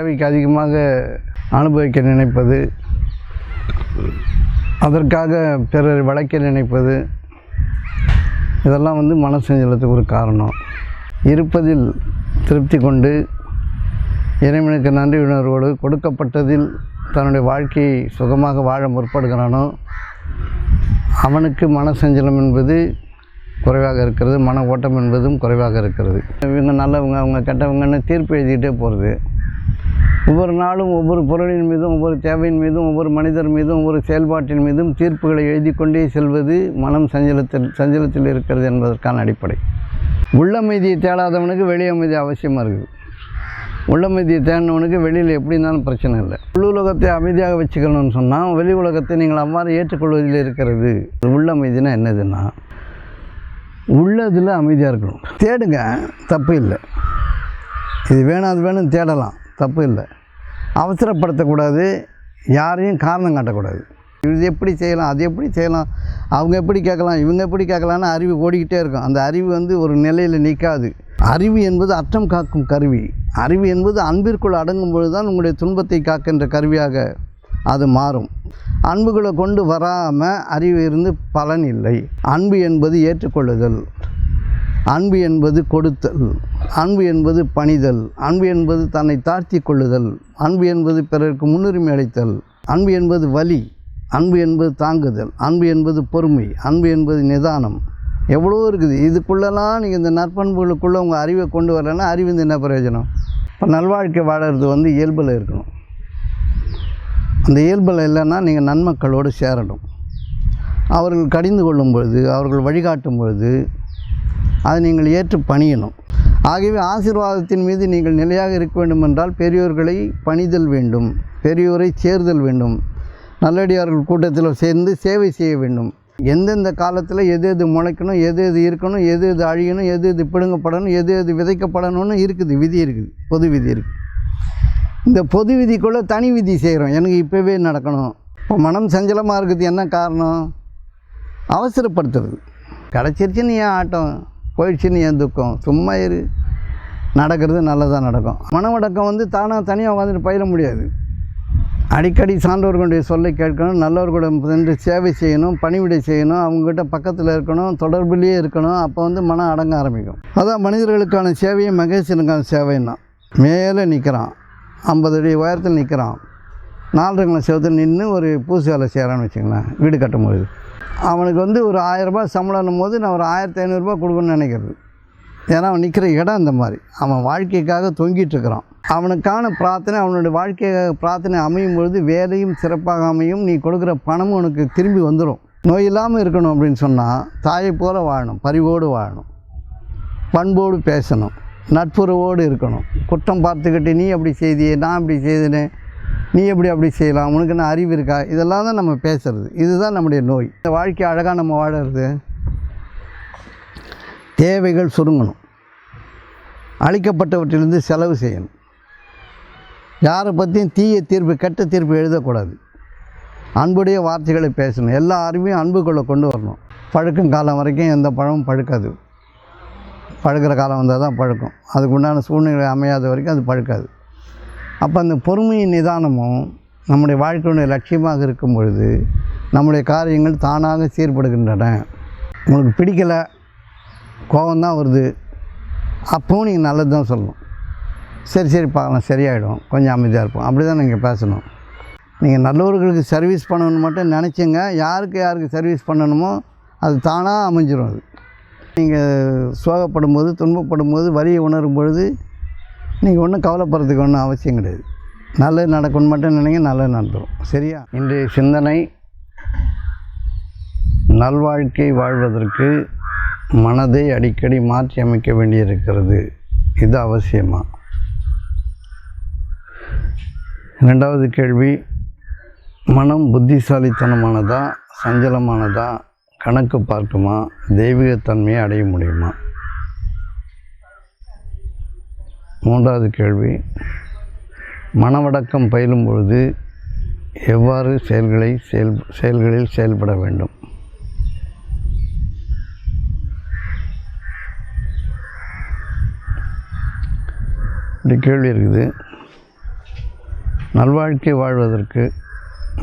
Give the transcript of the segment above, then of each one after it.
தேவைக்கு அதிகமாக அனுபவிக்க நினைப்பது, அதற்காக பிறர் வளைக்க நினைப்பது, இதெல்லாம் மனசஞ்சலத்துக்கு ஒரு காரணம். இருப்பதில் திருப்தி கொண்டு இறைவனுக்கு நன்றி உணர்வோடு கொடுக்கப்பட்டதில் தன்னுடைய வாழ்க்கையை சுகமாக வாழ முற்படுகிறானோ அவனுக்கு மனசஞ்சலம் என்பது குறைவாக இருக்கிறது, மன ஓட்டம் என்பதும் குறைவாக இருக்கிறது. இவங்க நல்லவங்க, அவங்க கெட்டவங்கன்னு தீர்ப்பு எழுதிக்கிட்டே போகிறது. ஒவ்வொரு நாளும் ஒவ்வொரு பொருளின் மீதும், ஒவ்வொரு தேவையின் மீதும், ஒவ்வொரு மனிதர் மீதும், ஒவ்வொரு செயல்பாட்டின் மீதும் தீர்ப்புகளை எழுதி கொண்டே செல்வது மனம் சஞ்சலத்தில் இருக்கிறது என்பதற்கான அடிப்படை. உள்ளமைதியை தேடாதவனுக்கு வெளி அமைதி அவசியமாக இருக்குது. உள்ளமைதியை தேடினவனுக்கு வெளியில் எப்படி இருந்தாலும் பிரச்சனை இல்லை. உலகத்தை அமைதியாக வச்சுக்கணும்னு சொன்னால் வெளி உலகத்தை நீங்கள் அவ்வாறு ஏற்றுக்கொள்வதில் இருக்கிறது. உள்ளமைதினா என்னதுன்னா, உள்ளதில் அமைதியாக இருக்கணும். தேடுங்க, தப்பு இல்லை. இது வேணும் அது வேணும் தேடலாம், தப்பு இல்லை. அவசரப்படுத்தக்கூடாது, யாரையும் காரணம் காட்டக்கூடாது. இது எப்படி செய்யலாம், அது எப்படி செய்யலாம், அவங்க எப்படி கேட்கலாம், இவங்க எப்படி கேட்கலான்னு அறிவு ஓடிக்கிட்டே இருக்கும். அந்த அறிவு ஒரு நிலையில் நிற்காது. அறிவு என்பது அற்றம் காக்கும் கருவி. அறிவு என்பது அன்பிற்குள் அடங்கும் பொழுது தான் உங்களுடைய துன்பத்தை காக்கின்ற கருவியாக அது மாறும். அன்புகளை கொண்டு வராமல் அறிவு இருந்து பலன் இல்லை. அன்பு என்பது ஏற்றுக்கொள்ளுதல், அன்பு என்பது கொடுத்தல், அன்பு என்பது பணிதல், அன்பு என்பது தன்னை தாழ்த்தி கொள்ளுதல், அன்பு என்பது பிறருக்கு முன்னுரிமை அளித்தல், அன்பு என்பது வலி, அன்பு என்பது தாங்குதல், அன்பு என்பது பொறுமை, அன்பு என்பது நிதானம். எவ்வளோ இருக்குது. இதுக்குள்ளெல்லாம் நீங்கள் இந்த நற்பண்புகளுக்குள்ளே உங்கள் அறிவை கொண்டு வரலைன்னா அறிவு என்ன பிரயோஜனம்? இப்போ நல்வாழ்க்கை வாழறது இயல்பில் இருக்கணும். அந்த இயல்பில் இல்லைன்னா நீங்கள் நன்மக்களோடு சேரணும். அவர்கள் கடிந்து கொள்ளும் பொழுது, அவர்கள் வழிகாட்டும் பொழுது அதை நீங்கள் ஏற்று பணியணும். ஆகவே ஆசீர்வாதத்தின் மீது நீங்கள் நிலையாக இருக்க வேண்டுமென்றால் பெரியோர்களை பணிதல் வேண்டும், பெரியோரை சேர்தல் வேண்டும், நல்லடியார்கள் கூட்டத்தில் சேர்ந்து சேவை செய்ய வேண்டும். எந்தெந்த காலத்தில் எது எது முளைக்கணும், எது எது இருக்கணும், எது எது அழியணும், எது எது பிடுங்கப்படணும், எது எது விதைக்கப்படணும்னு இருக்குது, விதி இருக்குது, பொது விதி இருக்குது. இந்த பொது விதிக்குள்ளே தனி விதி செய்கிறோம். எனக்கு இப்போவே நடக்கணும். இப்போ மனம் சஞ்சலமாக இருக்குது, என்ன காரணம்? அவசரப்படுத்துறது. கிடச்சிருச்சுன்னு ஏன் ஆட்டம், போயிடுச்சுன்னு ஏன் துக்கம்? சும்மா இரு, நடக்கிறது நல்லதாக நடக்கும். மனவடக்கம் தானாக தனியாக உட்காந்துட்டு பயிர முடியாது. அடிக்கடி சான்றோர்களுடைய சொல்லை கேட்கணும், நல்லவர்களிடம் சென்று சேவை செய்யணும், பணிவிடை செய்யணும், அவங்ககிட்ட பக்கத்தில் இருக்கணும், தொடர்புலேயே இருக்கணும். அப்போ மனம் அடங்க ஆரம்பிக்கும். அதான் மனிதர்களுக்கான சேவையை மகேசனுக்கான சேவைன்னா. மேலே நிற்கிறான், 50 அடி உயரத்தில் நிற்கிறான், 4 கிலோ செவத்தில் நின்று ஒரு பூசு வேலை செய்கிறான்னு வச்சுங்களேன். வீடு கட்டும்போது அவனுக்கு ஒரு 1000 ரூபாய் சம்பளம் போது நான் ஒரு 1500 ரூபாய் கொடுக்கணும்னு நினைக்கிறது. ஏன்னா அவன் நிற்கிற இடம் அந்த மாதிரி. அவன் வாழ்க்கைக்காக தொங்கிட்டு இருக்கிறான். அவனுக்கான பிரார்த்தனை, அவனுடைய வாழ்க்கைக்காக பிரார்த்தனை அமையும் பொழுது வேலையும் சிறப்பாக அமையும். நீ கொடுக்குற பணமும் உனக்கு திரும்பி வந்துடும். நோய் இல்லாமல் இருக்கணும் அப்படின்னு சொன்னால் தாயை போல வாழணும், பரிவோடு வாழணும், பண்போடு பேசணும், நட்புறவோடு இருக்கணும். குற்றம் பார்த்துக்கிட்டு நீ அப்படி செய்தியே, நான் அப்படி செய்தேனே, நீ அப்படி செய்யலாம், உனக்கு என்ன அறிவு இருக்கா, இதெல்லாம் தான் நம்ம பேசுகிறது. இதுதான் நம்முடைய நோய். இந்த வாழ்க்கை அழகாக நம்ம வாழறது. தேவைகள் சுருங்கணும், அளிக்கப்பட்டவற்றிலிருந்து செலவு செய்யணும், யாரை பற்றியும் தீய தீர்ப்பு, கெட்ட தீர்ப்பு எழுதக்கூடாது, அன்புடைய வார்த்தைகளை பேசணும், எல்லா அறிவையும் அன்புக்குள்ளே கொண்டு வரணும். பழுக்கும் காலம் வரைக்கும் எந்த பழமும் பழுக்காது. பழுக்கிற காலம் வந்தால் தான் பழுக்கும். அதுக்கு உண்டான சூழ்நிலை அமையாத வரைக்கும் அது பழுக்காது. அப்போ அந்த பொறுமையின் நிதானமும் நம்முடைய வாழ்க்கையுடைய லட்சியமாக இருக்கும் பொழுது நம்முடைய காரியங்கள் தானாக சீர்படுகின்றன. உங்களுக்கு பிடிக்கலை, கோபம்தான் வருது, அப்போவும் நீங்கள் நல்லது தான் சொல்லணும். சரி பார்க்கலாம், சரியாயிடும், கொஞ்சம் அமைதியாக இருப்போம், அப்படி தான் நீங்கள் பேசணும். நீங்கள் நல்லவர்களுக்கு சர்வீஸ் பண்ணணும்னு மட்டும் நினச்சிங்க. யாருக்கு சர்வீஸ் பண்ணணுமோ அது தானாக அமைஞ்சிடும். அது நீங்கள் சோகப்படும் போது, துன்பப்படும் போது, வலியை உணரும் பொழுது நீங்கள் ஒன்றும் கவலைப்படுறதுக்கு ஒன்றும் அவசியம் கிடையாது. நல்லது நடக்கணும்னு மட்டும் நினைங்க, நல்லது நடந்துடும். சரியா? இன்றைய சிந்தனை, நல்வாழ்க்கை வாழ்வதற்கு மனதை அடிக்கடி மாற்றி அமைக்க வேண்டியிருக்கிறது. இது அவசியமா? 2வது கேள்வி, மனம் புத்திசாலித்தனமானதா, சஞ்சலமானதா, கணக்கு பார்க்குமா, தெய்வீகத்தன்மையை அடைய முடியுமா? 3வது கேள்வி, மனவடக்கம் பயிலும் பொழுது எவ்வாறு செயல்களில் செயல்பட வேண்டும்? இப்படி கேள்வி இருக்குது. நல்வாழ்க்கை வாழ்வதற்கு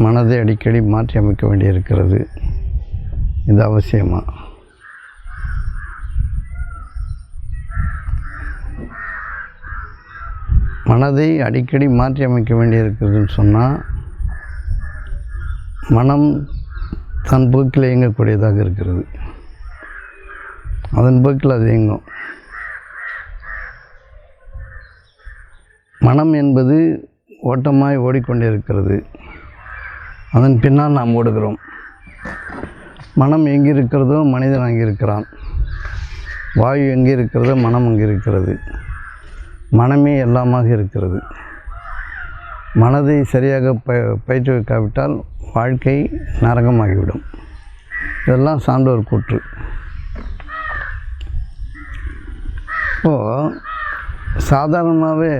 மனதை அடிக்கடி மாற்றி அமைக்க வேண்டியிருக்கிறது. இது அவசியமா? மனதை அடிக்கடி மாற்றி அமைக்க வேண்டியிருக்கிறதுன்னு சொன்னால், மனம் தன் போக்கில் இயங்கக்கூடியதாக இருக்கிறது. அதன் போக்கில் அது இயங்கும். மனம் என்பது ஓட்டமாய் ஓடிக்கொண்டிருக்கிறது. அதன் பின்னால் நாம் ஓடுகிறோம். மனம் எங்கே இருக்கிறதோ மனிதன் அங்கே இருக்கிறான். வாயு எங்கே இருக்கிறதோ மனம் அங்கே இருக்கிறது. மனமே எல்லாமாக இருக்கிறது. மனதை சரியாக பயிற்றுவிக்காவிட்டால் வாழ்க்கை நரகமாகிவிடும். இதெல்லாம் சான்றோர் கூற்று. இப்போது சாதாரணமாகவே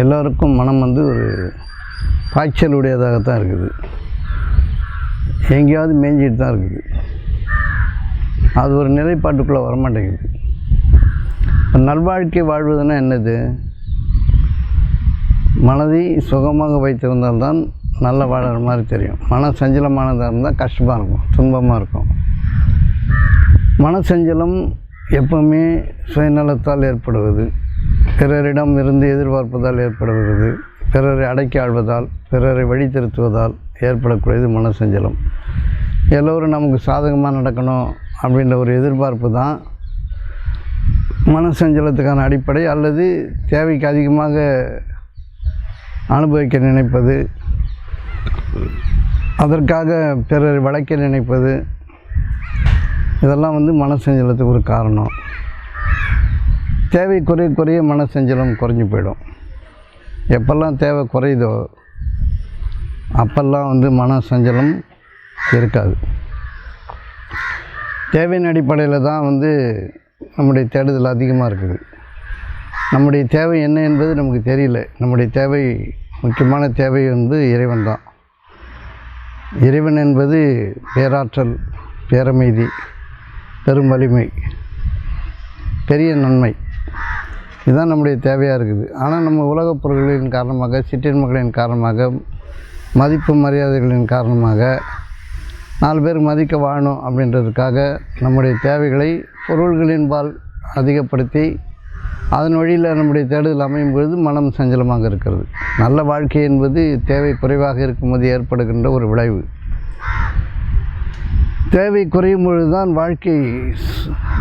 எல்லோருக்கும் மனம் ஒரு பாய்ச்சல் உடையதாகத்தான் இருக்குது. எங்கேயாவது மேய்ஞ்சிட்டு தான் இருக்குது. அது ஒரு நிலைப்பாட்டுக்குள்ளே வரமாட்டேங்குது. நல்வாழ்க்கை வாழ்வதுன்னா என்னது? மனதை சுகமாக வைத்திருந்தால்தான் நல்ல வாழற மாதிரி தெரியும். மன சஞ்சலமானதாக இருந்தால் கஷ்டமாக இருக்கும், துன்பமாக இருக்கும். மன சஞ்சலம் எப்பவுமே சுயநலத்தால் ஏற்படுவது, பிறரிடம் இருந்து எதிர்பார்ப்பதால் ஏற்படுகிறது, பிறரை அடக்கி ஆள்வதால், பிறரை வழி திருத்துவதால் ஏற்படக்கூடியது மன சஞ்சலம். எல்லோரும் நமக்கு சாதகமாக நடக்கணும் அப்படின்ற ஒரு எதிர்பார்ப்பு தான் மன சஞ்சலத்துக்கான அடிப்படை. அல்லது தேவைக்கு அதிகமாக அனுபவிக்க நினைப்பது, அதற்காக பிறரை வளைக்க நினைப்பது, இதெல்லாம் மன சஞ்சலத்துக்கு ஒரு காரணம். தேவை குறைய மன சஞ்சலம் குறைஞ்சி போயிடும். எப்பெல்லாம் தேவை குறையுதோ அப்பெல்லாம் மன சஞ்சலம் இருக்காது. தேவையின் அடிப்படையில் தான் நம்முடைய தேடுதல் அதிகமாக இருக்குது. நம்முடைய தேவை என்ன என்பது நமக்கு தெரியல. நம்முடைய தேவை, முக்கியமான தேவை இறைவன் தான். இறைவன் என்பது பேராற்றல், பேரமைதி, பெரும் வலிமை, பெரிய நன்மை. இதுதான் நம்முடைய தேவையாக இருக்குது. ஆனால் நம்ம உலகப் பொருள்களின் காரணமாக, சிற்றின்பங்களின் காரணமாக, மதிப்பு மரியாதைகளின் காரணமாக 4 பேர் மதிக்க வாழணும் அப்படின்றதுக்காக நம்முடைய தேவைகளை பொருள்களின்பால் அதிகப்படுத்தி அதன் வழியில் நம்முடைய தேடுதல் அமையும் பொழுது மனம் சஞ்சலமாக இருக்கிறது. நல்ல வாழ்க்கை என்பது தேவை குறைவாக இருக்கும்போது ஏற்படுகின்ற ஒரு விளைவு. தேவை குறையும் பொழுது தான் வாழ்க்கை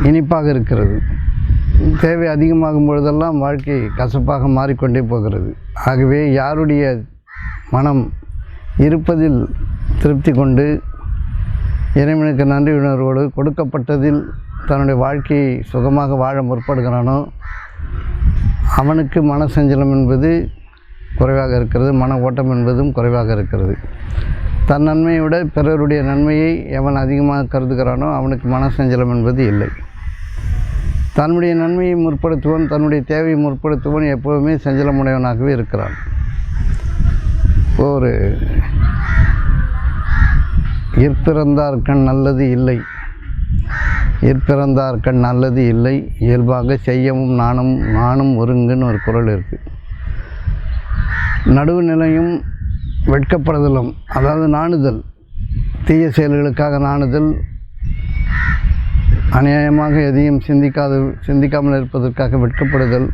இனிப்பாக இருக்கிறது. தேவை அதிகமாகும் பொழுதெல்லாம் வாழ்க்கை கசப்பாக மாறிக்கொண்டே போகிறது. ஆகவே யாருடைய மனம் இருப்பதில் திருப்தி கொண்டு இறைவனுக்கு நன்றி உணர்வோடு கொடுக்கப்பட்டதில் தன்னுடைய வாழ்க்கையை சுகமாக வாழ முற்படுகிறானோ அவனுக்கு மன சஞ்சலம் என்பது குறைவாக இருக்கிறது. மன ஓட்டம் என்பதும் குறைவாக இருக்கிறது. தன் நன்மையை விட பிறருடைய நன்மையை எவன் அதிகமாக கருதுகிறானோ அவனுக்கு மன சஞ்சலம் என்பது இல்லை. தன்னுடைய நன்மையை முற்படுத்துவன், தன்னுடைய தேவையை முற்படுத்துவன் எப்போதுமே சஞ்சலமுடையவனாகவே இருக்கிறான். ஒரு இற்பிறந்தார்கண் நல்லது இல்லை, இற்பிறந்தார்கண் நல்லது இல்லை, இயல்பாக செய்யவும் நானும் ஒருங்குன்னு ஒரு குறள் இருக்குது. நடுவு நிலையும் வெட்கப்படுதலும், அதாவது நாணுதல், தீய செயல்களுக்காக நாணுதல், அநியாயமாக எதையும் சிந்திக்காமல் இருப்பதற்காக வெட்கப்படுதல்,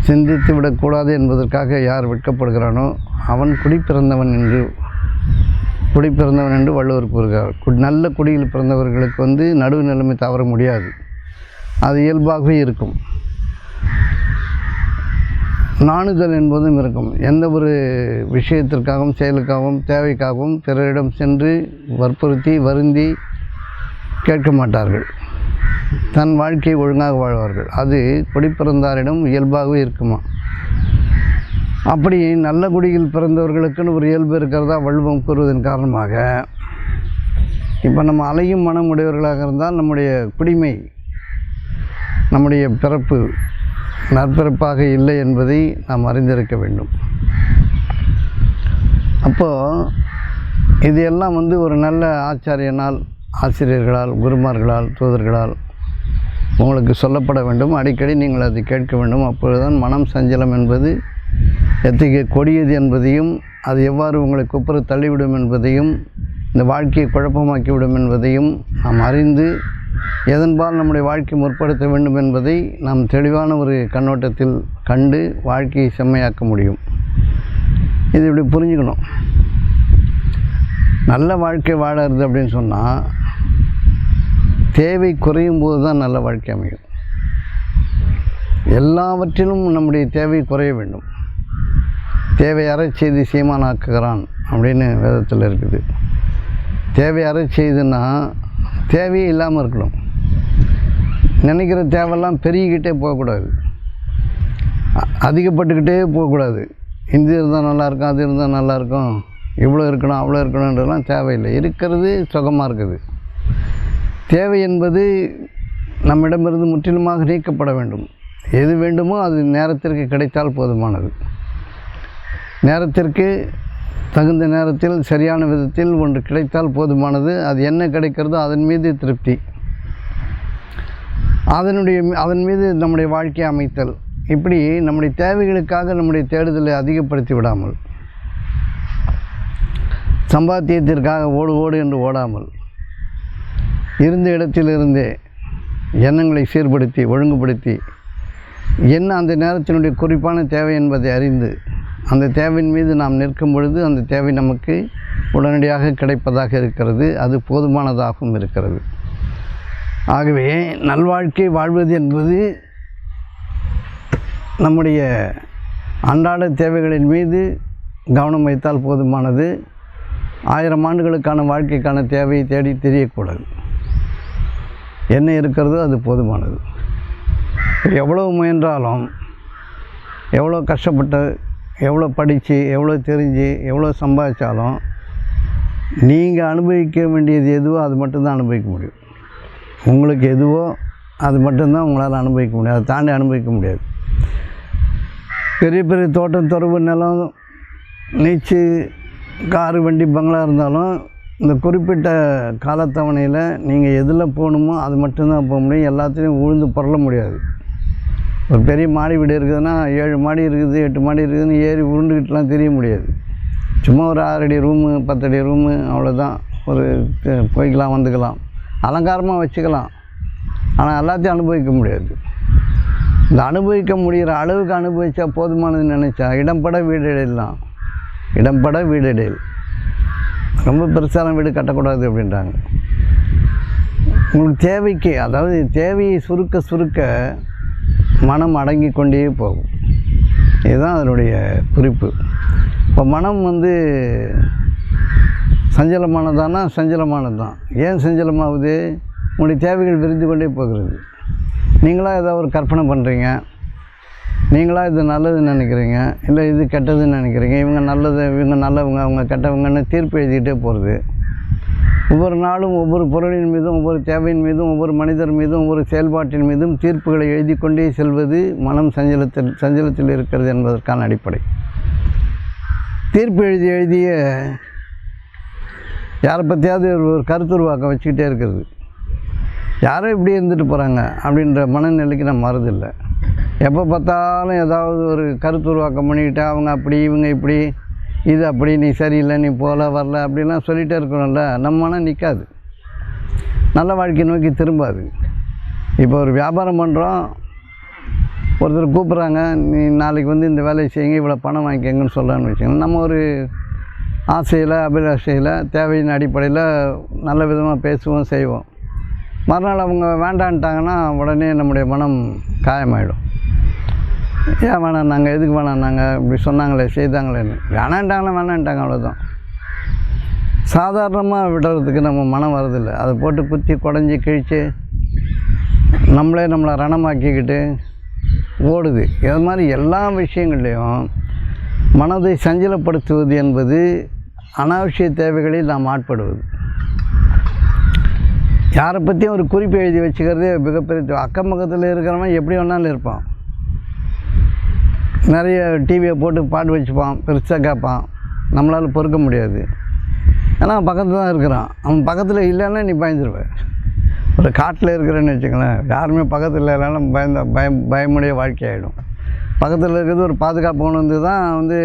சிந்தித்து விடக்கூடாது என்பதற்காக யார் வெட்கப்படுகிறானோ அவன் குடிப்பிறந்தவன் என்று வள்ளுவர் கூறுகிறார். நல்ல குடியில் பிறந்தவர்களுக்கு நடுவு நிலைமை தவற முடியாது. அது இயல்பாகவே இருக்கும். நாணுதல் என்பதும் இருக்கும். எந்த ஒரு விஷயத்திற்காகவும் செயலுக்காகவும் தேவைக்காகவும் பிறரிடம் சென்று வற்புறுத்தி வருந்தி கேட்க மாட்டார்கள். தன் வாழ்க்கையை ஒழுங்காக வாழ்வார்கள். அது குடிப்பிறந்தாரிடம் இயல்பாகவே இருக்குமா? அப்படி நல்ல குடியில் பிறந்தவர்களுக்குன்னு ஒரு இயல்பு இருக்கிறதா வள்ளுவம் கூறுவதன் காரணமாக இப்போ நம்ம அலையும் மனம் உடையவர்களாக இருந்தால் நம்முடைய குடிமை, நம்முடைய பிறப்பு நற்பிறப்பாக இல்லை என்பதை நாம் அறிந்திருக்க வேண்டும். அப்போது இது எல்லாம் ஒரு நல்ல ஆச்சாரியனால், ஆசிரியர்களால், குருமார்களால், தூதர்களால் உங்களுக்கு சொல்லப்பட வேண்டும். அடிக்கடி நீங்கள் அதை கேட்க வேண்டும். அப்பொழுதுதான் மனம் சஞ்சலம் என்பது எத்தகைய கொடியது என்பதையும் அது எவ்வாறு உங்களை குப்புற தள்ளிவிடும் என்பதையும் இந்த வாழ்க்கையை குழப்பமாக்கிவிடும் என்பதையும் நாம் அறிந்து எதன்பால் நம்முடைய வாழ்க்கை முற்படுத்த வேண்டும் என்பதை நாம் தெளிவான ஒரு கண்ணோட்டத்தில் கண்டு வாழ்க்கையை செம்மையாக்க முடியும். இது இப்படி புரிஞ்சுக்கணும். நல்ல வாழ்க்கை வாழறது அப்படின்னு சொன்னால் தேவை குறையும் போது தான் நல்ல வாழ்க்கை அமையும். எல்லாவற்றிலும் நம்முடைய தேவை குறைய வேண்டும். தேவை அறச் செய்து சீமானாக்குகிறான் அப்படின்னு வேதத்தில் இருக்குது. தேவை அறச் செய்துன்னா தேவையே இல்லாமல் இருக்கணும். நினைக்கிற தேவையெல்லாம் பெருகிக்கிட்டே போகக்கூடாது, அதிகப்பட்டுக்கிட்டே போகக்கூடாது. இது இருந்தால் நல்லாயிருக்கும், அது இருந்தால் நல்லாயிருக்கும், இவ்வளோ இருக்கணும் அவ்வளோ இருக்கணுன்றதெல்லாம் தேவையில்லை. இருக்கிறது சுகமாக இருக்குது. தேவை என்பது நம்மிடமிருந்து முற்றிலுமாக நீக்கப்பட வேண்டும். எது வேண்டுமோ அது நேரத்திற்கு கிடைத்தால் போதுமானது. நேரத்திற்கு தகுந்த நேரத்தில் சரியான விதத்தில் ஒன்று கிடைத்தால் போதுமானது. அது என்ன கிடைக்கிறதோ அதன் மீது திருப்தி, அதன் மீது நம்முடைய வாழ்க்கையை அமைத்தல். இப்படி நம்முடைய தேவைகளுக்காக நம்முடைய தேடுதலை அதிகப்படுத்தி விடாமல், சம்பாத்தியத்திற்காக ஓடு என்று ஓடாமல், இருந்த இடத்திலிருந்தே எண்ணங்களை சீர்படுத்தி ஒழுங்குபடுத்தி என்ன அந்த நேரத்தினுடைய குறிப்பான தேவை என்பதை அறிந்து அந்த தேவையின் மீது நாம் நிற்கும் பொழுது அந்த தேவை நமக்கு உடனடியாக கிடைப்பதாக இருக்கிறது. அது போதுமானதாகவும் இருக்கிறது. ஆகவே நல்வாழ்க்கை வாழ்வது என்பது நம்முடைய அன்றாட தேவைகளின் மீது கவனம் வைத்தால் போதுமானது. 1000 ஆண்டுகளுக்கான வாழ்க்கைக்கான தேவையை தேடி தெரியக்கூடாது. என்ன இருக்கிறதோ அது போதுமானது. எவ்வளோ முயன்றாலும், எவ்வளோ கஷ்டப்பட்டு, எவ்வளோ படித்து, எவ்வளோ தெரிஞ்சு, எவ்வளோ சம்பாதிச்சாலும் நீங்கள் அனுபவிக்க வேண்டியது எதுவோ அது மட்டும்தான் அனுபவிக்க முடியும். உங்களுக்கு எதுவோ அது மட்டும்தான் உங்களால் அனுபவிக்க முடியும். அதை தாண்டி அனுபவிக்க முடியாது. பெரிய பெரிய தோட்டம், துறவு, நிலம், நீச்சு, காரு, வண்டி, பங்களா இருந்தாலும் இந்த குறிப்பிட்ட காலத்தவணையில் நீங்கள் எதில் போகணுமோ அது மட்டும்தான் போக முடியும். எல்லாத்துலேயும் உழுந்து புரள முடியாது. ஒரு பெரிய மாடி வீடு இருக்குதுன்னா 7 மாடி இருக்குது, 8 மாடி இருக்குதுன்னு ஏறி உருண்டுக்கிட்டுலாம் தெரிய முடியாது. சும்மா ஒரு 6 அடி ரூமு, 10 அடி ரூமு, அவ்வளோதான். ஒரு போய்க்கலாம் வந்துக்கலாம், அலங்காரமாக வச்சுக்கலாம். ஆனால் எல்லாத்தையும் அனுபவிக்க முடியாது. இந்த அனுபவிக்க முடிகிற அளவுக்கு அனுபவித்தா போதுமானதுன்னு நினச்சா இடம்பட வீடெல்லாம், இடம்பட வீடெடையில். ரொம்ப பெருசான வீடு கட்டக்கூடாது அப்படின்றாங்க. உங்களுக்கு தேவைக்கு, அதாவது தேவையை சுருக்க சுருக்க மனம் அடங்கி கொண்டே போகும். இதுதான் அதனுடைய குறிப்பு. இப்போ மனம் சஞ்சலமானதானா? சஞ்சலமானது தான். ஏன் சஞ்சலமாகுது? உங்களுடைய தேவைகள் விரிந்து கொண்டே போகிறது. நீங்களாக ஏதோ ஒரு கற்பனை பண்ணுறீங்க, நீங்களாக இது நல்லதுன்னு நினைக்கிறீங்க, இல்லை இது கெட்டதுன்னு நினைக்கிறீங்க. இவங்க நல்லது, இவங்க நல்லவங்க, அவங்க கெட்டவங்கன்னு தீர்ப்பு எழுதிக்கிட்டே போகிறது. ஒவ்வொரு நாளும் ஒவ்வொரு பொருளின் மீதும், ஒவ்வொரு தேவையின் மீதும், ஒவ்வொரு மனிதர் மீதும், ஒவ்வொரு செயல்பாட்டின் மீதும் தீர்ப்புகளை எழுதி கொண்டே செல்வது மனம் சஞ்சலத்தில் இருக்கிறது என்பதற்கான அடிப்படை. தீர்ப்பு எழுதிய யாரை பற்றியாவது ஒரு கருத்துருவாக்கம் வச்சுக்கிட்டே இருக்கிறது. யாரோ இப்படி இருந்துட்டு போகிறாங்க அப்படின்ற மனநிலைக்கு நான் மாறுதில்லை. எப்போ பார்த்தாலும் ஏதாவது ஒரு கருத்துருவாக்கம் பண்ணிக்கிட்டு அவங்க அப்படி, இவங்க இப்படி, இது அப்படி, நீ சரியில்லை, நீ போகல வரல அப்படிலாம் சொல்லிகிட்டே இருக்கணும்ல. நம்ம மனம் நிற்காது, நல்ல வாழ்க்கை நோக்கி திரும்பாது. இப்போ ஒரு வியாபாரம் பண்ணுறோம், ஒருத்தர் கூப்பிட்றாங்க, நீ நாளைக்கு இந்த வேலையை செய்யுங்க, இவ்வளோ பணம் வாங்கிக்கங்கன்னு சொல்கிறான்னு வச்சுக்கோங்க. நம்ம ஒரு ஆசையில், அபிலாஷையில், தேவையின் அடிப்படையில் நல்ல விதமாக பேசுவோம், செய்வோம். மறுநாள் அவங்க வேண்டான்ட்டாங்கன்னா உடனே நம்முடைய மனம் காயமாயிடும். ஏன் வேணான்னாங்க, எதுக்கு வேணான்னாங்க, இப்படி சொன்னாங்களே, செய்தாங்களேன்னு. வேணான்ட்டாங்க, அவ்வளோதான். சாதாரணமாக விடுறதுக்கு நம்ம மனம் வரதில்லை. அதை போட்டு குத்தி குடஞ்சி கிழித்து நம்மளை ரணமாக்கிக்கிட்டு ஓடுது. இது மாதிரி எல்லா விஷயங்கள்லேயும் மனதை சஞ்சலப்படுத்துவது என்பது அனாவசிய தேவைகளில் நாம் ஆட்படுவது. யாரை பற்றியும் ஒரு குறிப்பு எழுதி வச்சுக்கிறதே மிகப்பெரிய. அக்கம் பக்கத்தில் இருக்கிறவன் எப்படி வேணாலும் இருப்பான். நிறைய டிவியை போட்டு பாட்டு வச்சுப்பான், பெருசாக கேட்பான், நம்மளால் பொறுக்க முடியாது. ஏன்னா பக்கத்தில் தான் இருக்கிறான். அவன் பக்கத்தில் இல்லைன்னா நீ பயந்துருவேன். ஒரு காட்டில் இருக்கிறேன்னு வச்சுக்கலேன், யாருமே பக்கத்தில் இல்லைனாலும் பயமுடைய வாழ்க்கையாகிடும். பக்கத்தில் இருக்கிறது ஒரு பாதுகாப்பு கொண்டு தான் வந்து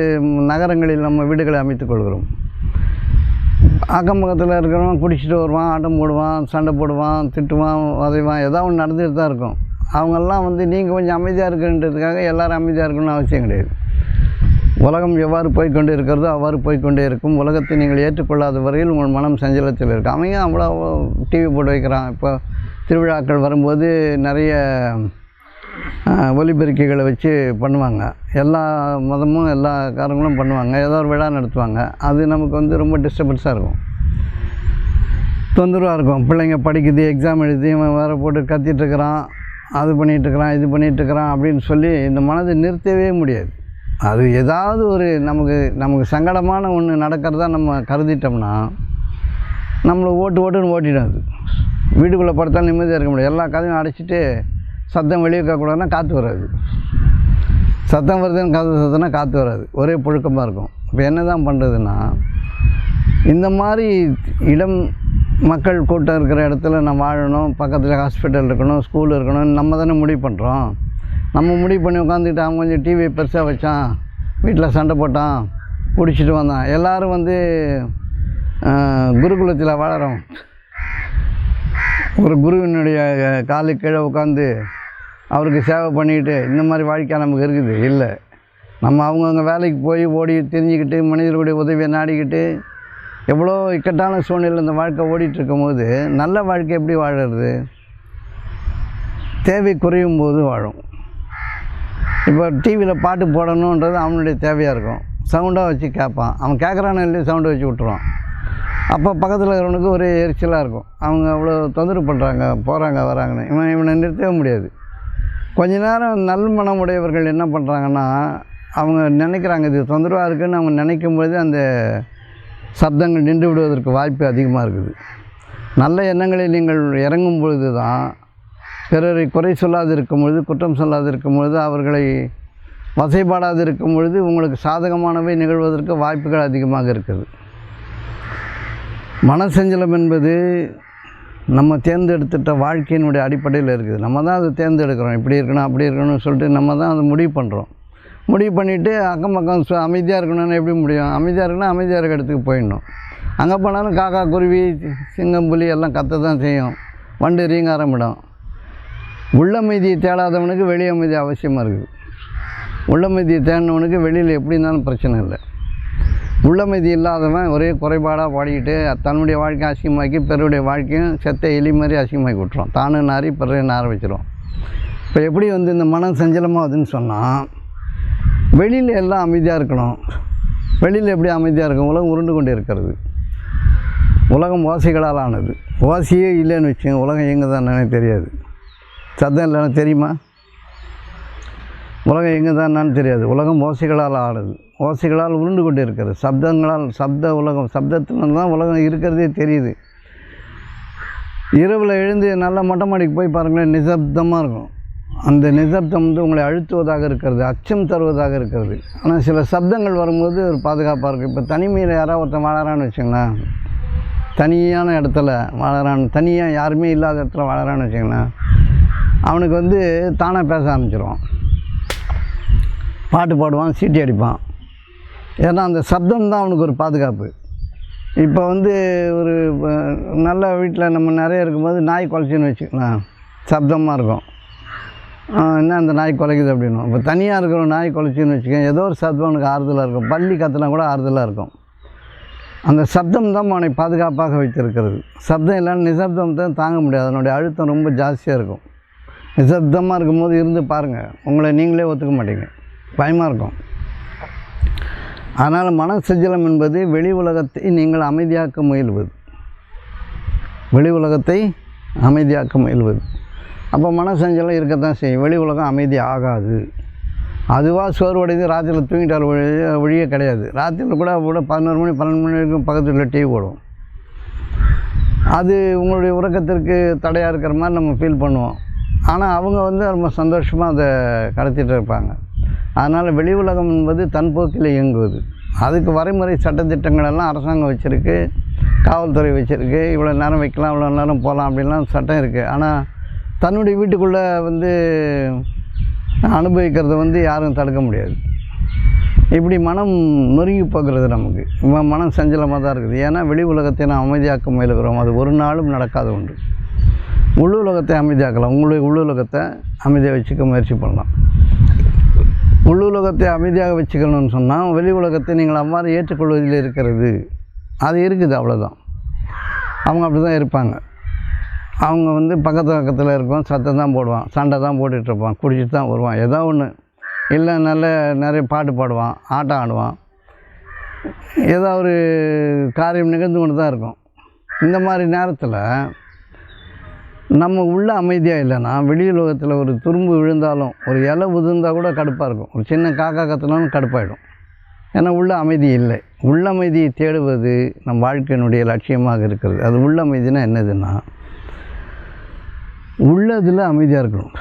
நகரங்களில் நம்ம வீடுகளை அமைத்து கொள்கிறோம். அக்கம் பக்கத்தில் இருக்கிறவன் குடிச்சிட்டு வருவான், ஆட்டம் போடுவான், சண்டை போடுவான், திட்டுவான், உதைவான், ஏதாவது ஒன்று நடந்துகிட்டு தான் இருக்கும். அவங்கெல்லாம் வந்து நீங்கள் கொஞ்சம் அமைதியாக இருக்குன்றதுக்காக எல்லோரும் அமைதியாக இருக்கணும்னு அவசியம் கிடையாது. உலகம் எவ்வாறு போய்கொண்டு இருக்கிறதோ அவ்வாறு போய்கொண்டே இருக்கும். உலகத்தை நீங்கள் ஏற்றுக்கொள்ளாத வரையில் உங்கள் மனம் சஞ்சலத்தில் இருக்கும். அவங்க அவ்வளோ டிவி போட்டு வைக்கிறான். இப்போ திருவிழாக்கள் வரும்போது நிறைய ஒலிபெருக்கிகளை வச்சு பண்ணுவாங்க. எல்லா மதமும் எல்லா காரங்களும் பண்ணுவாங்க. ஏதோ ஒரு விழா நடத்துவாங்க. அது நமக்கு வந்து ரொம்ப டிஸ்டர்பன்ஸாக இருக்கும், தொந்தரவாக இருக்கும். பிள்ளைங்க படிக்குது, எக்ஸாம் எழுதி இவன் வேறு போட்டு கத்திட்டுருக்கிறான், அது பண்ணிகிட்ருக்கிறான், இது பண்ணிகிட்ருக்கிறான் அப்படின்னு சொல்லி இந்த மனதை நிறுத்தவே முடியாது. அது ஏதாவது ஒரு நமக்கு சங்கடமான ஒன்று நடக்கிறதா நம்ம கருதிட்டோம்னா நம்மளை ஓட்டுன்னு ஓட்டிடும். அது வீட்டுக்குள்ளே படுத்தாலும் நிம்மதியாக இருக்க முடியாது. எல்லா கதையும் அடைச்சிட்டு சத்தம் வெளியே இருக்கக்கூடாதுன்னா காற்று வராது. சத்தம் வருதுன்னு சத்தம்னா காற்று வராது, ஒரே புழுக்கமாக இருக்கும். இப்போ என்ன தான் பண்ணுறதுன்னா, இந்த மாதிரி இடம் மக்கள் கூட்டம் இருக்கிற இடத்துல நம்ம வாழணும், பக்கத்தில் ஹாஸ்பிட்டல் இருக்கணும், ஸ்கூல் இருக்கணும், நம்ம தானே முடிவு பண்ணுறோம். நம்ம முடிவு பண்ணி உட்காந்துக்கிட்டு அவன் கொஞ்சம் டிவியை பெருசாக வச்சான், வீட்டில் சண்டை போட்டான், பிடிச்சிட்டு வந்தான். எல்லோரும் வந்து குருகுலத்தில் வாழறோம். ஒரு குருவினுடைய காலுக்கு கீழே உட்காந்து அவருக்கு சேவை பண்ணிக்கிட்டு இந்த மாதிரி வாழ்க்கை நமக்கு இருக்குது இல்லை. நம்ம அவங்கவுங்க வேலைக்கு போய் ஓடி தெரிஞ்சுக்கிட்டு மனிதர்களுடைய உதவியை நாடிக்கிட்டு எவ்வளோ இக்கட்டான சூழ்நிலையில் இந்த வாழ்க்கை ஓடிட்டுருக்கும் போது நல்ல வாழ்க்கை எப்படி வாழறது? தேவை குறையும் போது வாழும். இப்போ டிவியில் பாட்டு போடணுன்றது அவனுடைய தேவையாக இருக்கும். சவுண்டாக வச்சு கேட்பான். அவன் கேட்குறானு இல்லையே சவுண்டை வச்சு விட்ருவான். அப்போ பக்கத்தில் இருக்கிறவனுக்கு ஒரு எரிச்சலாக இருக்கும். அவங்க அவ்வளோ தொந்தரவு பண்ணுறாங்க, போகிறாங்க வராங்கன்னு. இவனை நிறுத்தவே முடியாது. கொஞ்ச நேரம் நல்மனம் உடையவர்கள் என்ன பண்ணுறாங்கன்னா, அவங்க நினைக்கிறாங்க இது தொந்தரவாக இருக்குதுன்னு அவங்க நினைக்கும்போது அந்த சப்தங்கள் நின்று விடுவதற்கு வாய்ப்பு அதிகமாக இருக்குது. நல்ல எண்ணங்களில் நீங்கள் இறங்கும் பொழுது தான் பிறரை குறை சொல்லாது இருக்கும் பொழுது, குற்றம் சொல்லாது இருக்கும் பொழுது, அவர்களை வசைப்பாடாது இருக்கும் பொழுது உங்களுக்கு சாதகமானவை நிகழ்வதற்கு வாய்ப்புகள் அதிகமாக இருக்குது. மனசஞ்சலம் என்பது நம்ம தேர்ந்தெடுத்துட்ட வாழ்க்கையினுடைய அடிப்படையில் இருக்குது. நம்ம தான் அதை தேர்ந்தெடுக்கிறோம். இப்படி இருக்கணும், அப்படி இருக்கணும்னு சொல்லிட்டு நம்ம தான் அதை முடிவு பண்ணுறோம். முடிவு பண்ணிவிட்டு அக்கம் பக்கம் அமைதியாக இருக்கணும்னு எப்படி முடியும்? அமைதியாக இருக்கணும்னா அமைதியாக இருக்க இடத்துக்கு போயிடணும். அங்கே போனாலும் காக்கா, குருவி, சிங்கம், புலி எல்லாம் கத்த தான் செய்யும், வண்டு ரீங்காரமிடும். உள்ளமைதியை தேடாதவனுக்கு வெளி அமைதி அவசியமாக இருக்குது. உள்ளமைதியை தேடினவனுக்கு வெளியில் எப்படி இருந்தாலும் பிரச்சனை இல்லை. உள்ளமைதி இல்லாதவன் ஒரே குறைபாடாக பாடிக்கிட்டு தன்னுடைய வாழ்க்கையை அசிங்கமாக்கி பிறருடைய வாழ்க்கையும் செத்த எலி மாதிரி அசிங்கமாக்கி விட்டுரும். தானு நாரி பிறரை நார வச்சிரும். இப்போ எப்படி வந்து இந்த மனம் சஞ்சலமாகுதுன்னு சொன்னால், வெளியில் எல்லாம் அமைதியாக இருக்கணும். வெளியில் எப்படி அமைதியாக இருக்கும்? உலகம் உருண்டு கொண்டு இருக்கிறது. உலகம் ஓசைகளால் ஆனது. ஓசையே இல்லைன்னு வச்சுங்க, உலகம் எங்கே தானே தெரியாது. சத்தம் இல்லைன்னு தெரியுமா? உலகம் எங்கே தானான்னு தெரியாது. உலகம் ஓசைகளால் ஆடுது. ஓசைகளால் உருண்டு கொண்டு இருக்கிறது. சப்த உலகம், சப்தத்தினால தான் உலகம் இருக்கிறதே தெரியுது. இரவில் எழுந்து நல்லா மொட்டை மாடிக்கு போய் பாருங்களேன், நிசப்தமாக இருக்கும். அந்த நிசப்தம் வந்து உங்களை அழுத்துவதாக இருக்கிறது, அச்சம் தருவதாக இருக்கிறது. ஆனால் சில சப்தங்கள் வரும்போது ஒரு பாதுகாப்பாக இருக்குது. இப்போ தனிமையில் யாராவது ஒருத்தன் வாழறான்னு வச்சுங்களேன், தனியான இடத்துல வாழறான்னு, தனியாக யாருமே இல்லாத இடத்துல வாழறான்னு வச்சுங்களேன், அவனுக்கு வந்து தானாக பேச ஆரம்பிச்சிடுவான், பாட்டு பாடுவான், சீட்டி அடிப்பான். ஏன்னா அந்த சப்தம் தான் அவனுக்கு ஒரு பாதுகாப்பு. இப்போ வந்து ஒரு நல்ல வீட்டில் நம்ம நிறைய இருக்கும்போது நாய் குலைச்சின்னு வச்சுக்கலாம், சப்தமாக இருக்கும். என்ன அந்த நாய் குலைக்குது அப்படின்னும். இப்போ தனியாக இருக்கிற நாய் குலைச்சின்னு வச்சுக்கோங்க, ஏதோ ஒரு சப்தம் அவனுக்கு ஆறுதலாக இருக்கும். பள்ளி கத்தினா கூட ஆறுதலாக இருக்கும். அந்த சப்தம் தான் அவனை பாதுகாப்பாக வைத்திருக்கிறது. சப்தம் இல்லைன்னா நிசப்தம் தான் தாங்க முடியாது. அதனுடைய அழுத்தம் ரொம்ப ஜாஸ்தியாக இருக்கும். நிசப்தமாக இருக்கும்போது இருந்து பாருங்கள், உங்களை நீங்களே ஒத்துக்க மாட்டீங்க, பயமாக இருக்கும். அதனால் மனசஞ்சலம் என்பது வெளி உலகத்தை நீங்கள் அமைதியாக்க முயல்வது. வெளி உலகத்தை அமைதியாக்க முயல்வது. அப்போ மனசஞ்சலம் இருக்கத்தான் செய்யும். வெளி உலகம் அமைதி ஆகாது. அதுவாக சோர்வடைந்து ராத்திரியில் தூங்கிட்டால் வழியே கிடையாது. ராத்திரியில் கூட 11 மணி 12 மணி வரைக்கும் பக்கத்தில் டிவி போடுவோம். அது உங்களுடைய உறக்கத்திற்கு தடையாக இருக்கிற மாதிரி நம்ம ஃபீல் பண்ணுவோம். ஆனால் அவங்க வந்து ரொம்ப சந்தோஷமாக அதை கடத்திட்டு இருப்பாங்க. அதனால் வெளி உலகம் என்பது தன் போக்கில் இயங்குவது. அதுக்கு வரைமுறை சட்டத்திட்டங்கள் எல்லாம் அரசாங்கம் வச்சுருக்கு, காவல்துறை வச்சுருக்கு. இவ்வளோ நேரம் வைக்கலாம், இவ்வளோ நேரம் போகலாம் அப்படின்லாம் சட்டம் இருக்குது. ஆனால் தன்னுடைய வீட்டுக்குள்ளே வந்து அனுபவிக்கிறத வந்து யாரும் தடுக்க முடியாது. இப்படி மனம் நொறுங்கி போகிறது நமக்கு. மனம் சஞ்சலமாக தான் இருக்குது. ஏன்னா வெளி உலகத்தை நாம் அமைதியாக்க முயலுகிறோம். அது ஒரு நாளும் நடக்காத ஒன்று. உள் உலகத்தை அமைதியாக்கலாம். உங்களுடைய உள் உலகத்தை அமைதியாக வச்சுக்க முயற்சி பண்ணலாம். உள் உலகத்தை அமைதியாக வச்சுக்கணும்னு சொன்னால் வெளி உலகத்தை நீங்கள் அவ்வாறு ஏற்றுக்கொள்வதில் இருக்கிறது. அது இருக்குது, அவ்வளோதான். அவங்க அப்படி தான் இருப்பாங்க. அவங்க வந்து பக்கத்தில் இருக்கும், சத்தம் தான் போடுவான், சண்டை தான் போட்டுட்ருப்பான், குடிச்சிட்டு தான் வருவான், ஏதோ ஒன்று இல்லை நிறைய பாட்டு பாடுவான், ஆட்டம் ஆடுவான், ஏதோ ஒரு காரியம் நிகழ்ந்து கொண்டு தான் இருக்கும். இந்த மாதிரி நேரத்தில் நம்ம உள்ள அமைதியாக இல்லைன்னா வெளி உலகத்தில் ஒரு துரும்பு விழுந்தாலும் ஒரு இலை உதிர்ந்தால் கூட கடுப்பாக இருக்கும். ஒரு சின்ன காக்கா கத்தினாலும் கடுப்பாயிடும். ஏன்னா உள்ள அமைதி இல்லை. உள்ள அமைதியை தேடுவது நம் வாழ்க்கையினுடைய லட்சியமாக இருக்கிறது. அது உள்ள அமைதினா என்னதுன்னா, உள்ளதில் அமைதியாக இருக்கணும்.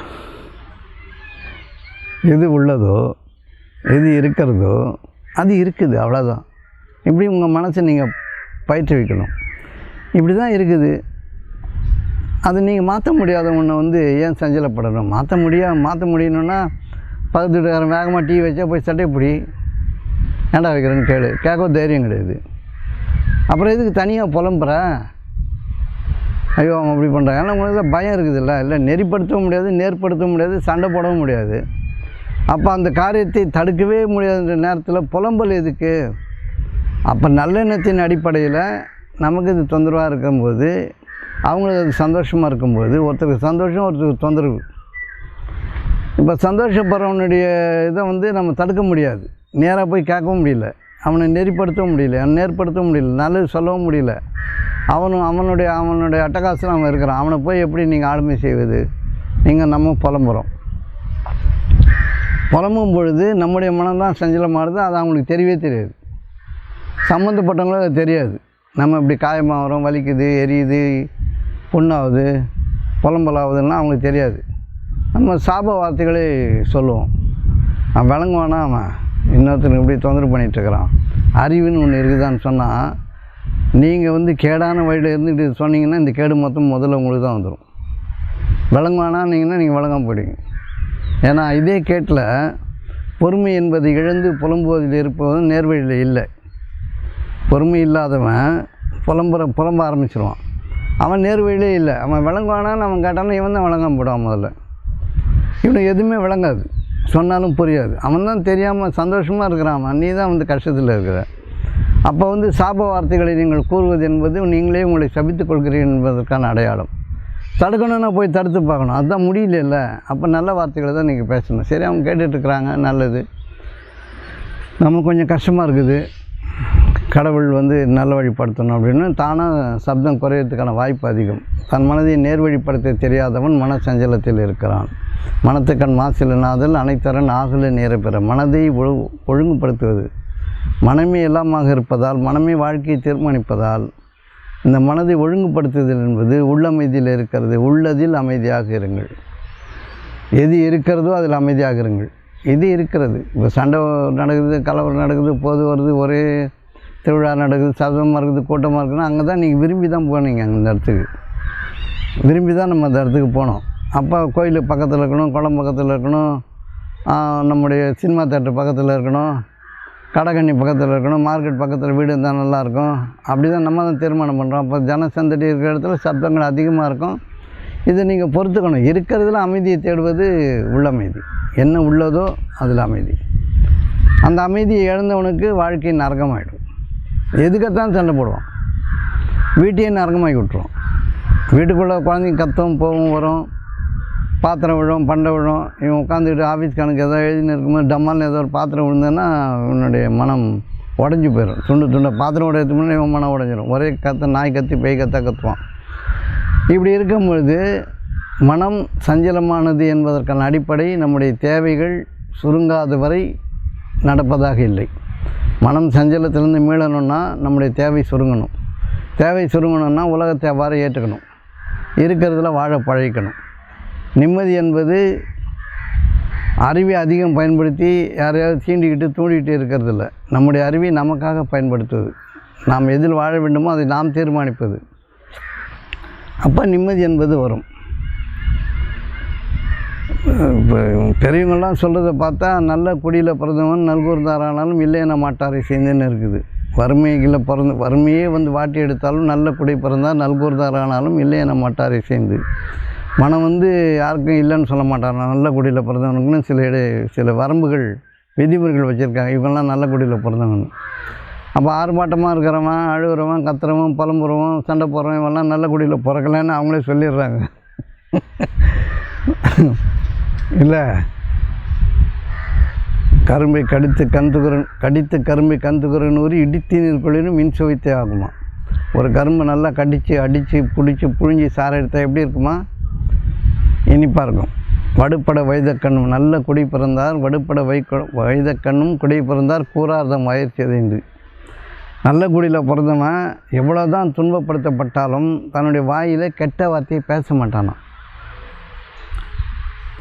எது உள்ளதோ எது இருக்கிறதோ அது இருக்குது, அவ்வளோதான். இப்படி உங்கள் மனசை நீங்கள் பயிற்றுவிக்கணும். இப்படி தான் இருக்குது. அது நீங்கள் மாற்ற முடியாத ஒன்று வந்து ஏன் சஞ்சலப்படணும்? மாற்ற முடியணுன்னா பக்கத்து வீட்டுக்காரன் வேகமாக டீ வச்சா போய் சட்டை பிடி, ஏண்டா வைக்கிறேன்னு கேட்க தைரியம் கிடையாது. அப்புறம் எதுக்கு தனியாக புலம்புற? ஐயோ அவன் அப்படி பண்ணுறான். ஏன்னா உங்களுக்கு தான் பயம் இருக்குதுல்ல. இல்லை நெறிப்படுத்தவும் முடியாது, நேர்படுத்தவும் முடியாது, சண்டை போடவும் முடியாது. அப்போ அந்த காரியத்தை தடுக்கவே முடியாத நேரத்தில் புலம்பல் எதுக்கு? அப்போ நல்லெண்ணத்தின் அடிப்படையில் நமக்கு இது தொந்தரவாக இருக்கும்போது, அவங்களுக்கு அது சந்தோஷமாக இருக்கும்போது, ஒருத்தருக்கு சந்தோஷம் ஒருத்தருக்கு தொந்தரவு. இப்போ சந்தோஷப்படுறவனுடைய இதை வந்து நம்ம தடுக்க முடியாது. நேராக போய் கேட்கவும் முடியல, அவனை நெறிப்படுத்தவும் முடியல, நேர்படுத்தவும் முடியல, நல்லது சொல்லவும் முடியல. அவனுடைய அட்டகாசம் அவன் இருக்கிறான். அவனை போய் எப்படி நீங்கள் ஆளுமை செய்வது? நம்ம புலம்பும் பொழுது நம்முடைய மனம்தான் சஞ்சலமாகுது. அது அவங்களுக்கு தெரியவே தெரியாது. சம்மந்தப்பட்டவங்களும் அது தெரியாது. நம்ம இப்படி காயமாகறோம், வலிக்குது, எரியுது, புண்ணாகுது, புலம்பலாகுதுன்னா அவங்களுக்கு தெரியாது. நம்ம சாப வார்த்தைகளே சொல்லுவோம். அவன் விளங்குவானா, அவன் இன்னொருத்தருக்கு இப்படி தொந்தரவு பண்ணிகிட்ருக்கிறான். அறிவுன்னு ஒன்று இருக்குதான்னு சொன்னால், நீங்கள் வந்து கேடான வழியில் இருந்துட்டு சொன்னீங்கன்னா இந்த கேடு மொத்தம் முதல்ல உங்களுக்கு தான் வந்துடும். விளங்குவானான்னீங்கன்னா நீங்கள் விளங்காமல் போயிடுவீங்க. ஏன்னா இதே கேட்டில் பொறுமை என்பதை இழந்து புலம்புவதில் இருப்பதும் நேர்வழியில் இல்லை. பொறுமை இல்லாதவன் புலம்ப ஆரம்பிச்சிருவான். அவன் நேர்வழியிலே இல்லை. அவன் விளங்குவானான்னு அவன் கேட்டாலும் இவன் தான் விளங்காமல் போடுவான். முதல்ல இவனுக்கு எதுவுமே விளங்காது, சொன்னாலும் புரியாது. அவன் தான் தெரியாமல் சந்தோஷமாக இருக்கிறான். நீ தான் வந்து கஷ்டத்தில் இருக்கிற. அப்போ வந்து சாப வார்த்தைகளை நீங்கள் கூறுவது என்பது நீங்களே உங்களை சபித்துக் கொள்கிறீர்கள் என்பதற்கான அடையாளம். தடுக்கணுன்னா போய் தடுத்து பார்க்கணும். அதுதான் முடியல. அப்போ நல்ல வார்த்தைகளை தான் நீங்கள் பேசணும். சரி, அவங்க கேட்டுட்ருக்குறாங்க, நல்லது. நம்ம கொஞ்சம் கஷ்டமாக இருக்குது, கடவுள் வந்து நல்ல வழிப்படுத்தணும் அப்படின்னு தானாக சப்தம் குறையிறதுக்கான வாய்ப்பு அதிகம். தன் மனதை நேர்வழிப்படுத்த தெரியாதவன் மன சஞ்சலத்தில் இருக்கிறான். மனத்துக்கண் மாசிலனாதல் அனைத்தரன் ஆகல நேர பெற. மனதை ஒழுங்குபடுத்துவது. மனமே எல்லாமாக இருப்பதால், மனமே வாழ்க்கையை தீர்மானிப்பதால், இந்த மனதை ஒழுங்குபடுத்துதல் என்பது உள்ளமைதியில் இருக்கிறது. உள்ளதில் அமைதியாக இருங்கள். எது இருக்கிறதோ அதில் அமைதியாக இருங்கள். இது இருக்கிறது. இப்போ சண்டை நடக்குது, கலவரம் நடக்குது, போது வருது, ஒரே திருவிழா நடக்குது, சதமாக இருக்குது, கூட்டமாக இருக்குன்னா அங்கே தான் நீங்கள் விரும்பி தான் போனீங்க. அந்த இடத்துக்கு விரும்பி தான் நம்ம அந்த இடத்துக்கு போனோம். அப்போ கோயில் பக்கத்தில் இருக்கணும், குளம் பக்கத்தில் இருக்கணும், நம்முடைய சினிமா தேட்டர் பக்கத்தில் இருக்கணும், கடைக்கண்ணி பக்கத்தில் இருக்கணும், மார்க்கெட் பக்கத்தில் வீடு இருந்தால் நல்லாயிருக்கும். அப்படி தான் நம்ம தான் தீர்மானம் பண்ணுறோம். அப்போ ஜனசந்தடி இருக்கிற இடத்துல சப்தங்கள் அதிகமாக இருக்கும். இதை நீங்கள் பொறுத்துக்கணும். இருக்கிறதுல அமைதியை தேடுவது உள்ளமைதி. என்ன உள்ளதோ அதில் அமைதி. அந்த அமைதியை இழந்தவனுக்கு வாழ்க்கை நரகமாகிடும். எதுக்கத்தான் சண்டை போடுவான், வீட்டையே நரகமாகி விட்டுருவோம். வீட்டுக்குள்ளே குழந்தைங்க கத்தும், போகும், வரும், பாத்திரம் விழும், பண்டை விழும். இவன் உட்காந்துக்கிட்டு ஆஃபீஸ் கணக்கு ஏதோ எழுதினு இருக்கும்போது டம்மால்னு ஏதோ ஒரு பாத்திரம் விழுந்தேன்னா இவனுடைய மனம் உடஞ்சி போயிடும். துண்டு பாத்திரம் உடையதுக்கு முன்னாடி இவன் மனம் உடஞ்சிடும். ஒரே நாய் கத்தி பேய் கத்துவான். இப்படி இருக்கும்பொழுது மனம் சஞ்சலமானது என்பதற்கான அடிப்படை நம்முடைய தேவைகள் சுருங்காத வரை நடப்பதாக இல்லை. மனம் சஞ்சலத்திலேருந்து மீளணும்னா நம்முடைய தேவை சுருங்கணும். தேவை சுருங்கணும்னா உலகத்தை அவ்வாறு ஏற்றுக்கணும். இருக்கிறதுல வாழ பழகிக்கணும். நிம்மதி என்பது அறிவை அதிகம் பயன்படுத்தி யாரையாவது தூண்டிக்கிட்டு இருக்கிறதில்ல. நம்முடைய அறிவை நமக்காக பயன்படுத்துவது. நாம் எதில் வாழ வேண்டுமோ அதை நாம் தீர்மானிப்பது. அப்போ நிம்மதி என்பது வரும். இப்போ பெரியவங்கள்லாம் சொல்கிறத பார்த்தா நல்ல குடியில் பிறந்தவன் நல்கூர்ந்தாரானாலும் இல்லைன்னா மாட்டாரை சேர்ந்துன்னு இருக்குது. வறுமையே வந்து வாட்டி எடுத்தாலும் நல்ல குடி பிறந்தால் நல்கூர்ந்தாரானாலும் இல்லைன்னா மாட்டாரை சேர்ந்து. மனம் வந்து யாருக்கும் இல்லைன்னு சொல்ல மாட்டார். நல்ல குடியில் பிறந்தவனுக்குன்னு சில வரம்புகள் விதிமுறைகள் வச்சுருக்காங்க. இவங்கெல்லாம் நல்ல குடியில் பிறந்தவங்க. அப்போ ஆர்ப்பாட்டமாக இருக்கிறவன், அழுகிறவன், கத்துறவன், புலம்புறவன், சண்டை போடுறவன் இவெல்லாம் நல்ல குடியில் பிறக்கலைன்னு அவங்களே சொல்லிடுறாங்க. இல்லை, கரும்பை கடித்து கரும்பை கந்துக்குறன்னு இடித்து நீர்கொள்ளினும் மின் சுவைத்தே ஆகுமா. ஒரு கரும்பு நல்லா கடித்து அடித்து பிடிச்சி புழிஞ்சி சாரை எடுத்தால் எப்படி இருக்குமா? இனிப்பாக இருக்கும். வடுப்பட வைதக்கண்ணும் நல்ல குடி பிறந்தார், வடுப்பட வைதக்கண்ணும் குடி பிறந்தார், கூறார்தம் வயற்சியதைந்து. நல்ல குடியில் பிறந்தவன் எவ்வளோ தான் துன்பப்படுத்தப்பட்டாலும் தன்னுடைய வாயில் கெட்ட வார்த்தையை பேச மாட்டானான்.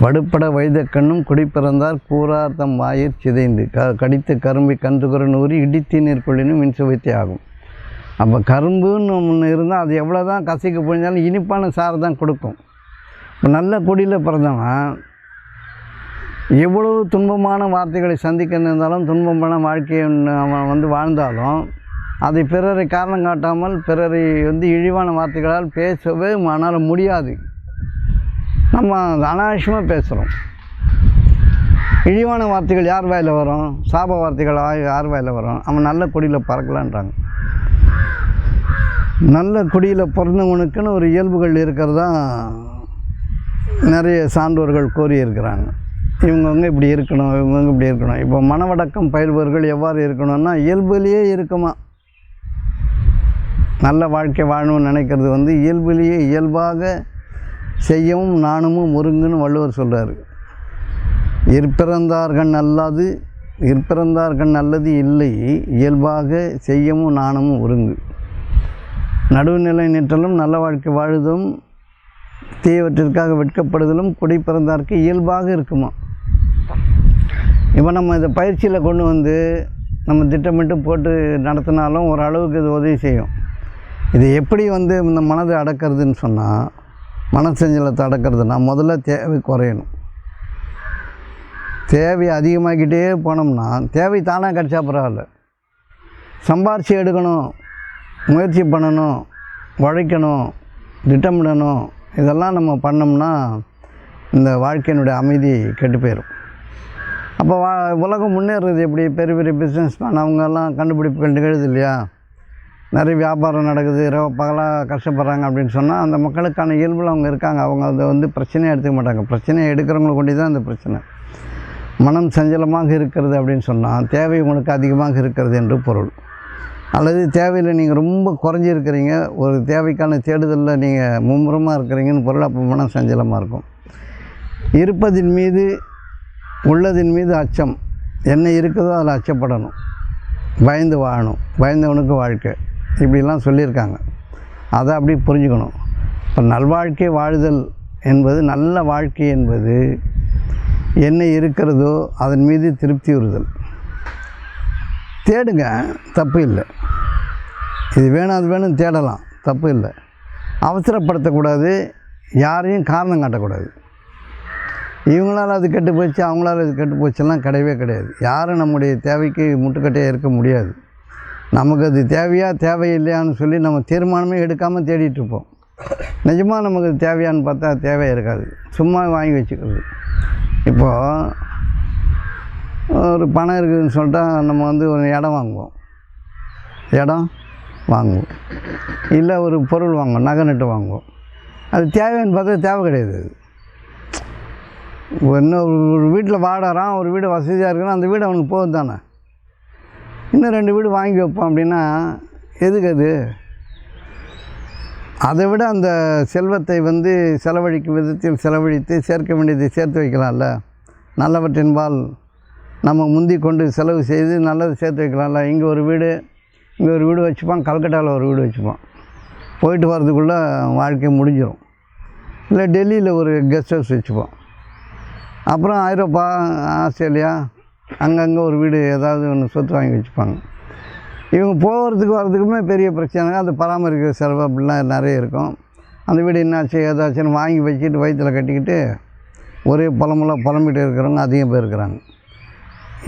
வடுப்பட வைதக்கண்ணும் குடி பிறந்தார், கூறார் தம் வாயிற் சிதைந்து. கடித்து கரும்பை கந்துக்குறன்னு இடித்து நீர்கொள்ளினும் மின் சுவைத்தே ஆகும். அப்போ கரும்புன்னு ஒன்று இருந்தால் அது எவ்வளோ தான் கசைக்கு புழிஞ்சாலும் இனிப்பான சாறு தான் கொடுக்கும். இப்போ நல்ல குடியில் பிறந்தவன் எவ்வளவு துன்பமான வார்த்தைகளை சந்திக்க இருந்தாலும், துன்பமான வாழ்க்கையை அவன் வந்து வாழ்ந்தாலும் அதை பிறரை காரணம் காட்டாமல் பிறரை வந்து இழிவான வார்த்தைகளால் பேசவே ஆனால் முடியாது. நம்ம அனாவசியமாக பேசுகிறோம். இழிவான வார்த்தைகள் யார் வாயில் வரும்? சாப வார்த்தைகள் யார் வாயில் வரும்? அவன் நல்ல குடியில் பறக்கலான்றாங்க. நல்ல குடியில் பிறந்தவனுக்குன்னு ஒரு இயல்புகள் இருக்கிறதா நிறைய சான்றோர்கள் கோரியிருக்கிறாங்க. இவங்கவுங்க இப்படி இருக்கணும், இவங்கவுங்க இப்படி இருக்கணும். இப்போ மனவடக்கம் பயில்பவர்கள் எவ்வாறு இருக்கணும்னா இயல்புலேயே இருக்குமா. நல்ல வாழ்க்கை வாழணும்னு நினைக்கிறது வந்து இயல்புலேயே இயல்பாக செய்யவும் நாணமும் ஒருங்குன்னு வள்ளுவர் சொல்கிறார். இற்பிறந்தார்கண் நல்லது இல்லை, இயல்பாக செய்யவும் நாணமும் ஒருங்கு. நடுவுநிலை நிற்றலும் நல்ல வாழ்க்கை வாழுதும் தீயவற்றிற்காக வெட்கப்படுதலும் குடி பிறந்தார்க்கு இயல்பாக இருக்குமா. இப்போ நம்ம இதை பயிற்சியில் கொண்டு வந்து நம்ம திட்டமிட்டு போட்டு நடத்தினாலும் ஒரு அளவுக்கு இது உதவி செய்யும். இது எப்படி வந்து இந்த மனதை அடக்கிறதுன்னு சொன்னால், மனசஞ்சலத்தை அடக்கிறதுனா முதல்ல தேவை குறையணும். தேவை அதிகமாகிக்கிட்டே போனோம்னா தேவை தானாக கிடச்சா பரவாயில்ல. சம்பாரித்து எடுக்கணும், முயற்சி பண்ணணும், உழைக்கணும், திட்டமிடணும், இதெல்லாம் நம்ம பண்ணோம்னா இந்த வாழ்க்கையினுடைய அமைதி கெட்டு போயிடும். அப்போ உலகம் முன்னேறது எப்படி? பெரிய பெரிய பிஸ்னஸ்மேன் அவங்கெல்லாம் கண்டுபிடிப்புகள் நிகழுது இல்லையா? நிறைய வியாபாரம் நடக்குது, பகலாக கஷ்டப்படுறாங்க அப்படின்னு சொன்னால் அந்த மக்களுக்கான இயல்பில் அவங்க இருக்காங்க. அவங்க அதை வந்து பிரச்சனையை எடுத்துக்க மாட்டாங்க. பிரச்சனையை எடுக்கிறவங்களை கொண்டு தான் அந்த பிரச்சனை. மனம் சஞ்சலமாக இருக்கிறது அப்படின்னு சொன்னால் தேவை உங்களுக்கு அதிகமாக இருக்கிறது என்று பொருள். அல்லது தேவையில் நீங்கள் ரொம்ப குறைஞ்சிருக்கிறீங்க, ஒரு தேவைக்கான தேடுதலில் நீங்கள் மும்முரமாக இருக்கிறீங்கன்னு பொருள். அப்போ மனம் சஞ்சலமாக இருக்கும். இருப்பதின் மீது உள்ளதின் மீது அச்சம். என்ன இருக்குதோ அதில் அச்சப்படணும், பயந்து வாழணும், பயந்தவனுக்கு வாழ்க்கை, இப்படிலாம் சொல்லியிருக்காங்க. அதை அப்படி புரிஞ்சுக்கணும். இப்போ நல்வாழ்க்கை வாழுதல் என்பது, நல்ல வாழ்க்கை என்பது என்ன இருக்கிறதோ அதன் மீது திருப்தி உறுதல். தேடுங்க, தப்பு இல்லை. இது வேணும் அது வேணும் தேடலாம், தப்பு இல்லை. அவசரப்படுத்தக்கூடாது, யாரையும் காரணம் காட்டக்கூடாது. இவங்களால் அது கெட்டு போச்சு, அவங்களால் அது கெட்டு போச்செல்லாம் கிடையவே கிடையாது. யாரும் நம்முடைய தேவைக்கு முட்டுக்கட்டையாக இருக்க முடியாது. நமக்கு அது தேவையா தேவையில்லையான்னு சொல்லி நம்ம தீர்மானமே எடுக்காமல் தேடிட்டுருப்போம். நிஜமாக நமக்கு அது தேவையான்னு பார்த்தா தேவையாக இருக்காது, சும்மா வாங்கி வச்சுக்கிறது. இப்போது ஒரு பணம் இருக்குதுன்னு சொல்லிட்டா நம்ம வந்து ஒரு இடம் வாங்குவோம், இல்லை ஒரு பொருள் வாங்குவோம், நகை நட்டு வாங்குவோம். அது தேவைன்னு பார்த்தா தேவை கிடையாது. இன்னும் ஒரு வீட்டில் வாடறான், ஒரு வீடு வசதியாக இருக்குன்னா அந்த வீடு அவனுக்கு போகுது தானே. இன்னும் 2 வீடு வாங்கி வைப்போம் அப்படின்னா எதுக்கு அது? அதை விட அந்த செல்வத்தை வந்து செலவழிக்கும் விதத்தில் செலவழித்து சேர்க்க வேண்டியதை சேர்த்து வைக்கலாம்ல. நல்லவற்றின்பால் நம்ம முந்தி கொண்டு செலவு செய்து நல்லது சேர்த்து வைக்கலாம்ல. இங்கே ஒரு வீடு வச்சுப்பான், கல்கட்டாவில் ஒரு வீடு வச்சுப்பான். போயிட்டு வரதுக்குள்ளே வாழ்க்கை முடிஞ்சிடும். இல்லை டெல்லியில் ஒரு கெஸ்ட் ஹவுஸ் வச்சுப்பான். அப்புறம் ஐரோப்பா, ஆஸ்திரேலியா, அங்கங்கே ஒரு வீடு ஏதாவது ஒன்று சொத்து வாங்கி வச்சுப்பாங்க. இவங்க போகிறதுக்கு வரதுக்குமே பெரிய பிரச்சனை. அது பராமரிக்கிற செலவு அப்படிலாம் நிறைய இருக்கும். அந்த வீடு என்னாச்சு ஏதாச்சுன்னு வாங்கி வச்சுட்டு வயிற்றில் கட்டிக்கிட்டு ஒரே புலம்பிட்டு இருக்கிறவங்க அதிகம் பேர் இருக்கிறாங்க.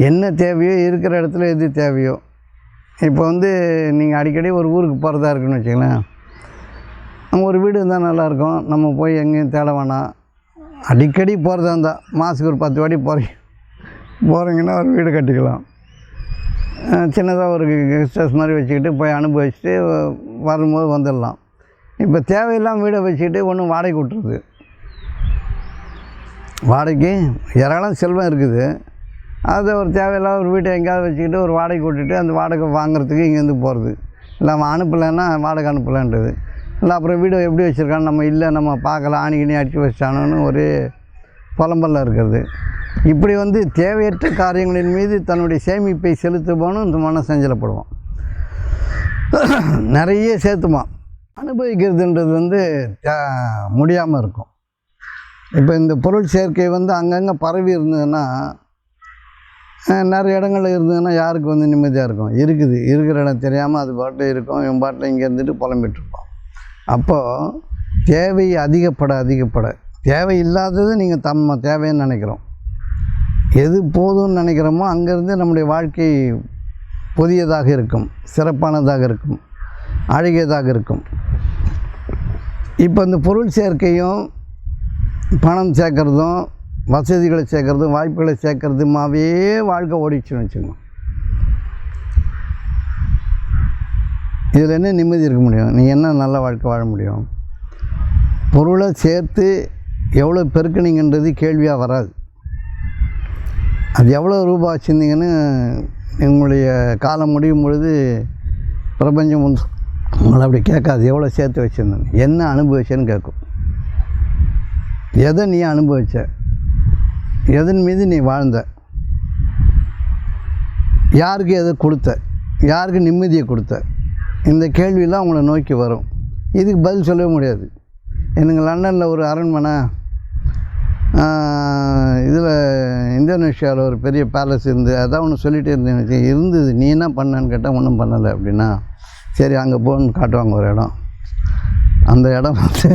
என்ன தேவையோ இருக்கிற இடத்துல எது தேவையோ, இப்போ வந்து நீங்கள் அடிக்கடி ஒரு ஊருக்கு போகிறதா இருக்குன்னு வச்சுங்களேன், அங்கே ஒரு வீடு இருந்தால் நல்லாயிருக்கும். நம்ம போய் எங்கேயும் தேட வேணாம். அடிக்கடி போகிறதா இருந்தால் மாதத்துக்கு ஒரு 10 வாட்டி போகிறீங்கன்னா ஒரு வீடு கட்டிக்கலாம். சின்னதாக ஒரு கெஸ்ட் ஹவுஸ் மாதிரி வச்சுக்கிட்டு போய் அனுபவிச்சுட்டு வரும்போது வந்துடலாம். இப்போ தேவையில்லாமல் வீடை வச்சுக்கிட்டு ஒன்று வாடகை விட்டுருது. வாடகைக்கு ஏராளம் செல்வம் இருக்குது. அதை ஒரு தேவையில்லாத ஒரு வீட்டை எங்கேயாவது வச்சுக்கிட்டு ஒரு வாடகை விட்டுட்டு அந்த வாடகை வாங்குறதுக்கு இங்கேருந்து போகிறது. இல்லை அவன் அனுப்பலைன்னா வாடகை அனுப்பலான்றது. இல்லை அப்புறம் வீடு எப்படி வச்சுருக்கான்னு நம்ம இல்லை நம்ம பார்க்கல, ஆணிக்கினி அடித்து வச்சானோன்னு ஒரு புலம்பலில் இருக்கிறது. இப்படி வந்து தேவையற்ற காரியங்களின் மீது தன்னுடைய சேமிப்பை செலுத்துவானும் இந்த மன சஞ்சலப்படுவான். நிறைய சேர்த்துமா அனுபவிக்கிறதுன்றது வந்து முடியாமல் இருக்கும். இப்போ இந்த பொருள் சேர்க்கை வந்து அங்கங்கே பரவி இருந்ததுன்னா, நிறைய இடங்களில் இருந்ததுன்னா யாருக்கு வந்து நிம்மதியாக இருக்கும்? இருக்கிற இடம் தெரியாமல் அது பாட்டில் இருக்கும். இவன் பாட்டில் இங்கே இருந்துட்டு புலம்பிட்டுருப்பான். அப்போது தேவை அதிகப்பட தேவை இல்லாதது நீங்கள் நம்ம தேவைன்னு நினைக்கிறோம். எது போதும்னு நினைக்கிறோமோ அங்கேருந்து நம்முடைய வாழ்க்கை புதியதாக இருக்கும், சிறப்பானதாக இருக்கும், அழகியதாக இருக்கும். இப்போ இந்த பொருள் சேர்க்கையும் பணம் சேர்க்குறதும் வசதிகளை சேர்க்குறதும் வாய்ப்புகளை சேர்க்குறதுமாவே வாழ்க்கை ஓடிச்சுன்னு வச்சுக்கோங்க. இதில் என்ன நிம்மதி இருக்க முடியும்? நீ என்ன நல்ல வாழ்க்கை வாழ முடியும்? பொருளை சேர்த்து எவ்வளோ பெருக்குனீங்கன்றது கேள்வியாக வராது. அது எவ்வளோ ரூபா வச்சுருந்தீங்கன்னு உங்களுடைய காலம் முடியும் பொழுது பிரபஞ்சம் உங்களை அப்படி கேட்காது. எவ்வளோ சேர்த்து வச்சுருந்தேன், என்ன அனுபவிச்சேன்னு கேட்கும். எதை நீ அனுபவிச்ச, எதன் மீது நீ வாழ்ந்த, யாருக்கு எதை கொடுத்த, யாருக்கு நிம்மதியை கொடுத்த, இந்த கேள்வியெல்லாம் உங்களை நோக்கி வரும். இதுக்கு பதில் சொல்லவே முடியாது. எனக்கு லண்டனில் ஒரு அரண்மனை, இதில் இந்தோனேஷியாவில் ஒரு பெரிய பேலஸ் இருந்து அதான் ஒன்று சொல்லிகிட்டே இருந்தது. நீ என்ன பண்ணன்னு கேட்டால் ஒன்றும் பண்ணலை அப்படின்னா, சரி அங்கே போகணுன்னு காட்டுவாங்க ஒரு இடம். அந்த இடம் வந்து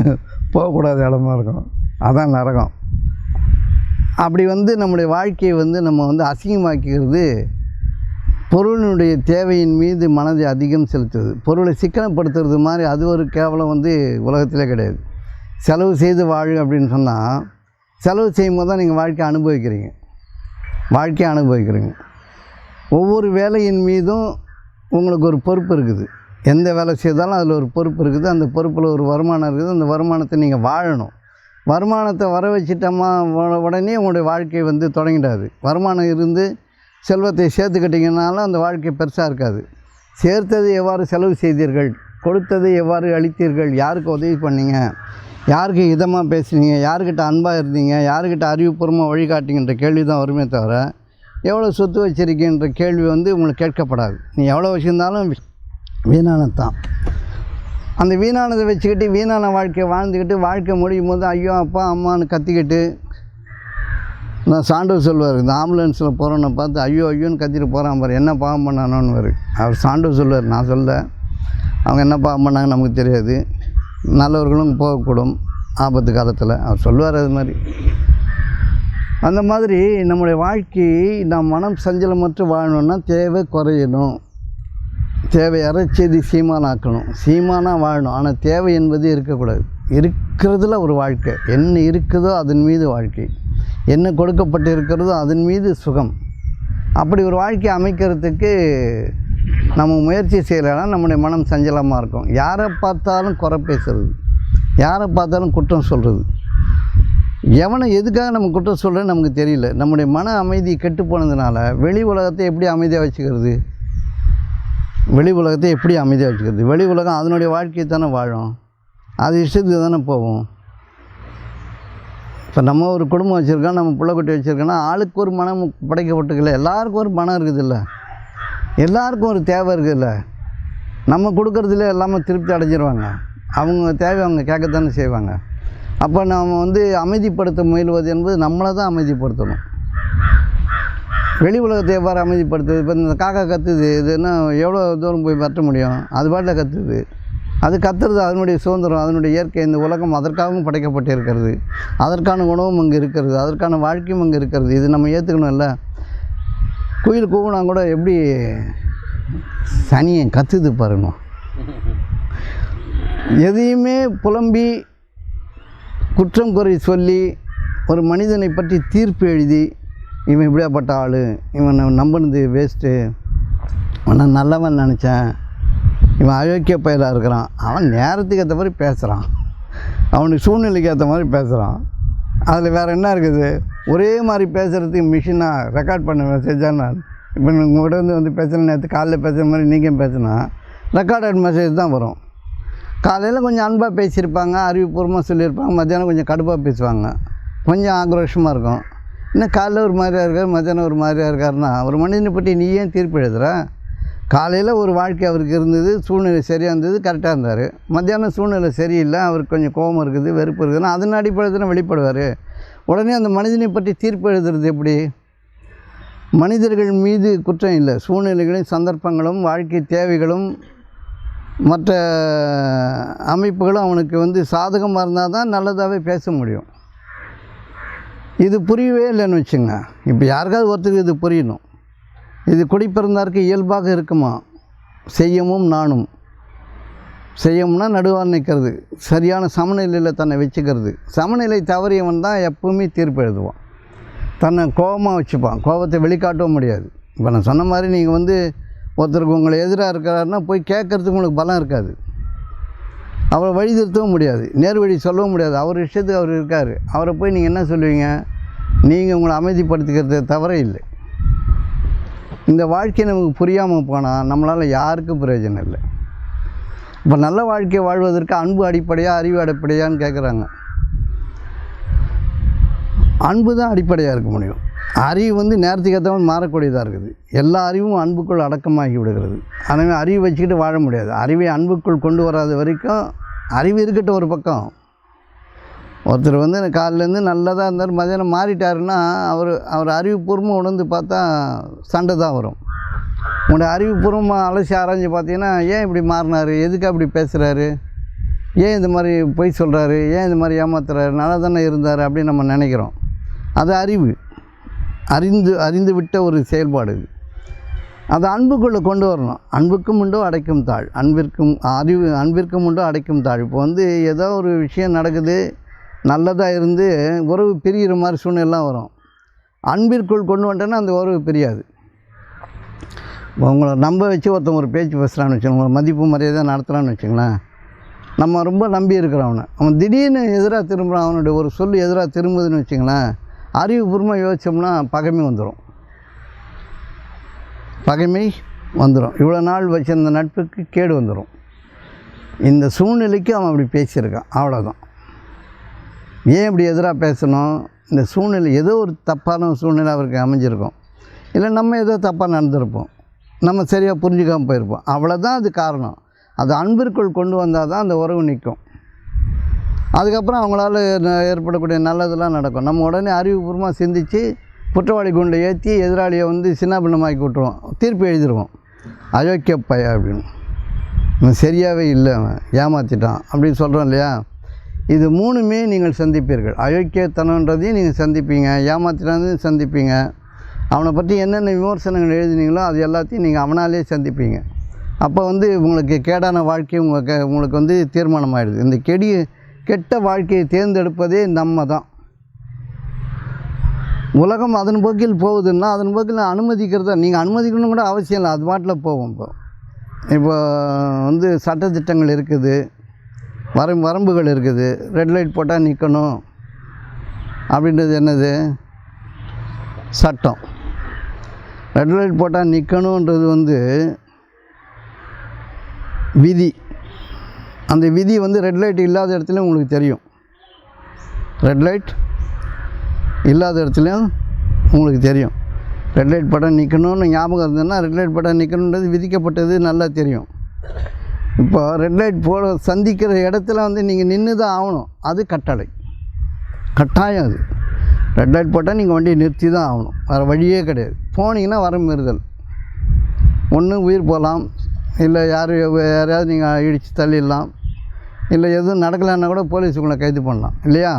போகக்கூடாத இடமா இருக்கும், அதான் நரகம். அப்படி வந்து நம்முடைய வாழ்க்கையை வந்து நம்ம வந்து அசிங்கமாக்கிறது பொருளினுடைய தேவையின் மீது மனதை அதிகம் செலுத்துவது. பொருளை சிக்கனப்படுத்துறது மாதிரி அது ஒரு கேவலம் வந்து உலகத்திலே கிடையாது. செலவு செய்து வாழு அப்படின்னு சொன்னால், செலவு செய்யும்போது தான் நீங்கள் வாழ்க்கையை அனுபவிக்கிறீங்க. ஒவ்வொரு வேலையின் மீதும் உங்களுக்கு ஒரு பொறுப்பு இருக்குது. எந்த வேலை செய்தாலும் அதில் ஒரு பொறுப்பு இருக்குது. அந்த பொறுப்பில் ஒரு வருமானம் இருக்குது. அந்த வருமானத்தை நீங்கள் வாழணும். வருமானத்தை வர வச்சிட்டோமா உடனே உங்களுடைய வாழ்க்கை வந்து தொடங்கிடாது. வருமானம் இருந்து செல்வத்தை சேர்த்துக்கிட்டிங்கனாலும் அந்த வாழ்க்கை பெருசாக இருக்காது. சேர்த்தது எவ்வாறு செலவு செய்தீர்கள், கொடுத்தது எவ்வாறு அளித்தீர்கள், யாருக்கு உதவி பண்ணீங்க, யாருக்கு இதமாக பேசுனீங்க, யாருக்கிட்ட அன்பாக இருந்தீங்க, யாருக்கிட்ட அறிவுபூர்வமாக வழிகாட்டிங்கன்ற கேள்வி தான் வருமே தவிர எவ்வளோ சொத்து வச்சிருக்கேன்ற கேள்வி வந்து உங்களுக்கு கேட்கப்படாது. நீ எவ்வளோ வச்சுருந்தாலும் வீணானதான். அந்த வீணானதை வச்சுக்கிட்டு வீணான வாழ்க்கையை வாழ்ந்துக்கிட்டு வாழ்க்கை முடியும் போது ஐயோ அப்பா அம்மான்னு கத்திக்கிட்டு, நான் சான்றோர் சொல்வார், இந்த ஆம்புலன்ஸில் போகிறோன்னு பார்த்து ஐயோன்னு கத்திட்டு போகிறான் பாரு, என்ன பாவம் பண்ணானோன்னு வரு. அவர் சான்றோர் சொல்வார், நான் சொல்ல. அவங்க என்ன பாவம் பண்ணாங்க நமக்கு தெரியாது, நல்லவர்களும் போகக்கூடும் ஆபத்து காலத்தில், அவர் சொல்லுவார். அது மாதிரி அந்த மாதிரி நம்முடைய வாழ்க்கையை நாம் மனம் சஞ்சலமற்று வாழணுன்னா தேவை குறையணும், தேவை அறச்செய்தி சீமானாக்கணும், சீமானாக வாழணும். ஆனால் தேவை என்பது இருக்கக்கூடாது. இருக்கிறதுல ஒரு வாழ்க்கை, என்ன இருக்குதோ அதன் மீது வாழ்க்கை, என்ன கொடுக்கப்பட்டு இருக்கிறதோ அதன் மீது சுகம். அப்படி ஒரு வாழ்க்கையை அமைக்கிறதுக்கு நம்ம முயற்சி செய்யலைன்னா நம்முடைய மனம் சஞ்சலமாக இருக்கும். யாரை பார்த்தாலும் குறை பேசுறது, யாரை பார்த்தாலும் குற்றம் சொல்கிறது, எவனை எதுக்காக நம்ம குற்றம் சொல்கிறேன்னு நமக்கு தெரியல. நம்முடைய மன அமைதி கெட்டு போனதுனால வெளி உலகத்தை எப்படி அமைதியாக வச்சுக்கிறது? வெளி உலகம் அதனுடைய வாழ்க்கையை தானே வாழும், அது இஷ்டத்துக்கு தானே போகும். இப்போ நம்ம ஒரு குடும்பம் வச்சுருக்கோம், நம்ம பிள்ளைக்குட்டி வச்சுருக்கோன்னா ஆளுக்கு ஒரு மனம் படைக்கப்பட்டுக்கல, எல்லாருக்கும் ஒரு மனம் இருக்குதில்ல, எல்லாருக்கும் ஒரு தேவை இருக்குதில்ல. நம்ம கொடுக்குறதுல எல்லாமே திருப்தி அடைஞ்சிருவாங்க. அவங்க தேவை அவங்க கேட்கத்தானே செய்வாங்க. அப்போ நாம் வந்து அமைதிப்படுத்த முயல்வது என்பது நம்மளை தான் அமைதிப்படுத்தணும். வெளி உலகத்தை எவ்வாறு அமைதிப்படுத்துது? இப்போ இந்த காக்கா கத்துது, இதுன்னா எவ்வளோ தூரம் போய் பற்ற முடியும்? அது பாட்டில் கத்துது. அது கத்துறது அதனுடைய சுதந்திரம், அதனுடைய இயற்கை. இந்த உலகம் அதற்காகவும் படைக்கப்பட்டு இருக்கிறது, அதற்கான உணவும் அங்கே இருக்கிறது, அதற்கான வாழ்க்கையும் அங்கே இருக்கிறது. இது நம்ம ஏற்றுக்கணும்ல. குயில் கூவுனா கூட எப்படி சனியை கத்துது பாருங்க. எதையுமே புலம்பி குற்றம் குறை சொல்லி ஒரு மனிதனை பற்றி தீர்ப்பு எழுதி இவன் இப்படியாப்பட்ட ஆள், இவன் நம்பினது வேஸ்ட்டு, இவன் நல்லவன் நினச்சேன், இவன் அயோக்கிய பயலாக இருக்கிறான், அவன் நேரத்துக்கு ஏற்ற மாதிரி பேசுகிறான், அவனுக்கு சூழ்நிலைக்கு ஏற்ற மாதிரி பேசுகிறான். அதில் வேறு என்ன இருக்குது? ஒரே மாதிரி பேசுகிறதுக்கு மிஷினாக ரெக்கார்ட் பண்ண மெசேஜாக நான் இப்போ உங்கள்கிட்ட வந்து பேசுகிறேன், நேற்று காலையில் பேசுகிற மாதிரி நீங்கள் பேசுனா ரெக்கார்டட் மெசேஜ் தான் வரும். காலையில் கொஞ்சம் அன்பாக பேசியிருப்பாங்க, அறிவுபூர்வமாக சொல்லியிருப்பாங்க, மத்தியானம் கொஞ்சம் கடுப்பாக பேசுவாங்க, கொஞ்சம் ஆக்ரோஷமாக இருக்கும். இன்னும் காலையில் ஒரு மாதிரியாக இருக்கார், மத்தியானம் ஒரு மாதிரியாக இருக்காருன்னா ஒரு மனிதனை பற்றி நீ ஏன் தீர்ப்பு எழுதுகிற? காலையில் ஒரு வாழ்க்கை அவருக்கு இருந்தது, சூழ்நிலை சரியாக இருந்தது, கரெக்டாக இருந்தார். மத்தியானம் சூழ்நிலை சரியில்லை, அவருக்கு கொஞ்சம் கோபம் இருக்குது, வெறுப்பு இருக்குதுன்னா அதன் அடிப்படையில் தான் வெளிப்படுவார். உடனே அந்த மனிதனை பற்றி தீர்ப்பு எழுதுறது எப்படி? மனிதர்கள் மீது குற்றம் இல்லை, சூழ்நிலைகளும் சந்தர்ப்பங்களும் வாழ்க்கை தேவைகளும் மற்ற அமைப்புகளும் அவனுக்கு சாதகமாக இருந்தால் தான் நல்லதாகவே பேச முடியும். இது புரியவே இல்லைன்னு வச்சுங்க. இப்போ யாருக்காவது ஒருத்தருக்கு இது புரியணும். இது குடிப்பிறந்தாருக்கு இயல்பாக இருக்குமா? செய்யமும் நானும். செய்யமும்னா நடுவாக நிற்கிறது, சரியான சமநிலையில் தன்னை வச்சுக்கிறது. சமநிலை தவறியவன் தான் எப்பவுமே தீர்ப்பு எழுதுவான், தன்னை கோபமாக வச்சுப்பான், கோபத்தை வெளிக்காட்டவும் முடியாது. இப்போ நான் சொன்ன மாதிரி நீங்கள் ஒருத்தருக்கு உங்களை எதிராக இருக்கிறாருன்னா போய் கேட்குறதுக்கு உங்களுக்கு பலம் இருக்காது, அவரை வழி திருத்தவும் முடியாது, நேர் வழி சொல்லவும் முடியாது. அவர் இஷ்டத்துக்கு அவர் இருக்கார், அவரை போய் நீங்கள் என்ன சொல்லுவீங்க? நீங்கள் உங்களை அமைதிப்படுத்திக்கிறது தவிர இல்லை. இந்த வாழ்க்கை நமக்கு புரியாமல் போனால் நம்மளால் யாருக்கும் பிரயோஜனம் இல்லை. இப்போ நல்ல வாழ்க்கையை வாழ்வதற்கு அன்பு அடிப்படையாக அறிவு அடிப்படையான்னு கேட்குறாங்க. அன்பு தான் அடிப்படையாக இருக்க முடியும். அறிவு நேரத்துக்கு ஏற்றவன் மாறக்கூடியதாக இருக்குது. எல்லா அறிவும் அன்புக்குள் அடக்கமாகி விடுகிறது. எனவே அறிவு வச்சுக்கிட்டு வாழ முடியாது. அறிவை அன்புக்குள் கொண்டு வராத வரைக்கும் அறிவு இருக்கட்டும் ஒரு பக்கம். ஒருத்தர் காலிலேருந்து நல்லதாக இருந்தார், மதியானம் மாறிட்டாருன்னா அவர் அறிவுபூர்வமாக உணர்ந்து பார்த்தா சண்டை தான் வரும். உங்களுடைய அறிவுபூர்வமாக அலசி ஆராய்ஞ்சு பார்த்தீங்கன்னா ஏன் இப்படி மாறினார், எதுக்கு அப்படி பேசுகிறாரு, ஏன் இந்த மாதிரி பொய் சொல்கிறாரு, ஏன் இந்த மாதிரி ஏமாத்துறாரு, நல்லா தானே இருந்தார் அப்படின்னு நம்ம நினைக்கிறோம். அது அறிவு, அறிந்து விட்ட ஒரு செயல்பாடு. அது அன்புக்குள்ளே கொண்டு வரணும். அன்புக்கும் உண்டோ அடைக்கும் தாழ், அன்பிற்கும் உண்டோ அடைக்கும் தாழ். இப்போ ஏதோ ஒரு விஷயம் நடக்குது, நல்லதாக இருந்து உறவு பிரிகிற மாதிரி சூழ்நிலாம் வரும். அன்பிற்குள் கொண்டு வந்துட்டோன்னா அந்த உறவு பிரியாது. உங்களை நம்ப வச்சு ஒருத்தன் ஒரு பேச்சு பேசுகிறான்னு வச்சுக்கோங்களேன், மதிப்பு மரியாதை நடத்துகிறான்னு வச்சுங்களேன், நம்ம ரொம்ப நம்பி இருக்கிறோம். அவன் திடீர்னு எதிராக திரும்புகிறான், அவனுடைய ஒரு சொல் எதிராக திரும்புதுன்னு வச்சுங்களேன், அறிவுபூர்வமாக யோசித்தோம்னா பகைமை வந்துடும். இவ்வளோ நாள் வச்சுருந்த நட்புக்கு கேடு வந்துடும். இந்த சூழ்நிலைக்கு அவன் அப்படி பேசியிருக்கான், அவ்வளோதான். ஏன் இப்படி எதிராக பேசணும்? இந்த சூழ்நிலை ஏதோ ஒரு தப்பான சூழ்நிலை அவருக்கு அமைஞ்சிருக்கும், இல்லை நம்ம ஏதோ தப்பாக நடந்திருப்போம், நம்ம சரியாக புரிஞ்சுக்காமல் போயிருப்போம், அவ்வளோதான் அது காரணம். அது அன்பிற்குள் கொண்டு வந்தால் தான் அந்த உறவு நிற்கும். அதுக்கப்புறம் அவங்களால ஏற்படக்கூடிய நல்லதெல்லாம் நடக்கும். நம்ம உடனே அறிவுபூர்வமாக சிந்தித்து குற்றவாளி குண்டை ஏற்றி எதிராளியை சின்னாபின்னமாக்கி விட்டுருவோம், தீர்ப்பு எழுதிடுவோம், அயோக்கிய பைய அப்படின்னு, இவன் சரியாகவே இல்லை, அவன் ஏமாற்றிட்டான் அப்படின்னு சொல்கிறோம் இல்லையா? இது மூணுமே நீங்கள் சந்திப்பீர்கள். அயோக்கியத்தனன்றதையும் நீங்கள் சந்திப்பீங்க, ஏமாத்தினதையும் சந்திப்பீங்க, அவனை பற்றி என்னென்ன விமர்சனங்கள் எழுதினீங்களோ அது எல்லாத்தையும் நீங்கள் அவனாலே சந்திப்பீங்க. அப்போ உங்களுக்கு கேடான வாழ்க்கை உங்களுக்கு தீர்மானம் ஆகிடுது. இந்த கெட்ட வாழ்க்கையை தேர்ந்தெடுப்பதே நம்ம தான். உலகம் அதன் போக்கில் போகுதுன்னா அதன் போக்கில் அனுமதிக்கிறதா, நீங்கள் அனுமதிக்கணும் கூட அவசியம் இல்லை, அது பாட்டில் போவோம். இப்போ சட்டத்திட்டங்கள் இருக்குது, வரம்புகள் இருக்குது. ரெட் லைட் போட்டால் நிற்கணும் அப்படின்றது என்னது? சட்டம். ரெட் லைட் போட்டால் நிற்கணுன்றது விதி. அந்த விதி ரெட் லைட் இல்லாத இடத்துல உங்களுக்கு தெரியும், ரெட் லைட் இல்லாத இடத்துலையும் உங்களுக்கு தெரியும். ரெட் லைட் போட்டால் நிற்கணும்னு ஞாபகம் இருந்ததுன்னா ரெட் லைட் போட்டால் நிற்கணுன்றது விதிக்கப்பட்டது நல்லா தெரியும். இப்போ ரெட் லைட் சந்திக்கிற இடத்துல நீங்கள் நின்று தான் ஆகணும், அது கட்டாயம். அது ரெட் லைட் போட்டால் நீங்கள் வண்டியை நிறுத்தி தான் ஆகணும், வேறு வழியே கிடையாது. போனீங்கன்னா வர மீறுதல், ஒன்று உயிர் போகலாம், இல்லை யாரையாவது நீங்கள் இடித்து தள்ளிடலாம், இல்லை எதுவும் நடக்கலைன்னா கூட போலீஸ் உங்களை கைது பண்ணலாம் இல்லையா?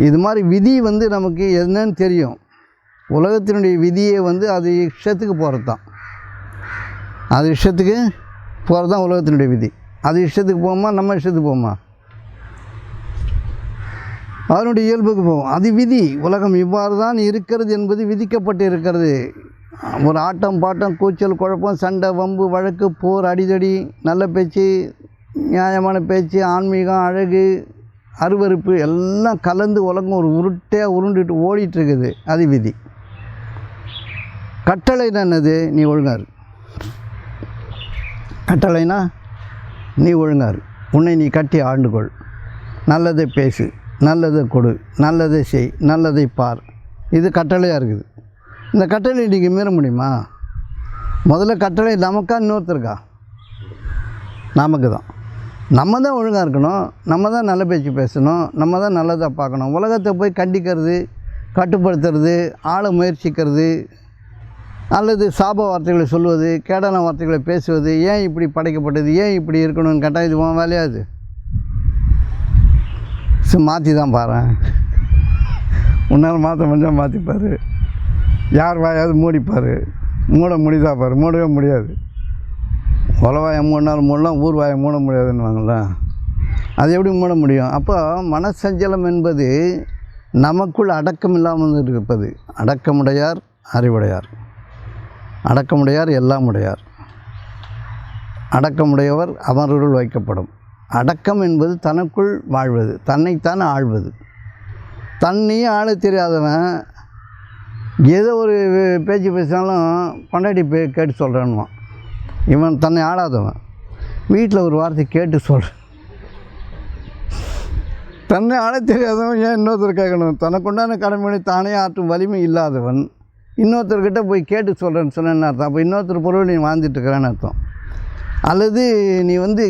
இது மாதிரி விதி வந்து நமக்கு என்னன்னு தெரியும். உலகத்தினுடைய விதியை வந்து அது இஷ்டத்துக்கு போகிறது தான், அது இஷ்டத்துக்கு போகிறது தான் உலகத்தினுடைய விதி. அது இஷ்டத்துக்கு போகுமா, நம்ம இஷ்டத்துக்கு போகுமா? அதனுடைய இயல்புக்கு போகும். அது விதி. உலகம் இவ்வாறு தான் இருக்கிறது என்பது விதிக்கப்பட்டு இருக்கிறது. ஒரு ஆட்டம் பாட்டம் கூச்சல் குழப்பம் சண்டை வம்பு வழக்கு போர் அடிதடி நல்ல பேச்சு நியாயமான பேச்சு ஆன்மீகம் அழகு அருவருப்பு எல்லாம் கலந்து உலகம் ஒரு உருட்டையாக உருண்டுட்டு ஓடிட்டுருக்குது. அது விதி. கட்டளைனா என்னது? நீ ஒழுங்காரு. கட்டளைனா நீ ஒழுங்காரு. உன்னை நீ கட்டி ஆண்டுகொள். நல்லதை பேசு, நல்லதை கொடு, நல்லதை செய், நல்லதை பார். இது கட்டளையாக இருக்குது. இந்த கட்டளை நீங்கள் மீற முடியுமா? முதல்ல கட்டளை நமக்கா இன்னொருத்தருக்கா? நமக்கு தான். நம்ம தான் ஒழுங்காக இருக்கணும், நம்ம தான் நல்ல பேச்சு பேசணும், நம்ம தான் நல்லதாக பார்க்கணும். உலகத்தை போய் கண்டிக்கிறது, கட்டுப்படுத்துறது, ஆள முயற்சிக்கிறது, அல்லது சாப வார்த்தைகளை சொல்வது, கேடான வார்த்தைகளை பேசுவது, ஏன் இப்படி படைக்கப்பட்டது, ஏன் இப்படி இருக்கணும்னு கேட்டால் இது உன் வேலையாது? மாற்றி தான் பாரு. உன்னால் மாற்ற முடிஞ்சால் மாற்றிப்பார். யார் வாயாவது மூடிப்பார். மூட முடியுதா பாரு? மூடவே முடியாது. உலவாயை மூடினாலும் மூடலாம், ஊர் வாயை மூட முடியாதுன்னுவாங்கள. அது எப்படி மூட முடியும்? அப்போ மனசஞ்சலம் என்பது நமக்குள் அடக்கம் இல்லாமல் இருப்பது. அடக்கமுடையார் அறிவுடையார், அடக்கமுடையார் எல்லாம் உடையார், அடக்கமுடையவர் அமருள் வைக்கப்படும். அடக்கம் என்பது தனக்குள் வாழ்வது, தன்னைத்தான் ஆள்வது. தன்னையும் ஆள தெரியாதவன் ஏதோ ஒரு பேச்சு பேசினாலும் கொண்டாடி கேட்டு சொல்கிறான்வான். இவன் தன்னை ஆளாதவன். வீட்டில் ஒரு வார்த்தை கேட்டு சொல்கிறான். தன்னை ஆள தெரியாதவன் ஏன் இன்னொருத்தர் கேட்கணும்? தனக்குண்டான கடமையை தானே ஆற்றும் வலிமை இல்லாதவன் இன்னொருத்தர்கிட்ட போய் கேட்டு சொல்கிறேன்னு சொன்னேன்னு அர்த்தம். அப்போ இன்னொருத்தர் பொருள் நீ வாழ்ந்துட்டுருக்கிறான்னு அர்த்தம். அல்லது நீ வந்து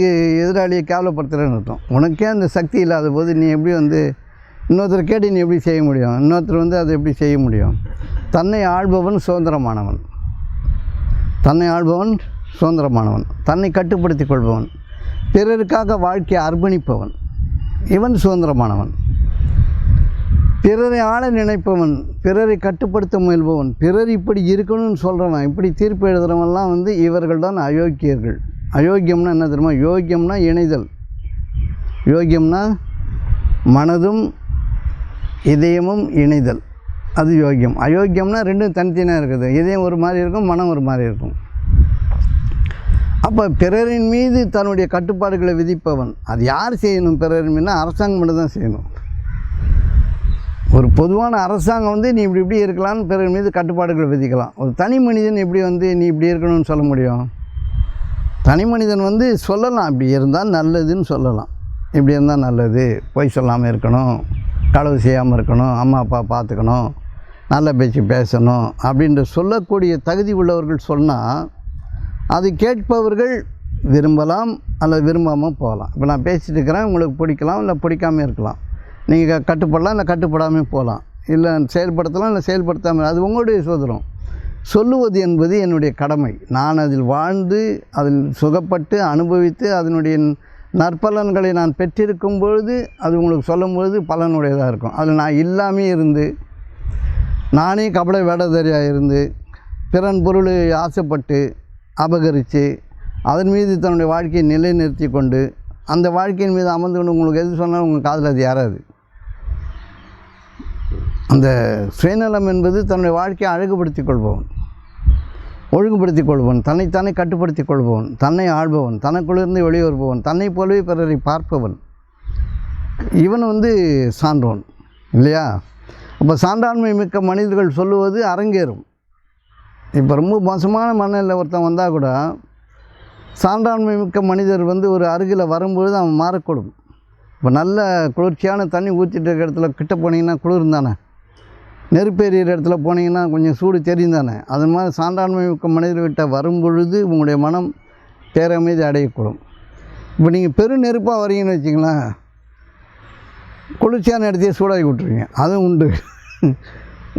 எதிராளியை கேவலப்படுத்துகிறேன்னு அர்த்தம். உனக்கே அந்த சக்தி இல்லாத போது நீ எப்படி வந்து இன்னொருத்தர் கேட்டு நீ எப்படி செய்ய முடியும்? இன்னொருத்தர் வந்து அதை எப்படி செய்ய முடியும்? தன்னை ஆள்பவன் சுதந்திரமானவன், தன்னை ஆள்பவன் சுதந்திரமானவன், தன்னை கட்டுப்படுத்தி கொள்பவன், பிறருக்காக வாழ்க்கையை அர்ப்பணிப்பவன், இவன் சுதந்திரமானவன். பிறரை ஆள நினைப்பவன், பிறரை கட்டுப்படுத்த முயல்பவன், பிறர் இப்படி இருக்கணும்னு சொல்கிறவன், இப்படி தீர்ப்பு எழுதுகிறவன்லாம் வந்து இவர்கள் தான் அயோக்கியர்கள். அயோக்கியம்னா என்ன தெரியுமா? யோக்கியம்னா இணைதல். யோக்கியம்னா மனதும் இதயமும் இணைதல், அது யோக்கியம். அயோக்கியம்னா ரெண்டும் தனித்தனியாக இருக்குது. இதயம் ஒரு மாதிரி இருக்கும், மனம் ஒரு மாதிரி இருக்கும். அப்போ பிறரின் மீது தன்னுடைய கட்டுப்பாடுகளை விதிப்பவன். அது யார் செய்யணும்? பிறரின் மீதுனா அரசாங்கம் மட்டும் தான் செய்யணும். ஒரு பொதுவான அரசாங்கம் வந்து நீ இப்படி இருக்கலாம்னு பிறர் மீது கட்டுப்பாடுகளை விதிக்கலாம். ஒரு தனி மனிதன் எப்படி வந்து நீ இப்படி இருக்கணும்னு சொல்ல முடியும்? தனி மனிதன் வந்து சொல்லலாம், இப்படி இருந்தால் நல்லதுன்னு சொல்லலாம். இப்படி இருந்தால் நல்லது, பொய் சொல்லாமல் இருக்கணும், களவு செய்யாமல் இருக்கணும், அம்மா அப்பா பார்த்துக்கணும், நல்ல பேச்சு பேசணும் அப்படின்ற சொல்லக்கூடிய தகுதி உள்ளவர்கள் சொன்னால் அது கேட்பவர்கள் விரும்பலாம் அல்லது விரும்பாமல் போகலாம். இப்போ நான் பேசிகிட்டு இருக்கிறேன், உங்களுக்கு பிடிக்கலாம் இல்லை பிடிக்காமல் இருக்கலாம். நீங்கள் கட்டுப்படலாம் இல்லை கட்டுப்படாமல் போகலாம், இல்லை செயல்படுத்தலாம் இல்லை செயல்படுத்தாமல், அது உங்களுடைய சுதந்திரம். சொல்லுவது என்பது என்னுடைய கடமை. நான் அதில் வாழ்ந்து அதில் சுகப்பட்டு அனுபவித்து அதனுடைய நற்பலன்களை நான் பெற்றிருக்கும் பொழுது அது உங்களுக்கு சொல்லும் பொழுது பலனுடையதாக இருக்கும். அதில் நான் இல்லாமே இருந்து நானே கபட வேடதாரியாக இருந்து பிறன் பொருளை ஆசைப்பட்டு அபகரித்து அதன் மீது தன்னுடைய வாழ்க்கையை நிலைநிறுத்தி கொண்டு அந்த வாழ்க்கையின் மீது அமர்ந்து கொண்டு உங்களுக்கு எது சொன்னாலும் உங்கள் காதில் அது யாராது. அந்த சுயநலம் என்பது தன்னுடைய வாழ்க்கையை அழகுபடுத்தி கொள்பவன், ஒழுங்குபடுத்தி கொள்பவன், தன்னைத்தானே கட்டுப்படுத்தி கொள்பவன், தன்னை ஆள்பவன், தனக்குள்ளிருந்து வெளியே வருபவன், தன்னை போலவே பிறரை பார்ப்பவன், இவன் வந்து சான்றோன் இல்லையா? அப்போ சான்றாண்மை மிக்க மனிதர்கள் சொல்லுவது அரங்கேறும். இப்போ ரொம்ப மோசமான மனநிலையில் ஒருத்தன் வந்தால் கூட சான்றாண்மை மிக்க மனிதர் வந்து ஒரு அருகில் வரும்பொழுது அவன் மாறக்கூடும். இப்போ நல்ல குளிர்ச்சியான தண்ணி ஊற்றிட்டு இருக்கிற இடத்துல கிட்ட போனீங்கன்னா குளிர் தானே, நெருப்பேறிகிற இடத்துல போனீங்கன்னா கொஞ்சம் சூடு தெரியும் தானே. அது மாதிரி சான்றாண்மை மிக்க மனிதர்கிட்ட வரும்பொழுது உங்களுடைய மனம் பேரமைதி அடையக்கூடும். இப்போ நீங்கள் பெரு நெருப்பாக வரீங்கன்னு வச்சிங்களேன், குளிர்ச்சியான இடத்தையே சூடாகி விட்ருவீங்க, அதுவும் உண்டு.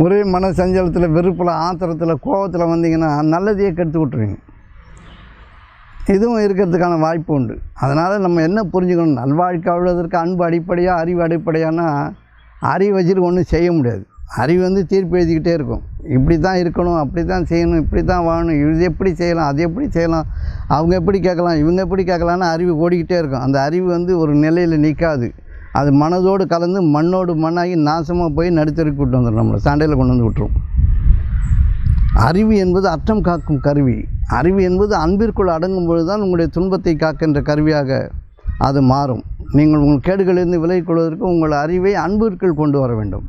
ஒரே மன சஞ்சலத்தில் வெறுப்பில் ஆத்திரத்தில் கோபத்தில் வந்தீங்கன்னா நல்லதையே கெடுத்து விட்ருவீங்க. இதுவும் இருக்கிறதுக்கான வாய்ப்பு உண்டு. அதனால் நம்ம என்ன புரிஞ்சுக்கணும், நல்வாழ்க்கை வாழ்வதற்கு அன்பு அடிப்படையாக, அறிவு அடிப்படையானா அறிவு வச்சுட்டு ஒன்றும் செய்ய முடியாது. அறிவு வந்து தீர்ப்பு எழுதிக்கிட்டே இருக்கும். இப்படி தான் இருக்கணும், அப்படி தான் செய்யணும், இப்படி தான் வாழணும், இது எப்படி செய்யலாம், அது எப்படி செய்யலாம், அவங்க எப்படி கேட்கலாம், இவங்க எப்படி கேட்கலான்னு அறிவு ஓடிக்கிட்டே இருக்கும். அந்த அறிவு வந்து ஒரு நிலையில் நிற்காது. அது மனதோடு கலந்து மண்ணோடு மண்ணாகி நாசமாக போய் நடுத்தருக்கு விட்டு வந்துடும், நம்மளை சண்டையில் கொண்டு வந்து விட்டுரும். அறிவு என்பது அற்றம் காக்கும் கருவி. அறிவு என்பது அன்பிற்குள் அடங்கும் பொழுது தான் உங்களுடைய துன்பத்தை காக்கின்ற கருவியாக அது மாறும். நீங்கள் உங்கள் கேடுகளிலிருந்து விலகிக் கொள்வதற்கு உங்கள் அறிவை அன்பிற்குள் கொண்டு வர வேண்டும்.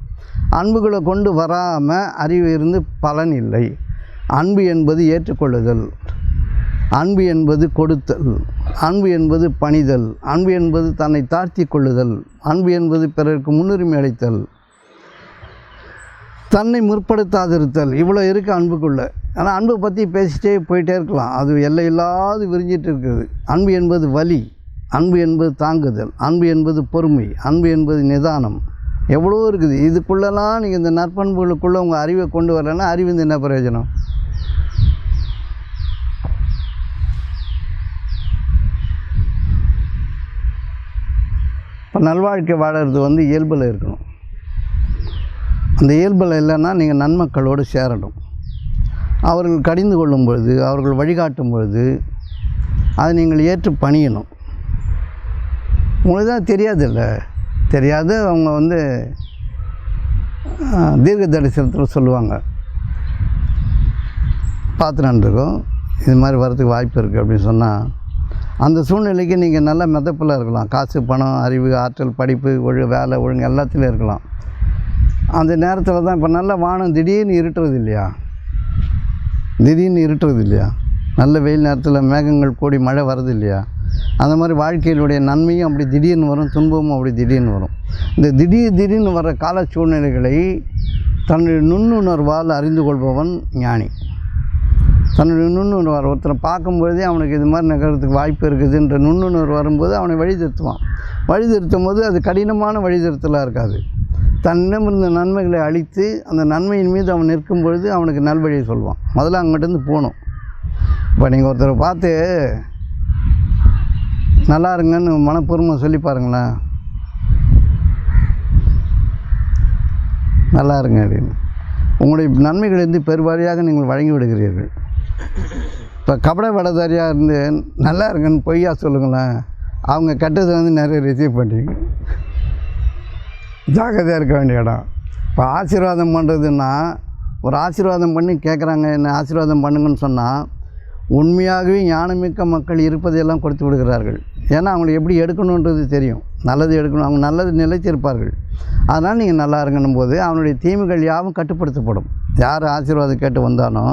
அன்புகளை கொண்டு வராமல் அறிவு இருந்து பலன் இல்லை. அன்பு என்பது ஏற்றுக்கொள்ளுதல், அன்பு என்பது கொடுத்தல், அன்பு என்பது பணிதல், அன்பு என்பது தன்னை தாழ்த்தி கொள்ளுதல், அன்பு என்பது பிறருக்கு முன்னுரிமை அளித்தல், தன்னை முற்படுத்தாதிருத்தல். இவ்வளோ இருக்குது அன்புக்குள்ளே. ஆனால் அன்பை பற்றி பேசிட்டே போயிட்டே இருக்கலாம். அது எல்லையில்லாது விரிஞ்சிட்டு இருக்குது. அன்பு என்பது வலி, அன்பு என்பது தாங்குதல், அன்பு என்பது பொறுமை, அன்பு என்பது நிதானம். எவ்வளோ இருக்குது. இதுக்குள்ளெல்லாம் நீங்கள் இந்த நற்பண்புகளுக்குள்ளே உங்கள் அறிவை கொண்டு வரலைன்னா அறிவு இந்த என்ன பிரயோஜனம்? இப்போ நல்வாழ்க்கை வாழறது வந்து இயல்பில் இருக்கணும். அந்த இயல்பில் இல்லைன்னா நீங்கள் நன்மக்களோடு சேரணும். அவர்கள் கடிந்து கொள்ளும் பொழுது, அவர்கள் வழிகாட்டும் பொழுது அதை நீங்கள் ஏற்று பணியணும். உங்களுக்கு தான் தெரியாதில்ல, தெரியாது. அவங்க வந்து தீர்க்க தரிசனத்தில் சொல்லுவாங்க, பார்த்துனான்ருக்கோம் இது மாதிரி வரதுக்கு வாய்ப்பு இருக்குது அப்படின்னு சொன்னால், அந்த சூழ்நிலைக்கு நீங்கள் நல்ல மெதப்பில் இருக்கலாம். காசு, பணம், அறிவு, ஆற்றல், படிப்பு, வேலை ஒழுங்கு எல்லாத்துலேயும் இருக்கலாம். அந்த நேரத்தில் தான் இப்போ நல்ல வானம் திடீர்னு இருட்டுறது இல்லையா, திடீர்னு இருட்டுறது இல்லையா, நல்ல வெயில் நேரத்தில் மேகங்கள் கூடி மழை வருது இல்லையா. அந்த மாதிரி வாழ்க்கையினுடைய நன்மையும் அப்படி திடீர்னு வரும், துன்பமும் அப்படி திடீர்னு வரும். இந்த திடீர்னு வர்ற கால சூழ்நிலைகளை தன்னுடைய நுண்ணுணர்வால் அறிந்து கொள்பவன் ஞானி. தன்னுடைய நுண்ணுணர்வார் ஒருத்தரை பார்க்கும்பொழுதே அவனுக்கு இது மாதிரி நிகழ்கிறதுக்கு வாய்ப்பு இருக்குதுன்ற நுண்ணுணர்வு வரும்போது அவனை வழிதிருத்துவான். வழிதிருத்தும் போது அது கடினமான வழிதிருத்தலாக இருக்காது. தன்னிடம் இருந்த நன்மைகளை அழித்து அந்த நன்மையின் மீது அவன் நிற்கும் பொழுது அவனுக்கு நல்வழியை சொல்வான். முதல்ல அங்கிட்டேருந்து போகணும். இப்போ நீங்கள் ஒருத்தரை பார்த்து நல்லா இருங்கன்னு மனப்பூர்வமாக சொல்லி பாருங்களேன், நல்லா இருங்க அப்படின்னு. உங்களுடைய நன்மைகளிலிருந்து பெருவாரியாக நீங்கள் வழங்கி விடுகிறீர்கள். இப்போ கபட வடதாரியாக இருந்து நல்லா இருங்கன்னு பொய்யா சொல்லுங்களேன், அவங்க கெட்டதை வந்து நிறைய ரிசீவ் பண்ணுறீங்க. ஜாக்கிரதையாக இருக்க வேண்டிய இடம். இப்போ ஆசீர்வாதம் பண்ணுறதுன்னா, ஒரு ஆசீர்வாதம் பண்ணி கேட்குறாங்க என்ன ஆசீர்வாதம் பண்ணுங்கன்னு சொன்னால், உண்மையாகவே ஞானமிக்க மக்கள் இருப்பதையெல்லாம் கொடுத்து விடுகிறார்கள். ஏன்னா அவங்களுக்கு எப்படி எடுக்கணுன்றது தெரியும், நல்லது எடுக்கணும், அவங்க நல்லது நிலைத்திருப்பார்கள். அதனால் நீங்கள் நல்லா இருக்கணும் போது அவனுடைய தீமைகள் யாவும் கட்டுப்படுத்தப்படும். யார் ஆசீர்வாதம் கேட்டு வந்தானோ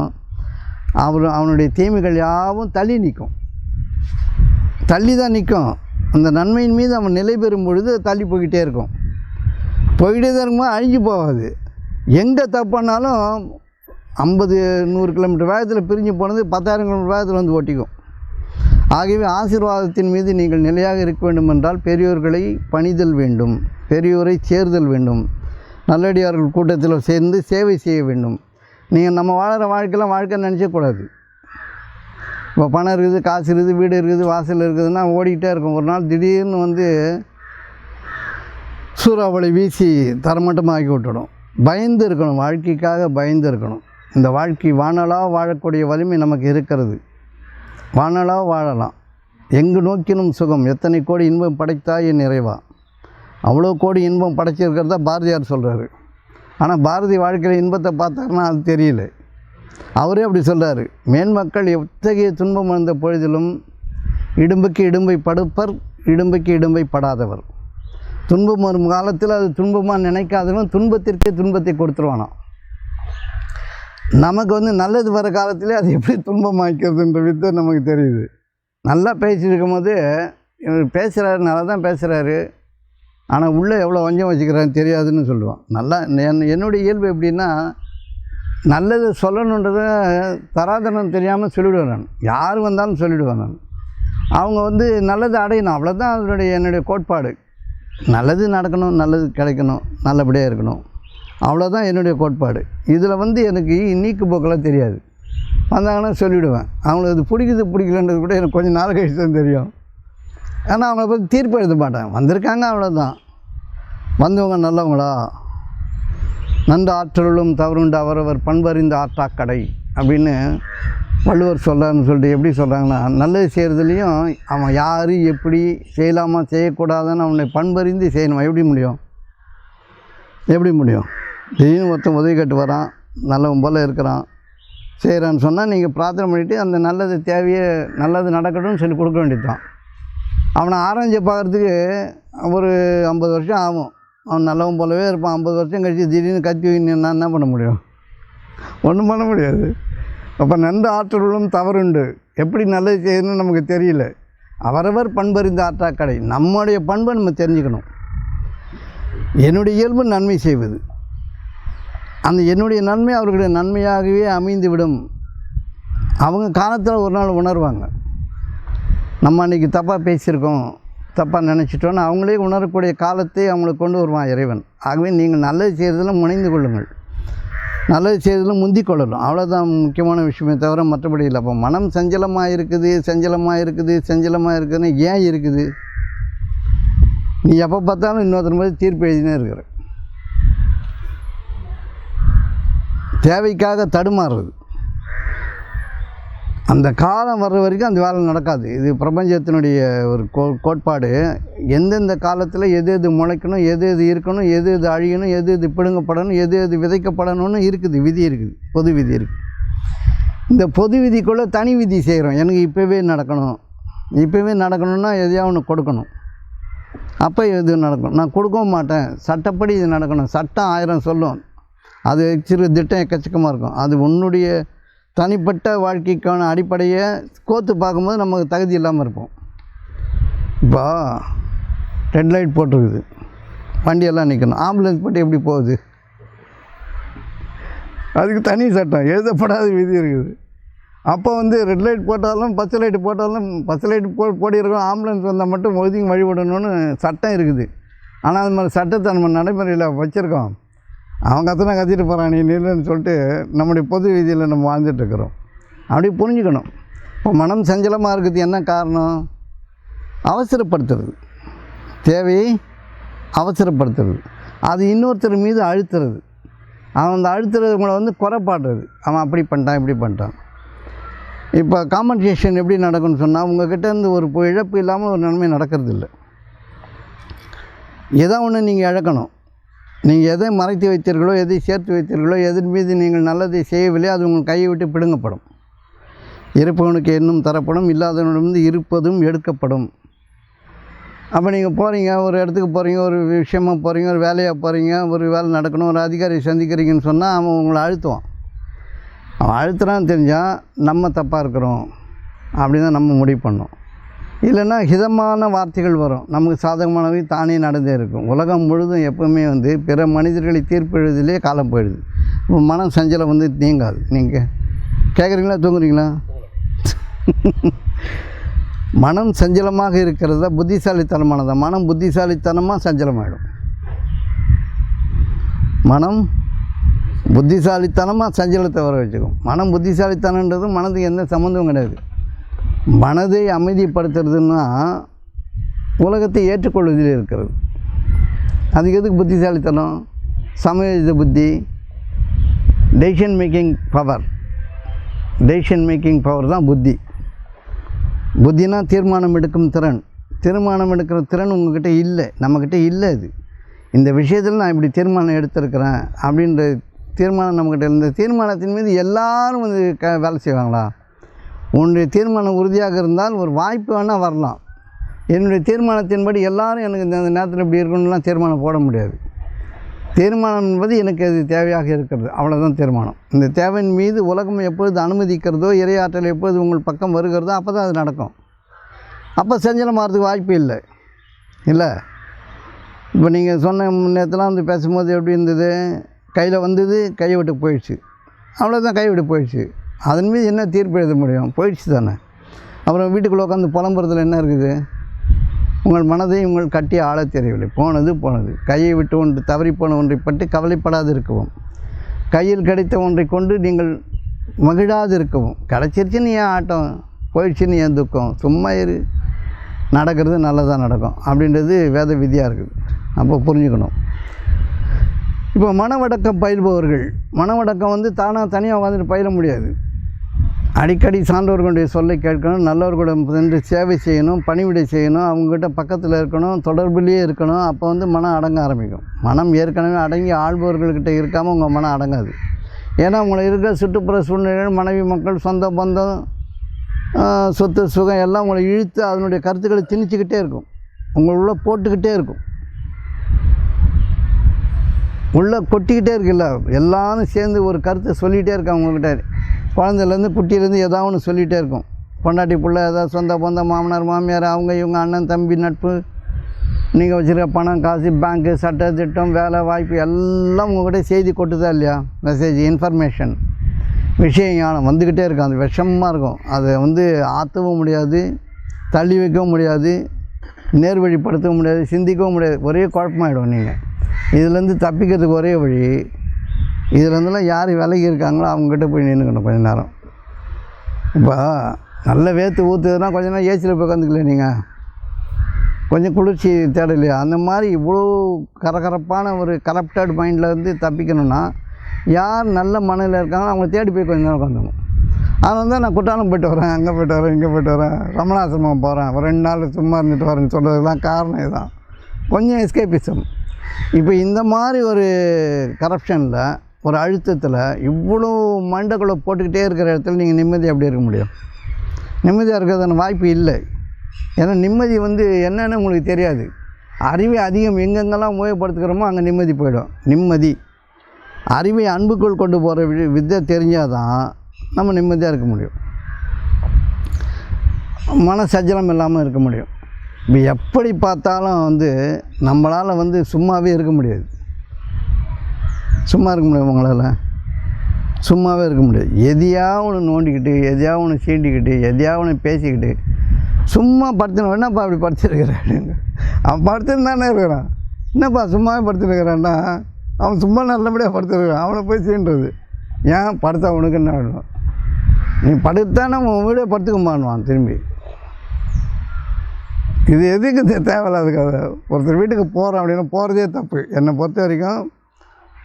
அவனுடைய தீமைகள் யாவும் தள்ளி நிற்கும், தள்ளி தான் நிற்கும். அந்த நன்மையின் மீது அவன் நிலை பெறும் பொழுது தள்ளி போய்கிட்டே இருக்கும். போய்கிட்டே தான் இருக்கும்போது அழிஞ்சு போகாது. எங்கே தப்பானாலும் 50-100 கிலோமீட்டர் வேகத்தில் பிரிஞ்சு போனது 10,000 கிலோமீட்டர் வேகத்தில் வந்து ஒட்டிக்கும். ஆகவே ஆசீர்வாதத்தின் மீது நீங்கள் நிலையாக இருக்க வேண்டும் என்றால் பெரியோர்களை பணிதல் வேண்டும், பெரியோரை சேர்தல் வேண்டும், நல்லடியார்கள் கூட்டத்தில் சேர்ந்து சேவை செய்ய வேண்டும். நீங்கள் நம்ம வாழற வாழ்க்கையெல்லாம் வாழ்க்கை நினச்சக்கூடாது. இப்போ பணம் இருக்குது, காசு இருக்குது, வீடு இருக்குது, வாசல் இருக்குதுன்னா ஓடிக்கிட்டே இருக்கும். ஒரு நாள் திடீர்னு வந்து சூறாவளி வீசி தரமட்டமாக ஆக்கி விட்டுடும். பயந்து இருக்கணும், வாழ்க்கைக்காக பயந்து இருக்கணும். இந்த வாழ்க்கை வானலாக வாழக்கூடிய வலிமை நமக்கு இருக்கிறது. வானலாக வாழலாம். எங்கு நோக்கினும் சுகம், எத்தனை கோடி இன்பம் படைத்தாய் என் நிறைவா. அவ்வளோ கோடி இன்பம் படைச்சிருக்கிறதா பாரதியார் சொல்கிறாரு. ஆனால் பாரதி வாழ்க்கையில் இன்பத்தை பார்த்தாருன்னா அது தெரியல. அவரே அப்படி சொல்கிறாரு, மேன்மக்கள் எத்தகைய துன்பம் வந்த பொழுதிலும் இடும்புக்கு இடும்பை படுப்பர், இடும்பைக்கு இடும்பை படாதவர். துன்பம் வரும் காலத்தில் அது துன்பமாக நினைக்காதவன் துன்பத்திற்கே துன்பத்தை கொடுத்துருவானாம். நமக்கு வந்து நல்லது வர காலத்திலே அது எப்படி துன்பமாக்கிறதுன்ற வித்தை நமக்கு தெரியுது. நல்லா பேசிட்டு இருக்கும் போது இவர் பேசுகிறாரு, நல்லா தான் பேசுகிறாரு, ஆனால் உள்ளே எவ்வளோ வஞ்சம் வச்சுக்கிறான்னு தெரியாதுன்னு சொல்லுவான். நல்லா என்னுடைய இயல்பு எப்படின்னா, நல்லது சொல்லணுன்றத தராதரம் தெரியாமல் சொல்லிவிடுவேன் நான். யார் வந்தாலும் சொல்லிவிடுவேன் நான். அவங்க வந்து நல்லது அடையணும், அவ்வளோதான் என்னுடைய கோட்பாடு. நல்லது நடக்கணும், நல்லது கிடைக்கணும், நல்லபடியாக இருக்கணும், அவ்வளோதான் என்னுடைய கோட்பாடு. இதில் வந்து எனக்கு நீக்கு போக்கெல்லாம் தெரியாது. வந்தாங்கன்னா சொல்லிவிடுவேன். அவங்களுக்கு அது பிடிக்கலன்றது கூட எனக்கு கொஞ்சம் நாள் கழிச்சு தான் தெரியும். ஆனால் அவங்கள பற்றி தீர்ப்பு எழுத மாட்டேன். வந்திருக்காங்க அவ்வளோதான். வந்தவங்க நல்லவங்களா, நன்ற ஆற்றலும் தவறுண்டு அவரவர் பண்பறிந்த ஆற்றாக்கடை அப்படின்னு வள்ளுவர் சொல்கிறாருன்னு சொல்லிட்டு எப்படி சொல்கிறாங்கன்னா, நல்லது செய்கிறதுலேயும் அவன் யார் எப்படி செய்யலாமா செய்யக்கூடாதுன்னு அவனை பண்பறிந்து செய்யணும். எப்படி முடியும்? திடீர்னு ஒருத்தன் உதவி கேட்டு வரான், நல்லவன் போல் இருக்கிறான், செய்கிறான்னு சொன்னால் நீங்கள் பிரார்த்தனை பண்ணிவிட்டு அந்த நல்லது தேவையை நல்லது நடக்கட்டும்னு சொல்லி கொடுக்க வேண்டியது தான். அவனை ஆராய்ச்சி பார்க்குறதுக்கு ஒரு 50 வருஷம் ஆகும். அவன் நல்லவன் போலவே இருப்பான். 50 வருஷம் கழிச்சு திடீர்னு கத்தி நான் என்ன பண்ண முடியும்? ஒன்றும் பண்ண முடியாது. அப்போ நன்ற ஆற்றலும் தவறுண்டு, எப்படி நல்லது செய்யணும்னு நமக்கு தெரியல. அவரவர் பண்பறிந்த ஆற்றாக்கடை. நம்முடைய பண்பை நம்ம தெரிஞ்சுக்கணும். என்னுடைய இயல்பு நன்மை செய்வது. அந்த என்னுடைய நன்மை அவர்களுடைய நன்மையாகவே அமைந்து விடும். அவங்க காலத்தில் ஒரு நாள் உணர்வாங்க. நம்ம அன்றைக்கி தப்பாக பேசியிருக்கோம், தப்பாக நினச்சிட்டோன்னு அவங்களே உணரக்கூடிய காலத்தை அவங்களுக்கு கொண்டு வருவான் இறைவன். ஆகவே நீங்கள் நல்லது செய்கிறதில் முனைந்து கொள்ளுங்கள், நல்லது செய்கிறதில் முந்தி கொள்ளணும். அவ்வளோதான் முக்கியமான விஷயமே தவிர மற்றபடி இல்லை. அப்போ மனம் சஞ்சலமாக இருக்குதுன்னு ஏன் இருக்குது? நீ எப்போ பார்த்தாலும் இன்னொருத்தர் மாதிரி தீர்ப்பு எழுதினே இருக்கிற. தேவைக்காக தடுமாறுறது. அந்த காலம் வர்ற வரைக்கும் அந்த வேலை நடக்காது. இது பிரபஞ்சத்தினுடைய ஒரு கோட்பாடு. எந்தெந்த காலத்தில் எது எது முளைக்கணும், எது எது இருக்கணும், எது எது அழியணும், எது எது பிடுங்கப்படணும், எது எது விதைக்கப்படணும்னு இருக்குது. விதி இருக்குது, பொது விதி இருக்குது. இந்த பொது விதிக்குள்ளே தனி விதி செய்கிறோம். எனக்கு இப்போவே நடக்கணும்னா எதையாவது ஒன்று கொடுக்கணும். அப்போ எது நடக்கணும்? நான் கொடுக்கவும் மாட்டேன். சட்டப்படி இது நடக்கணும். சட்டம் 1000 சொல்லும். அது சிறு திட்டம் எக்கச்சக்கமாக இருக்கும். அது உன்னுடைய தனிப்பட்ட வாழ்க்கைக்கான அடிப்படையை கோத்து பார்க்கும்போது நமக்கு தகுதி இல்லாமல் இருப்போம். இப்போ ரெட் லைட் போட்டிருக்குது, வண்டியெல்லாம் நிற்கணும். ஆம்புலன்ஸ் போட்டு எப்படி போகுது? அதுக்கு தனி சட்டம், எழுதப்படாத விதி இருக்குது. அப்போ ரெட் லைட் போட்டாலும் பச்சை லைட்டு போட்டிருக்கோம். ஆம்புலன்ஸ் வந்தால் மட்டும் ஒதுங்கி வழிபடணும்னு சட்டம் இருக்குது. ஆனால் அது மாதிரி சட்டத்தை நம்ம நடைமுறையில் வச்சுருக்கோம். அவன் கத்திட்டு போகிறான், நீ நில்லுன்னு சொல்லிட்டு நம்முடைய பொது வீதியில் நம்ம வாழ்ந்துட்டுருக்குறோம். அப்படி புரிஞ்சுக்கணும். இப்போ மனம் சஞ்சலமாக இருக்குது என்ன காரணம்? அவசரப்படுத்துறது, தேவையை அவசரப்படுத்துறது, அது இன்னொருத்தர் மீது அழுத்துறது. அவன் அந்த அழுத்துறவங்களை குறைப்பாடுறது. அவன் அப்படி பண்ணிட்டான், இப்படி பண்ணிட்டான். இப்போ காம்பன்சேஷன் எப்படி நடக்கும்னு சொன்னால், உங்கள்கிட்ட ஒரு இழப்பு இல்லாமல் ஒரு நன்மை நடக்கிறது இல்லை. ஏதோ ஒன்று நீங்கள் இழக்கணும். நீங்கள் எதை மறைத்து வைத்தீர்களோ, எதை சேர்த்து வைத்தீர்களோ, எதன் மீது நீங்கள் நல்லதை செய்யவில்லை, அது உங்கள் கையை விட்டு பிடுங்கப்படும். இருப்பவனுக்கு இன்னும் தரப்படும், இல்லாதவனிடமிருந்து இருப்பதும் எடுக்கப்படும். அப்போ நீங்கள் போகிறீங்க, ஒரு இடத்துக்கு போகிறீங்க, ஒரு விஷயமாக போகிறீங்க, ஒரு வேலையாக போகிறீங்க, ஒரு வேலை நடக்கணும், ஒரு அதிகாரி சந்திக்கிறீங்கன்னு சொன்னால் அவன் உங்களை அழுத்துவான். அவன் அழுத்துறான்னு தெரிஞ்சால் நம்ம தப்பாக இருக்கிறோம் அப்படின்னு தான் நம்ம முடிவு பண்ணோம். இல்லைன்னா ஹிதமான வார்த்தைகள் வரும், நமக்கு சாதகமானவை தானே நடந்தே இருக்கும். உலகம் முழுதும் எப்போவுமே பிற மனிதர்களை தீர்ப்பு எழுதிலே காலம் போயிடுது. இப்போ மனம் சஞ்சலம் நீங்காது. நீங்கள் கேட்குறீங்களா, தூங்குறீங்களா? மனம் சஞ்சலமாக இருக்கிறதா புத்திசாலித்தனமானதான். மனம் புத்திசாலித்தனமாக சஞ்சலமாகிடும். மனம் புத்திசாலித்தனமாக சஞ்சலத்தை வர வச்சுக்கும். மனம் புத்திசாலித்தனன்றது மனதுக்கு எந்த சம்மந்தமும் கிடையாது. மனதை அமைதிப்படுத்துறதுன்னா உலகத்தை ஏற்றுக்கொள்வதில் இருக்கிறது. அதுக்கு எதுக்கு புத்திசாலித்தனம்? சமயோஜித புத்தி, டெசிஷன் மேக்கிங் பவர் தான் புத்தி. புத்தினா தீர்மானம் எடுக்கும் திறன். தீர்மானம் எடுக்கிற திறன் உங்கள்கிட்ட இல்லை, நம்மக்கிட்ட இல்லை. இது இந்த விஷயத்தில் நான் இப்படி தீர்மானம் எடுத்திருக்கிறேன் அப்படின்ற தீர்மானம் நம்மக்கிட்ட இருந்த தீர்மானத்தின் மீது எல்லோரும் வேலை செய்வாங்களா? உன்னுடைய தீர்மானம் உறுதியாக இருந்தால் ஒரு வாய்ப்பு வேணால் வரலாம். என்னுடைய தீர்மானத்தின்படி எல்லோரும் எனக்கு இந்த நேரத்தில் இப்படி இருக்கணும்லாம் தீர்மானம் போட முடியாது. தீர்மானம் என்பது எனக்கு அது தேவையாக இருக்கிறது, அவ்வளோதான் தீர்மானம். இந்த தேவையின் மீது உலகம் எப்பொழுது அனுமதிக்கிறதோ, இறையாற்றல் எப்பொழுது உங்கள் பக்கம் வருகிறதோ அப்போ தான் அது நடக்கும். அப்போ சஞ்சலமாகிறதுக்கு வாய்ப்பு இல்லை. இப்போ நீங்கள் சொன்ன நேரத்தெலாம் பேசும்போது எப்படி இருந்தது? கையில் வந்தது, கையை விட்டு போயிடுச்சு, அவ்வளோதான். கையை விட்டு போயிடுச்சு. அதன் மீது என்ன தீர்ப்பு எழுத முடியும்? போயிடுச்சு தானே. அப்புறம் வீட்டுக்குள்ளே உட்காந்து புலம்புறதுல என்ன இருக்குது? உங்கள் மனதை உங்கள் கட்டி ஆழ தெரியவில்லை. போனது. கையை விட்டு ஒன்று தவறிப்போன ஒன்றை பற்றி கவலைப்படாது இருக்கவும். கையில் கிடைத்த ஒன்றை கொண்டு நீங்கள் மகிழாது இருக்கவும். கிடச்சிருச்சுன்னு ஏன் ஆட்டம், போயிடுச்சுன்னு ஏன் துக்கம், சும்மா இரு, நடக்கிறது நல்லதாக நடக்கும் அப்படின்றது வேத விதியாக இருக்குது. அப்போ புரிஞ்சுக்கணும். இப்போ மனவடக்கம் பயில்பவர்கள், மனவடக்கம் வந்து தனியாக உட்காந்துட்டு பயில முடியாது. அடிக்கடி சான்றோர்களுடைய சொல்லை கேட்கணும், நல்லவர்களிடம் சென்று சேவை செய்யணும், பணிவிடை செய்யணும், அவங்ககிட்ட பக்கத்தில் இருக்கணும், தொடர்புலேயே இருக்கணும். அப்போ வந்து மனம் அடங்க ஆரம்பிக்கும். மனம் ஏற்கனவே அடங்கி ஆள்பவர்கள்கிட்ட இருக்காமல் உங்கள் மனம் அடங்காது. ஏன்னா உங்களை இருக்கிற சுற்றுப்புற சூழ்நிலைகள், மனைவி மக்கள், சொந்த பந்தம், சொத்து சுகம் எல்லாம் உங்களை இழுத்து அதனுடைய கருத்துக்களை திணிச்சிக்கிட்டே இருக்கும், உங்களுள்ள போட்டுக்கிட்டே இருக்கும், உள்ளே கொட்டிக்கிட்டே இருக்குல்ல. எல்லாரும் சேர்ந்து ஒரு கருத்தை சொல்லிகிட்டே இருக்காங்க உங்கள்கிட்ட. குழந்தைலேருந்து குட்டியிலேருந்து ஏதாவது ஒன்று சொல்லிகிட்டே இருக்கும். பொண்டாட்டி பிள்ளை ஏதாவது, சொந்த பந்தம், மாமனார் மாமியார், அவங்க இவங்க, அண்ணன் தம்பி, நட்பு, நீங்கள் வச்சுருக்க பணம் காசு, பேங்க்கு, சட்ட திட்டம், வேலை வாய்ப்பு எல்லாம் உங்கள்கிட்ட செய்தி கொட்டுதா இல்லையா? மெசேஜ், இன்ஃபர்மேஷன், விஷயம் ஞானம் வந்துக்கிட்டே இருக்கும். அது விஷமாக இருக்கும். அதை வந்து ஆற்றவும் முடியாது, தள்ளி வைக்கவும் முடியாது, நேர்வழிப்படுத்தவும் முடியாது, சிந்திக்கவும் முடியாது. ஒரே குழப்பமாயிடும். நீங்கள் இதுலேருந்து தப்பிக்கிறதுக்கு ஒரே வழி, இதுலேருந்துலாம் யார் விலகி இருக்காங்களோ அவங்ககிட்ட போய் நின்றுக்கணும் கொஞ்சம் நேரம். இப்போ நல்ல வேர்த்து ஊற்றுதுன்னா கொஞ்ச நேரம் ஏசியில் போய் உட்காந்துக்கல, நீங்கள் கொஞ்சம் குளிர்ச்சி தேடலையா? அந்த மாதிரி இவ்வளோ கரகரப்பான ஒரு கரப்டட் மைண்டில் இருந்து தப்பிக்கணும்னா யார் நல்ல மனதில் இருக்காங்களோ அவங்கள தேடி போய் கொஞ்சம் நேரம் உட்காந்துக்கணும். அதனால தான் நான் குற்றாலம் போய்ட்டு வரேன், அங்கே போய்ட்டு வரேன், இங்கே போய்ட்டு வரேன், ரமணாசிரமம் போகிறேன், ஒரு 2 நாள் சும்மா இருந்துட்டு வரேன்னு சொல்கிறதுலாம் காரணம் இதுதான். கொஞ்சம் எஸ்கேபிசம். இப்போ இந்த மாதிரி ஒரு கரப்ஷனில், ஒரு அழுத்தத்தில், இவ்வளோ மண்டக்குள்ளே போட்டுக்கிட்டே இருக்கிற இடத்துல நீங்கள் நிம்மதியாக எப்படி இருக்க முடியும்? நிம்மதியாக இருக்கிறதான வாய்ப்பு இல்லை. ஏன்னா நிம்மதி வந்து என்னென்னு உங்களுக்கு தெரியாது. அறிவை அதிகம் எங்கெங்கெல்லாம் உபயோகப்படுத்துகிறோமோ அங்கே நிம்மதி போயிடும். நிம்மதி, அறிவை அன்புக்குள் கொண்டு போகிற வித்தை தெரிஞ்சால் தான் நம்ம நிம்மதியாக இருக்க முடியும், மன சஞ்சலம் இல்லாமல் இருக்க முடியும். இப்போ எப்படி பார்த்தாலும் வந்து நம்மளால் வந்து சும்மாவே இருக்க முடியாது. சும்மா இருக்க முடியும் உங்களால்? சும்மாவே இருக்க முடியாது. எதையாவது ஒன்று நோண்டிக்கிட்டு, எதையாவது ஒன்று சீண்டிக்கிட்டு, எதையாவது ஒன்று பேசிக்கிட்டு சும்மா படுத்துன. என்னப்பா அப்படி படுத்துருக்கிறேன் அப்படிங்க. அவன் படுத்துன்னு தானே இருக்கிறான். என்னப்பா சும்மாவே படுத்துருக்கிறான்னா அவன் சும்மா நல்லபடியாக படுத்துருக்கான். அவனை போய் சீன்றது ஏன்? படுத்தா உனக்கு என்ன வேணும்? நீ படுத்தானே உன் வீடே படுத்துக்க மாட்டான் திரும்பி. இது எதுக்கு தேவையில்லாத கதை. ஒருத்தர் வீட்டுக்கு போகிறோம் அப்படின்னா போகிறதே தப்பு. என்னை பொறுத்த வரைக்கும்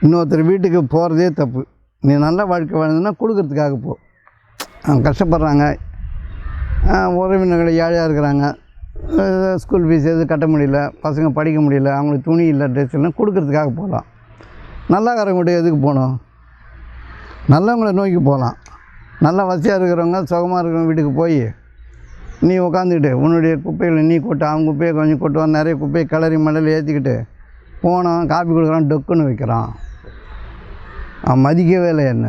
இன்னொருத்தர் வீட்டுக்கு போகிறதே தப்பு. நீ நல்ல வாழ்க்கை வாழ்ந்ததுன்னா கொடுக்கறதுக்காக போ. அவங்க கஷ்டப்படுறாங்க, உறவினர்கள் ஏழையாக இருக்கிறாங்க, ஸ்கூல் ஃபீஸ் எதுவும் கட்ட முடியல, பசங்க படிக்க முடியல, அவங்களுக்கு துணி இல்லை, ட்ரெஸ் இல்லைன்னா கொடுக்கறதுக்காக போகலாம். நல்லாக்காரங்கிட்ட எதுக்கு போகணும்? நல்லவங்களை நோக்கி போகலாம். நல்லா வசதியாக இருக்கிறவங்க, சுகமாக இருக்கிறவங்க வீட்டுக்கு போய் நீ உட்காந்துக்கிட்டு உன்னுடைய குப்பைகளை நீ கொட்டு, அவங்க குப்பையை கொஞ்சம் கொட்டுவான், நிறைய குப்பையை கிளறி மலையில் ஏற்றிக்கிட்டு போனோம், காப்பி கொடுக்குறான், டொக்குன்னு வைக்கிறான். அவன் மதிக்கவே இல்லை. என்ன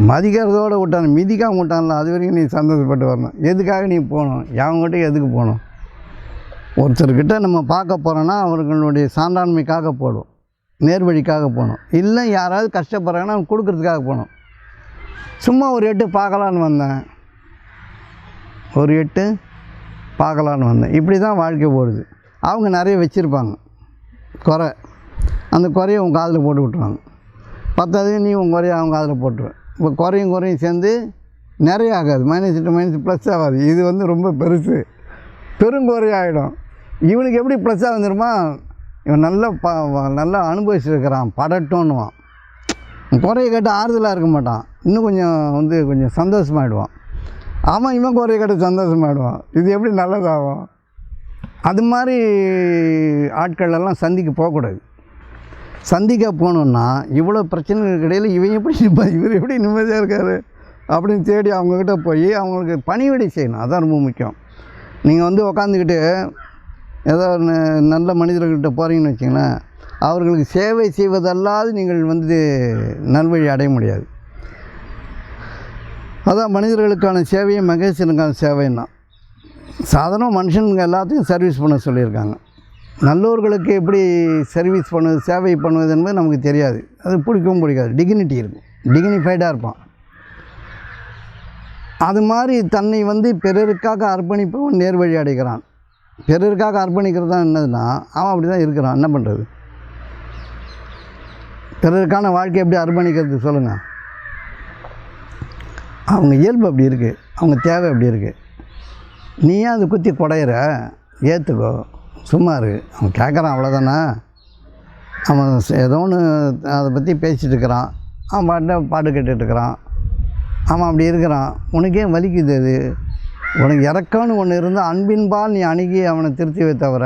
மதிக்கிறதோடு விட்டான், மிதிக்காமல் விட்டான்ல. அது வரைக்கும் நீ சந்தோஷப்பட்டு வரணும். எதுக்காக நீ போகணும்? அவங்ககிட்ட எதுக்கு போகணும்? ஒருத்தர்கிட்ட நம்ம பார்க்க போகிறோன்னா அவர்களுடைய சான்றாண்மைக்காக போடும், நேர்வழிக்காக போகணும். இல்லை யாராவது கஷ்டப்படுறாங்கன்னா அவங்க கொடுக்கறதுக்காக போகணும். சும்மா ஒரு எட்டு பார்க்கலான்னு வந்தேன், ஒரு எட்டு பார்க்கலான்னு வந்தேன். இப்படி தான் வாழ்க்கை போடுது. அவங்க நிறைய வச்சுருப்பாங்க குறை. அந்த குறையை உங்கள் காதில் போட்டு விட்ருவாங்க. பத்தாவதுக்கு நீ உங்கள் குறையை அவங்க காதில் போட்டுருவேன். இப்போ குறையும் சேர்ந்து நிறைய ஆகாது. -8 ப்ளஸ் ஆகாது. இது வந்து ரொம்ப பெருசு, பெருங்குறையாகிடும். இவனுக்கு எப்படி ப்ளஸ் ஆகுதுமா? இவன் நல்லா அனுபவிச்சுருக்கிறான், படட்டோன்னுவான். குறையை கேட்டு ஆறுதலாக இருக்க மாட்டான், இன்னும் கொஞ்சம் சந்தோஷமாகிடுவான். அவன் இவன் குறையை கேட்டு சந்தோஷமாகிடுவான். இது எப்படி நல்லதாகும்? அது மாதிரி ஆட்களெல்லாம் சந்திக்க போகக்கூடாது. சந்திக்க போகணுன்னா இவ்வளோ பிரச்சனைகளுக்கு இடையில் இவர் எப்படி நிம்மதியாக இருக்கார் அப்படின்னு தேடி அவங்கக்கிட்ட போய் அவங்களுக்கு பணிவிடை செய்யணும். அதான் ரொம்ப முக்கியம். நீங்கள் வந்து உக்காந்துக்கிட்டு ஏதோ நல்ல மனிதர்கள்கிட்ட போகிறீங்கன்னு வச்சிங்களேன், அவர்களுக்கு சேவை செய்வதல்லாது நீங்கள் வந்து நல்வழி அடைய முடியாது. அதான் மனிதர்களுக்கான சேவையை மகேசனுக்கான சேவைன்னா. சாதாரண மனுஷனுங்க எல்லாத்தையும் சர்வீஸ் பண்ண சொல்லியிருக்காங்க. நல்லோர்களுக்கு எப்படி சர்வீஸ் பண்ணுவது, சேவை பண்ணுவது என்பது நமக்கு தெரியாது. அது பிடிக்கவும் பிடிக்காது. டிக்னிட்டி இருக்கும், டிக்னிஃபைடாக இருப்பான். அது மாதிரி தன்னை வந்து பிறருக்காக அர்ப்பணிப்பவன் நேர்வழி அடைகிறான். பிறருக்காக அர்ப்பணிக்கிறது தான் என்னதுன்னா அவன் அப்படி தான் இருக்கிறான். என்ன பண்ணுறது? பிறருக்கான வாழ்க்கை எப்படி அர்ப்பணிக்கிறது சொல்லுங்கள். அவங்க இயல்பு அப்படி இருக்குது, அவங்க தேவை அப்படி இருக்குது. நீ ஏன் அதை குத்தி குடையிற? ஏற்றுக்கோ, சும்மா இரு. அவன் கேட்குறான், அவ்வளோதானே. அவன் ஏதோ ஒன்று அதை பற்றி பேசிகிட்டு இருக்கிறான், அவன் பாட்டு கேட்டுட்ருக்கிறான், அவன் அப்படி இருக்கிறான். உனக்கே வலிக்குது. அது உனக்கு இறக்கம்னு ஒன்று இருந்தால் அன்பின்பால் நீ அணுகி அவனை திருத்திவை தவிர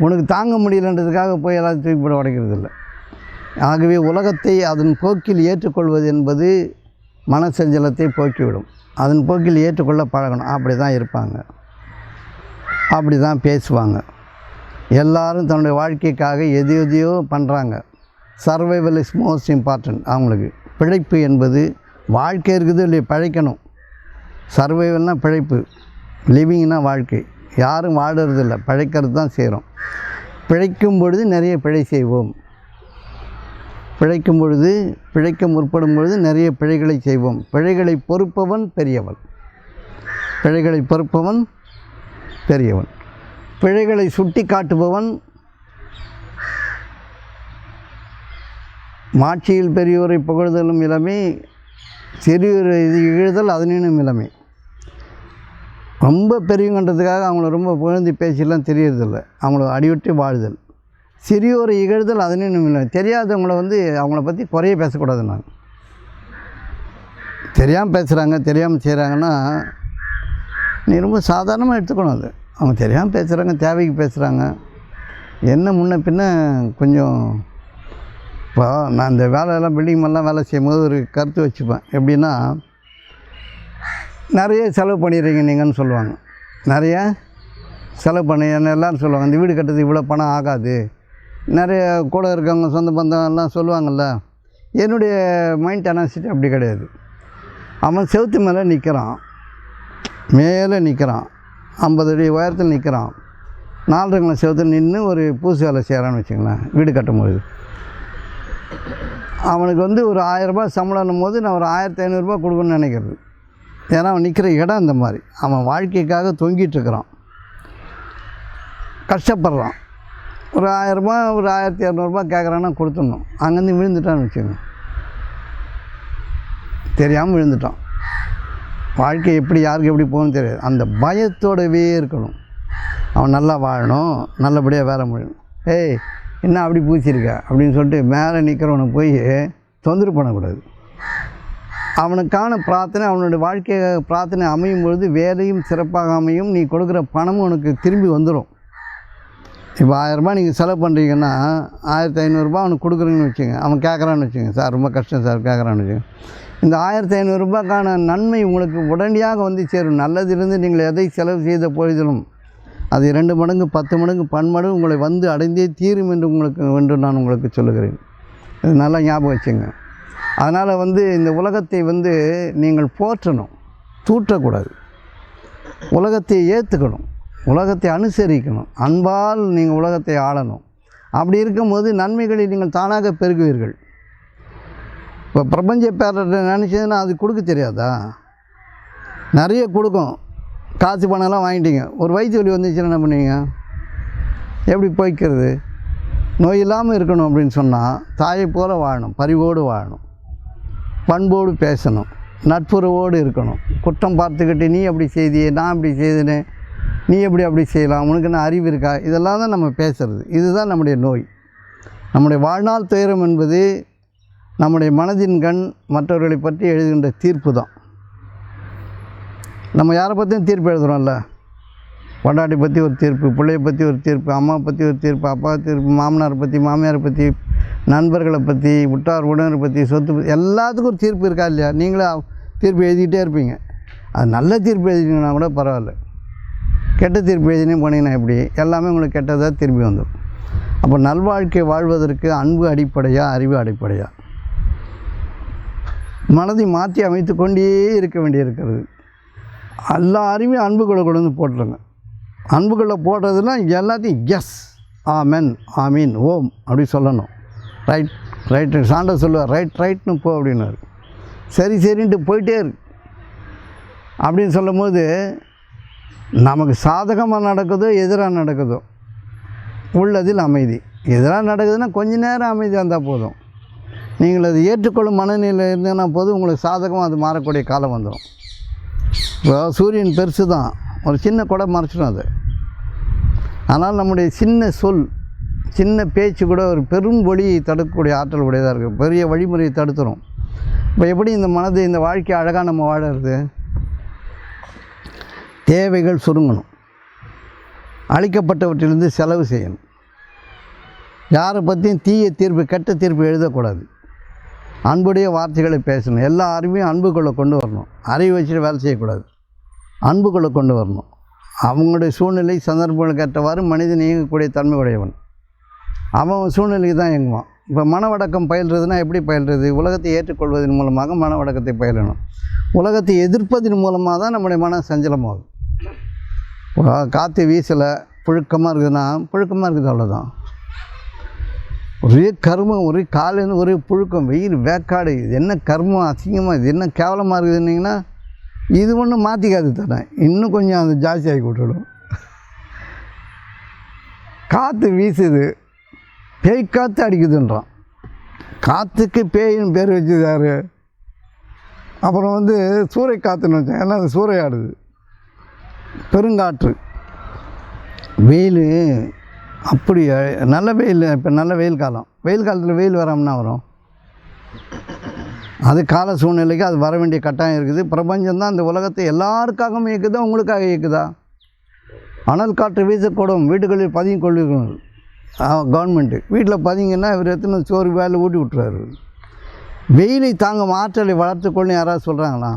உனக்கு தாங்க முடியலன்றதுக்காக போய் எல்லாத்தையும் தூக்கி போட உடைக்கிறது இல்லை. ஆகவே உலகத்தை அதன் போக்கில் ஏற்றுக்கொள்வது என்பது மனசஞ்சலத்தை போக்கிவிடும். அதன் போக்கில் ஏற்றுக்கொள்ள பழகணும். அப்படி தான் இருப்பாங்க, அப்படி தான் பேசுவாங்க. எல்லோரும் தன்னுடைய வாழ்க்கைக்காக எதையோ பண்ணுறாங்க. Survival is most important. அவங்களுக்கு பிழைப்பு என்பது வாழ்க்கை இருக்குது இல்லையா, பிழைக்கணும். சர்வைவல்னால் பிழைப்பு, லிவிங்னால் வாழ்க்கை. யாரும் வாடுறது இல்லை, பிழைக்கிறது தான் செய்கிறோம். பிழைக்கும் பொழுது நிறைய பிழை செய்வோம். பிழைக்க முற்படும் பொழுது நிறைய பிழைகளை செய்வோம். பிழைகளை பொறுப்பவன் பெரியவன். பிழைகளை சுட்டி காட்டுபவன் மாட்சியில் பெரியோரை புகழ்தலும் இளமை, சிறியோரை இழுதல் அதனினும் இளமை. ரொம்ப பெரியவங்கன்றதுக்காக அவங்கள ரொம்ப புகழ்ந்து பேசிலாம் தெரியறதில்லை, அவங்கள அடிவிட்டு வாழ்தல். சிறியோரை இகழ்தல் அதனினும் இளமை. தெரியாதவங்கள அவங்கள பற்றி குறைய பேசக்கூடாது. நான் தெரியாமல் பேசுகிறாங்க, தெரியாமல் செய்கிறாங்கன்னா நீ ரொம்ப சாதாரணமாக எடுத்துக்கணும். அது அவங்க தெரியாமல் பேசுகிறாங்க, தேவைக்கு பேசுகிறாங்க. என்ன முன்ன பின்ன கொஞ்சம் இப்போ நான் இந்த வேலையெல்லாம் பில்டிங் மேலாம் வேலை செய்யும்போது ஒரு கருத்து வச்சுப்பேன். எப்படின்னா, நிறைய செலவு பண்ணிடுறீங்க நீங்கன்னு சொல்லுவாங்க. நிறைய செலவு பண்ணி எல்லோரும் சொல்லுவாங்க, இந்த வீடு கட்டுறதுக்கு இவ்வளோ பணம் ஆகாது. நிறைய கூட இருக்கவங்க சொந்த பந்தம் எல்லாம் சொல்லுவாங்கள்ல. என்னுடைய மைண்ட் அனாசிட்டி அப்படி கிடையாது. அவன் செவுத்து மேலே நிற்கிறான், 50 அடி உயரத்தில் நிற்கிறான். 4 செவுத்தில் நின்று ஒரு பூசு வேலை செய்கிறான்னு வச்சுங்களேன். வீடு கட்டும்போது அவனுக்கு ஒரு 1000 ரூபாய் சம்பளம் போது நான் ஒரு 1500 ரூபாய் கொடுக்கணும்னு நினைக்கிறது. ஏன்னா அவன் நிற்கிற இடம் அந்த மாதிரி. அவன் வாழ்க்கைக்காக தொங்கிட்டுருக்கிறான், கஷ்டப்படுறான். ஒரு 1000 ரூபாய் ஒரு 1200 ரூபாய் கேட்குறான்னா கொடுத்துடணும். அங்கேருந்து விழுந்துட்டான்னு வச்சுக்கோங்க, தெரியாமல் விழுந்துட்டான். வாழ்க்கை எப்படி யாருக்கு எப்படி போகணும்னு தெரியாது. அந்த பயத்தோடவே இருக்கணும். அவன் நல்லா வாழணும், நல்லபடியாக வேலை முடியணும். ஏய் என்ன அப்படி பூச்சிருக்க அப்படின்னு சொல்லிட்டு மேலே நிற்கிறவனை போய் தொந்தரவு பண்ணக்கூடாது. அவனுக்கான பிரார்த்தனை, அவனுடைய வாழ்க்கை பிரார்த்தனை அமையும் பொழுது வேலையும் சிறப்பாக அமையும். நீ கொடுக்குற பணமும் உனக்கு திரும்பி வந்துடும். இப்போ 1000 ரூபாய் நீங்கள் செலவு பண்ணுறீங்கன்னா 1500 ரூபாய் அவனுக்கு கொடுக்குறீங்கன்னு வச்சுங்க. அவன் கேட்குறான்னு வச்சுங்க, சார் ரொம்ப கஷ்டம் சார் கேட்குறான்னு வச்சுங்க. இந்த 1500 ரூபாய்க்கான நன்மை உங்களுக்கு உடனடியாக சேரும். நல்லதிலிருந்து நீங்கள் எதை செலவு செய்த பொழுதிலும் அது 2 மடங்கு 10 மடங்கு 12 மடங்கு உங்களை அடைந்தே தீரும் என்று நான் உங்களுக்கு சொல்லுகிறேன். இது நல்லா ஞாபகம் வச்சுங்க. அதனால் இந்த உலகத்தை நீங்கள் போற்றணும், தூற்றக்கூடாது. உலகத்தை ஏற்றுக்கணும், உலகத்தை அனுசரிக்கணும். அன்பால் நீங்கள் உலகத்தை ஆளணும். அப்படி இருக்கும்போது நன்மைகளை நீங்கள் தானாக பெருகுவீர்கள். இப்போ பிரபஞ்ச பேரத்தை நினச்சதுன்னா அது கொடுக்க தெரியாதா? நிறைய கொடுக்கும். காசு பணம்லாம் வாங்கிட்டீங்க, ஒரு வயிற்று வலி வந்துச்சுன்னா என்ன பண்ணுவீங்க? எப்படி போய்க்கிறது? நோய் இல்லாமல் இருக்கணும் அப்படின்னு சொன்னால் தாயை போல வாழணும், பரிவோடு வாழணும், பண்போடு பேசணும், நட்புறவோடு இருக்கணும். குற்றம் பார்த்துக்கிட்டு நீ அப்படி செய்தியே, நான் அப்படி செய்தேனே, நீ எப்படி அப்படி செய்யலாம், உனக்கு என்ன அறிவு இருக்கா, இதெல்லாம் தான் நம்ம பேசுகிறது. இதுதான் நம்முடைய நோய். நம்முடைய வாழ்நாள் துயரம் என்பது நம்முடைய மனதின் கண் மற்றவர்களை பற்றி எழுதுகின்ற தீர்ப்பு தான். நம்ம யாரை பற்றியும் தீர்ப்பு எழுதுகிறோம்ல. பொண்டாட்டி பற்றி ஒரு தீர்ப்பு, பிள்ளையை பற்றி ஒரு தீர்ப்பு, அம்மா பற்றி ஒரு தீர்ப்பு, அப்பா தீர்ப்பு, மாமனாரை பற்றி, மாமியாரை பற்றி, நண்பர்களை பற்றி, உற்றார் உறவினரை பற்றி, சொத்து பற்றி, எல்லாத்துக்கும் ஒரு தீர்ப்பு இருக்கா இல்லையா? நீங்களே தீர்ப்பு எழுதிக்கிட்டே இருப்பீங்க. அது நல்ல தீர்ப்பு எழுதினீங்கன்னா கூட பரவாயில்ல, கெட்ட தீர்ப்பு எழுதினே போனீங்கன்னா எப்படி? எல்லாமே உங்களுக்கு கெட்டதாக திரும்பி வந்துடும். அப்போ நல்வாழ்க்கை வாழ்வதற்கு அன்பு அடிப்படையா, அறிவு அடிப்படையா? மனதை மாற்றி அமைத்து கொண்டே இருக்க வேண்டியிருக்கிறது. எல்லாருமே அன்புக்குள்ளே கொண்டு வந்து போட்டுருங்க. அன்புக்குள்ளே போடுறதுனா எல்லாத்தையும் எஸ், ஆமென், ஆமீன், ஓம் அப்படி சொல்லணும். ரைட் ரைட் சாண்டர் சொல்லுவார், ரைட்னு போ அப்படின்னாரு. சரின்ட்டு போயிட்டே இருக்கு அப்படின்னு சொல்லும் போது நமக்கு சாதகமாக நடக்குதோ எதிராக நடக்குதோ உள்ளதில் அமைதி. எதிராக நடக்குதுன்னா கொஞ்ச நேரம் அமைதியாக இருந்தால் போதும். நீங்கள் அதை ஏற்றுக்கொள்ளும் மனநிலையில் இருந்தேன்னா போது உங்களுக்கு சாதகமாக அது மாறக்கூடிய காலம் வந்துடும். இப்போ சூரியன் பெருசு தான், ஒரு சின்ன கொடை மறைச்சிடும் அது. ஆனால் நம்முடைய சின்ன சொல், சின்ன பேச்சு கூட ஒரு பெரும் ஒளியை தடுக்கக்கூடிய ஆற்றல் உடையதாக இருக்குது, பெரிய வழிமுறையை தடுத்துரும். இப்போ எப்படி இந்த மனது, இந்த வாழ்க்கை அழகாக நம்ம வாழறது? தேவைகள் சுருங்கணும், அளிக்கப்பட்டவற்றிலிருந்து செலவு செய்யணும், யாரை பற்றியும் தீய தீர்ப்பு, கெட்ட தீர்ப்பு எழுதக்கூடாது, அன்புடைய வார்த்தைகளை பேசணும், எல்லா அறிவையும் அன்புக்குள்ளே கொண்டு வரணும். அறிவு வச்சுட்டு வேலை செய்யக்கூடாது, அன்புக்குள்ளே கொண்டு வரணும். அவங்களுடைய சூழ்நிலை சந்தர்ப்பங்களுக்கு ஏற்றவாறு மனிதன் இயங்கக்கூடிய தன்மை உடையவன். அவன் சூழ்நிலைக்கு தான் இயங்குவான். இப்போ மனவடக்கம் பயில்றதுனா எப்படி பயில்றது? உலகத்தை ஏற்றுக்கொள்வதன் மூலமாக மனவடக்கத்தை பயிலணும். உலகத்தை எதிர்ப்பதன் மூலமாக தான் நம்முடைய மன சஞ்சலமாகும். காற்று வீசலை, புழுக்கமாக இருக்குதுன்னா புழுக்கமாக இருக்குது, அவ்வளோதான். ஒரே கர்மம், ஒரே காலேருந்து ஒரே புழுக்கம், வெயில் வேக்காடு, இது என்ன கர்மம், அசிங்கமாக, இது என்ன கேவலமாக இருக்குதுன்னிங்கன்னா இது ஒன்றும் மாற்றிக்காது தானே, இன்னும் கொஞ்சம் அது ஜாஸ்தியாகி விட்டுடும். காற்று வீசுது, பேய் காற்று அடிக்குதுன்றான். காற்றுக்கு பேயின்னு பேர் வச்சுதாரு. அப்புறம் சூறை காற்றுன்னு வச்சேன், ஏன்னா அது சூறையாடுது. பெருங்காற்று, வெயில், அப்படி நல்ல வெயில். இப்போ நல்ல வெயில் காலம், வெயில் காலத்தில் வெயில் வராமன்னா வரும்? அது கால சூழ்நிலைக்கு அது வர வேண்டிய கட்டாயம் இருக்குது. பிரபஞ்சம்தான் அந்த உலகத்தை எல்லாருக்காகவும் இயக்குதா, உங்களுக்காக இயக்குதா? அனல் காற்று வீசக்கூடும், வீடுகளில் பதிங்க கொள்ளுங்கள். கவர்மெண்ட்டு வீட்டில் பதிங்கன்னா இவர் எத்தனை சோறு வேலை ஊட்டி விட்டுறாரு. வெயிலை தாங்கும் ஆற்றலை வளர்த்துக்கொள்னு யாராவது சொல்கிறாங்களா?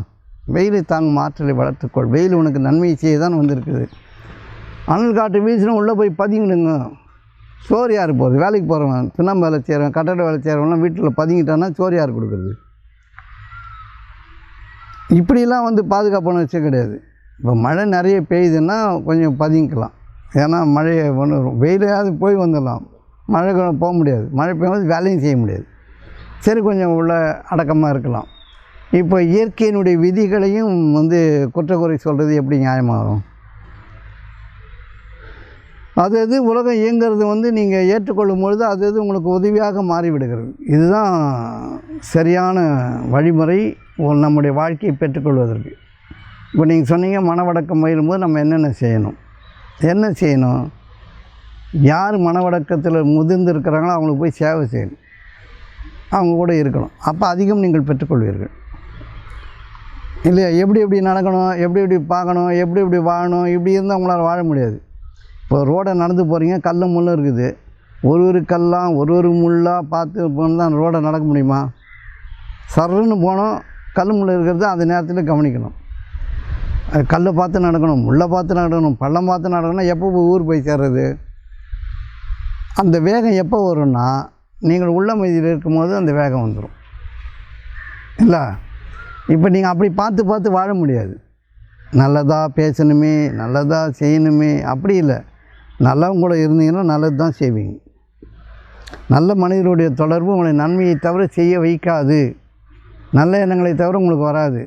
வெயிலை தாங்கும் ஆற்றலை வளர்த்துக்கொள், வெயில் உனக்கு நன்மை செய்ய தான் வந்திருக்குது. அனல் காற்று வீசினா உள்ளே போய் பதிங்கிடுங்க. சோறு யார் போகுது? வேலைக்கு போகிறவன், சுண்ணாம்பு வேலை செய்கிறவன், கட்டட வேலை செய்கிறவன்லாம் வீட்டில் பதிங்கிட்டான்னா சோறு யார் கொடுக்குறது? இப்படிலாம் பாதுகாப்பான விஷயம் கிடையாது. இப்போ மழை நிறைய பெய்யுதுன்னா கொஞ்சம் பதிங்கிக்கலாம், ஏன்னா மழையை வரும். வெயிலையாவது போய் வந்துடலாம், மழை போக முடியாது, மழை பெய்யும்போது வேலையும் செய்ய முடியாது. சரி, கொஞ்சம் உள்ள அடக்கமாக இருக்கலாம். இப்போ இயற்கையினுடைய விதிகளையும் குற்றக்குறை சொல்கிறது எப்படி நியாயமாகும்? அது உலகம் இயங்கிறது நீங்கள் ஏற்றுக்கொள்ளும் பொழுது அது உங்களுக்கு உதவியாக மாறிவிடுகிறது. இதுதான் சரியான வழிமுறை நம்முடைய வாழ்க்கையை பெற்றுக்கொள்வதற்கு. இப்போ நீங்கள் சொன்னீங்க மனவடக்கம் பயிலும்போது நம்ம என்னென்ன செய்யணும்? என்ன செய்யணும்? யார் மனவடக்கத்தில் முதிர்ந்திருக்கிறாங்களோ அவங்களுக்கு போய் சேவை செய்யணும், அவங்க கூட இருக்கணும். அப்போ அதிகம் நீங்கள் பெற்றுக்கொள்வீர்கள் இல்லையா? எப்படி எப்படி நடக்கணும், எப்படி எப்படி பார்க்கணும், எப்படி எப்படி வாழணும், இப்படி இருந்தால் அவங்களால வாழ முடியாது. இப்போ ரோடை நடந்து போகிறீங்க, கல் முள்ளும் இருக்குது, ஒரு கல்லாக ஒரு முள்ளாக பார்த்து போனால் தான் ரோடை நடக்க முடியுமா? சர்ன்னு போனோம், கல் முள் இருக்கிறது அந்த நேரத்தில் கவனிக்கணும். கல்லை பார்த்து நடக்கணும், முள்ளை பார்த்து நடக்கணும், பள்ளம் பார்த்து நடக்கணும். எப்போ ஊர் போய் சேர்றது? அந்த வேகம் எப்போ வரும்னா நீங்கள் உள்ள மைதியில் இருக்கும்போது அந்த வேகம் வந்துடும் இல்லை? இப்போ நீங்கள் அப்படி பார்த்து பார்த்து வாழ முடியாது. நல்லதாக பேசணுமே, நல்லதாக செய்யணுமே, அப்படி இல்லை. நல்லவங்க கூட இருந்தீங்கன்னா நல்லது தான் செய்வீங்க. நல்ல மனிதர்களுடைய தொடர்பு உங்களை நன்மையை தவிர செய்ய வைக்காது, நல்ல எண்ணங்களை தவிர உங்களுக்கு வராது.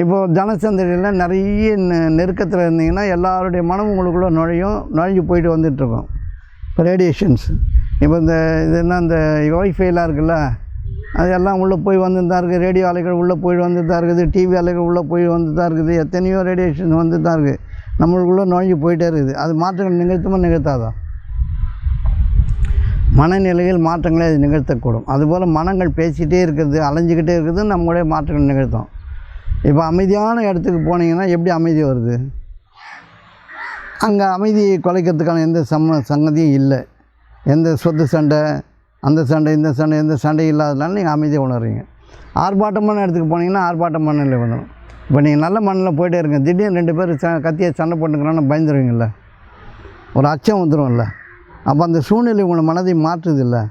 இப்போது ஜனசந்தடியில் நிறைய நெருக்கத்தில் இருந்தீங்கன்னா எல்லாருடைய மனம் உங்களுக்குள்ளே நுழைஞ்சு போயிட்டு வந்துட்டுருக்கோம். இப்போ ரேடியேஷன்ஸ், இப்போ இது என்ன, இந்த ஒய்ஃபைலாம் இருக்குல்ல, அது எல்லாம் உள்ளே போய் வந்து தான் இருக்குது. ரேடியோ அலைகள் உள்ளே போய் வந்து தான் இருக்குது, டிவி அலைகள் உள்ளே போய் வந்து தான் இருக்குது, எத்தனையோ ரேடியேஷன் வந்து தான் இருக்குது, நம்மளுக்குள்ளே நுழைஞ்சு போயிட்டே இருக்குது. அது மாற்றங்கள் நிகழ்த்துமா நிகழ்த்தாதா? மனநிலையில் மாற்றங்களை அது நிகழ்த்தக்கூடும். அதுபோல் மனங்கள் பேசிகிட்டே இருக்கிறது, அலைஞ்சிக்கிட்டே இருக்கிறது நம்மளுடைய மாற்றங்கள் நிகழ்த்தும். இப்போ அமைதியான இடத்துக்கு போனீங்கன்னா எப்படி அமைதி வருது? அங்கே அமைதியை குலைக்கிறதுக்கான எந்த சங்கதியும் இல்லை. எந்த சொத்து சண்டை, அந்த சண்டை, இந்த சண்டை, எந்த சண்டை இல்லாததுனால நீங்கள் அமைதியை உணர்றீங்க. ஆர்ப்பாட்டமான இடத்துக்கு போனீங்கன்னா ஆர்ப்பாட்டம் மண்ணில் வந்துடும். இப்போ நீங்கள் நல்ல மண்ணில் போய்ட்டே இருங்க, திடீர்னு 2 பேர் கத்தியை சண்டை போட்டுக்கிறான்னு பயந்துருவீங்கள்ல, ஒரு அச்சம் வந்துடும்ல. அப்போ அந்த சூழ்நிலை உங்களை மனதை மாற்றுதில்லை.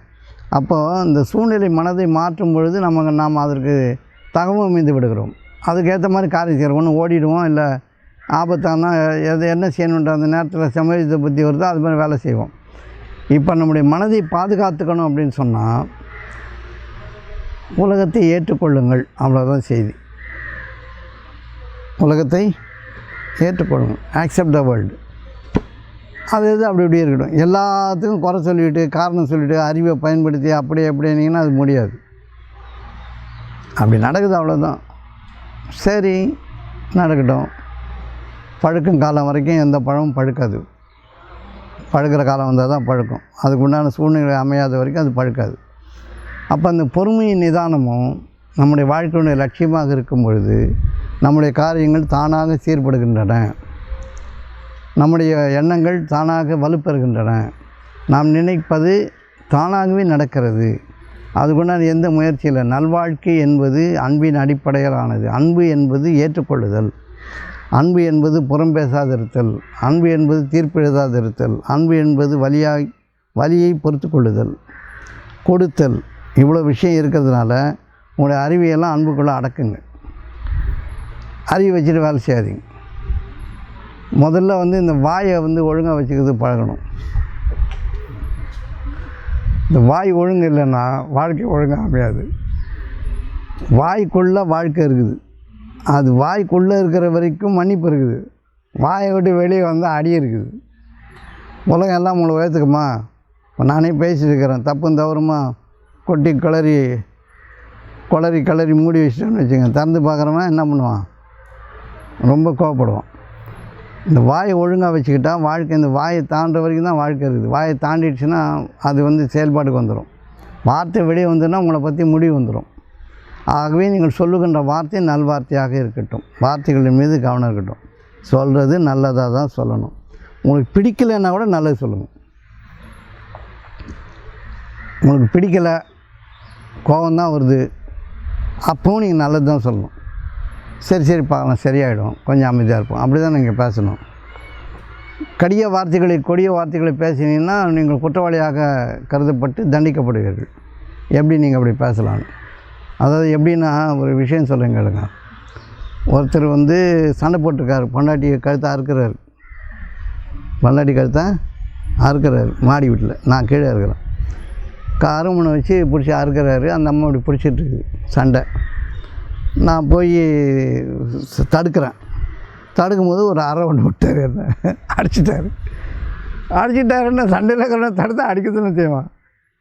அப்போது அந்த சூழ்நிலை மனதை மாற்றும் பொழுது நாம் அதற்கு தகவல் அமைந்து விடுகிறோம். அதுக்கேற்ற மாதிரி காரியம் செய்கிறோம். ஒன்று ஓடிடுவோம், இல்லை ஆபத்தானா என்ன செய்யணுன்ற அந்த நேரத்தில் சமயத்தை பற்றி வருதோ அது மாதிரி வேலை செய்வோம். இப்போ நம்முடைய மனதை பாதுகாத்துக்கணும் அப்படின்னு சொன்னால் உலகத்தை ஏற்றுக்கொள்ளுங்கள், அவ்வளோதான் செய்தி. உலகத்தை ஏற்றுக்கொள்ளுங்கள், ஆக்செப்ட் த வேர்ல்டு. அது அப்படி இப்படியே இருக்கட்டும். எல்லாத்துக்கும் குறை சொல்லிவிட்டு, காரணம் சொல்லிவிட்டு, அறிவை பயன்படுத்தி அப்படியே அப்படின்னீங்கன்னா அது முடியாது. அப்படி நடக்குது, அவ்வளோதான். சரி நடக்கட்டும். பழுக்கும் காலம் வரைக்கும் எந்த பழமும் பழுக்காது. பழுக்கிற காலம் வந்தால் தான் பழுக்கும். அதுக்கு உண்டான சூழ்நிலை அமையாத வரைக்கும் அது பழுக்காது. அப்போ அந்த பொறுமையின் நிதானமும் நம்முடைய வாழ்க்கையுடைய லட்சியமாக இருக்கும் பொழுது நம்முடைய காரியங்கள் தானாக சீர்படுகின்றன, நம்முடைய எண்ணங்கள் தானாக வலுப்பெறுகின்றன, நாம் நினைப்பது தானாகவே நடக்கிறது. அதுக்குண்டான எந்த முயற்சி இல்லை. நல்வாழ்க்கை என்பது அன்பின் அடிப்படையிலானது. அன்பு என்பது ஏற்றுக்கொள்ளுதல், அன்பு என்பது புறம் பேசாதிருத்தல், அன்பு என்பது தீர்ப்பு எழுதாதிருத்தல், அன்பு என்பது வலியை பொறுத்து கொள்ளுதல், கொடுத்தல். இவ்வளோ விஷயம் இருக்கிறதுனால உங்களுடைய அறிவியெல்லாம் அன்புக்குள்ளே அடக்குங்க. அறிவை வச்சுட்டு வேலை செய்யாதீங்க. முதல்ல இந்த வாயை ஒழுங்காக வச்சுக்கிறது பழகணும். இந்த வாய் ஒழுங்கு இல்லைன்னா வாழ்க்கை ஒழுங்காக அமையாது. வாய்க்குள்ளே வாழ்க்கை இருக்குது. அது வாய்க்குள்ளே இருக்கிற வரைக்கும் மன்னிப்பு இருக்குது. வாயை விட்டு வெளியே வந்தால் அடி இருக்குது. உலகம் எல்லாம் உங்களை உயர்த்துக்குமா? இப்போ நானே பேசிட்டு இருக்கிறேன், தப்பும் தவறுமா கொட்டி கிளறி மூடி வச்சிட்டோன்னு வச்சுங்க, திறந்து பார்க்குறவன் என்ன பண்ணுவான்? ரொம்ப கோவப்படுவான். இந்த வாயை ஒழுங்காக வச்சுக்கிட்டா வாழ்க்கை, இந்த வாயை தாண்டுற வரைக்கும் தான் வாழ்க்கை இருக்குது. வாயை தாண்டிடுச்சுன்னா அது செயல்பாட்டுக்கு வந்துடும். வார்த்தை வெளியே வந்துன்னா உங்களை பற்றி முடிவு வந்துடும். ஆகவே நீங்கள் சொல்லுகின்ற வார்த்தை நல்வார்த்தையாக இருக்கட்டும். வார்த்தைகளின் மீது கவனம் இருக்கட்டும். சொல்கிறது நல்லதாக தான் சொல்லணும். உங்களுக்கு பிடிக்கலைன்னா கூட நல்லது சொல்லுங்கள். உங்களுக்கு பிடிக்கலை, கோபம்தான் வருது, அப்போவும் நீங்கள் நல்லது தான் சொல்லணும். சரி பார்க்கலாம், சரியாயிடும், கொஞ்சம் அமைதியாக இருப்போம், அப்படி தான் நீங்கள் பேசணும். கொடிய வார்த்தைகளை பேசினீங்கன்னா நீங்கள் குற்றவாளியாக கருதப்பட்டு தண்டிக்கப்படுவீர்கள். எப்படி நீங்கள் அப்படி பேசலான்னு? அதாவது எப்படின்னா, ஒரு விஷயம் சொல்லுங்க கேளுங்க. ஒருத்தர் சண்டை போட்டிருக்காரு, பொண்டாட்டி கழுத்தை அறுக்கிறாரு. பொண்டாட்டி கழுத்தை அறுக்கிறாரு மாடி வீட்டில், நான் கீழே இருக்கிறேன். அருமனை வச்சு பிடிச்சி அறுக்கிறாரு. அந்த அம்மா அப்படி பிடிச்சிட்ருக்குது, சண்டை. நான் போய் தடுக்கும்போது ஒரு அரை ஒன்று விட்டார், என்ன அடிச்சிட்டாருன்னா சண்டையில் இருக்கிற தடுத்து அடிக்கிறதுன்னு செய்வான்.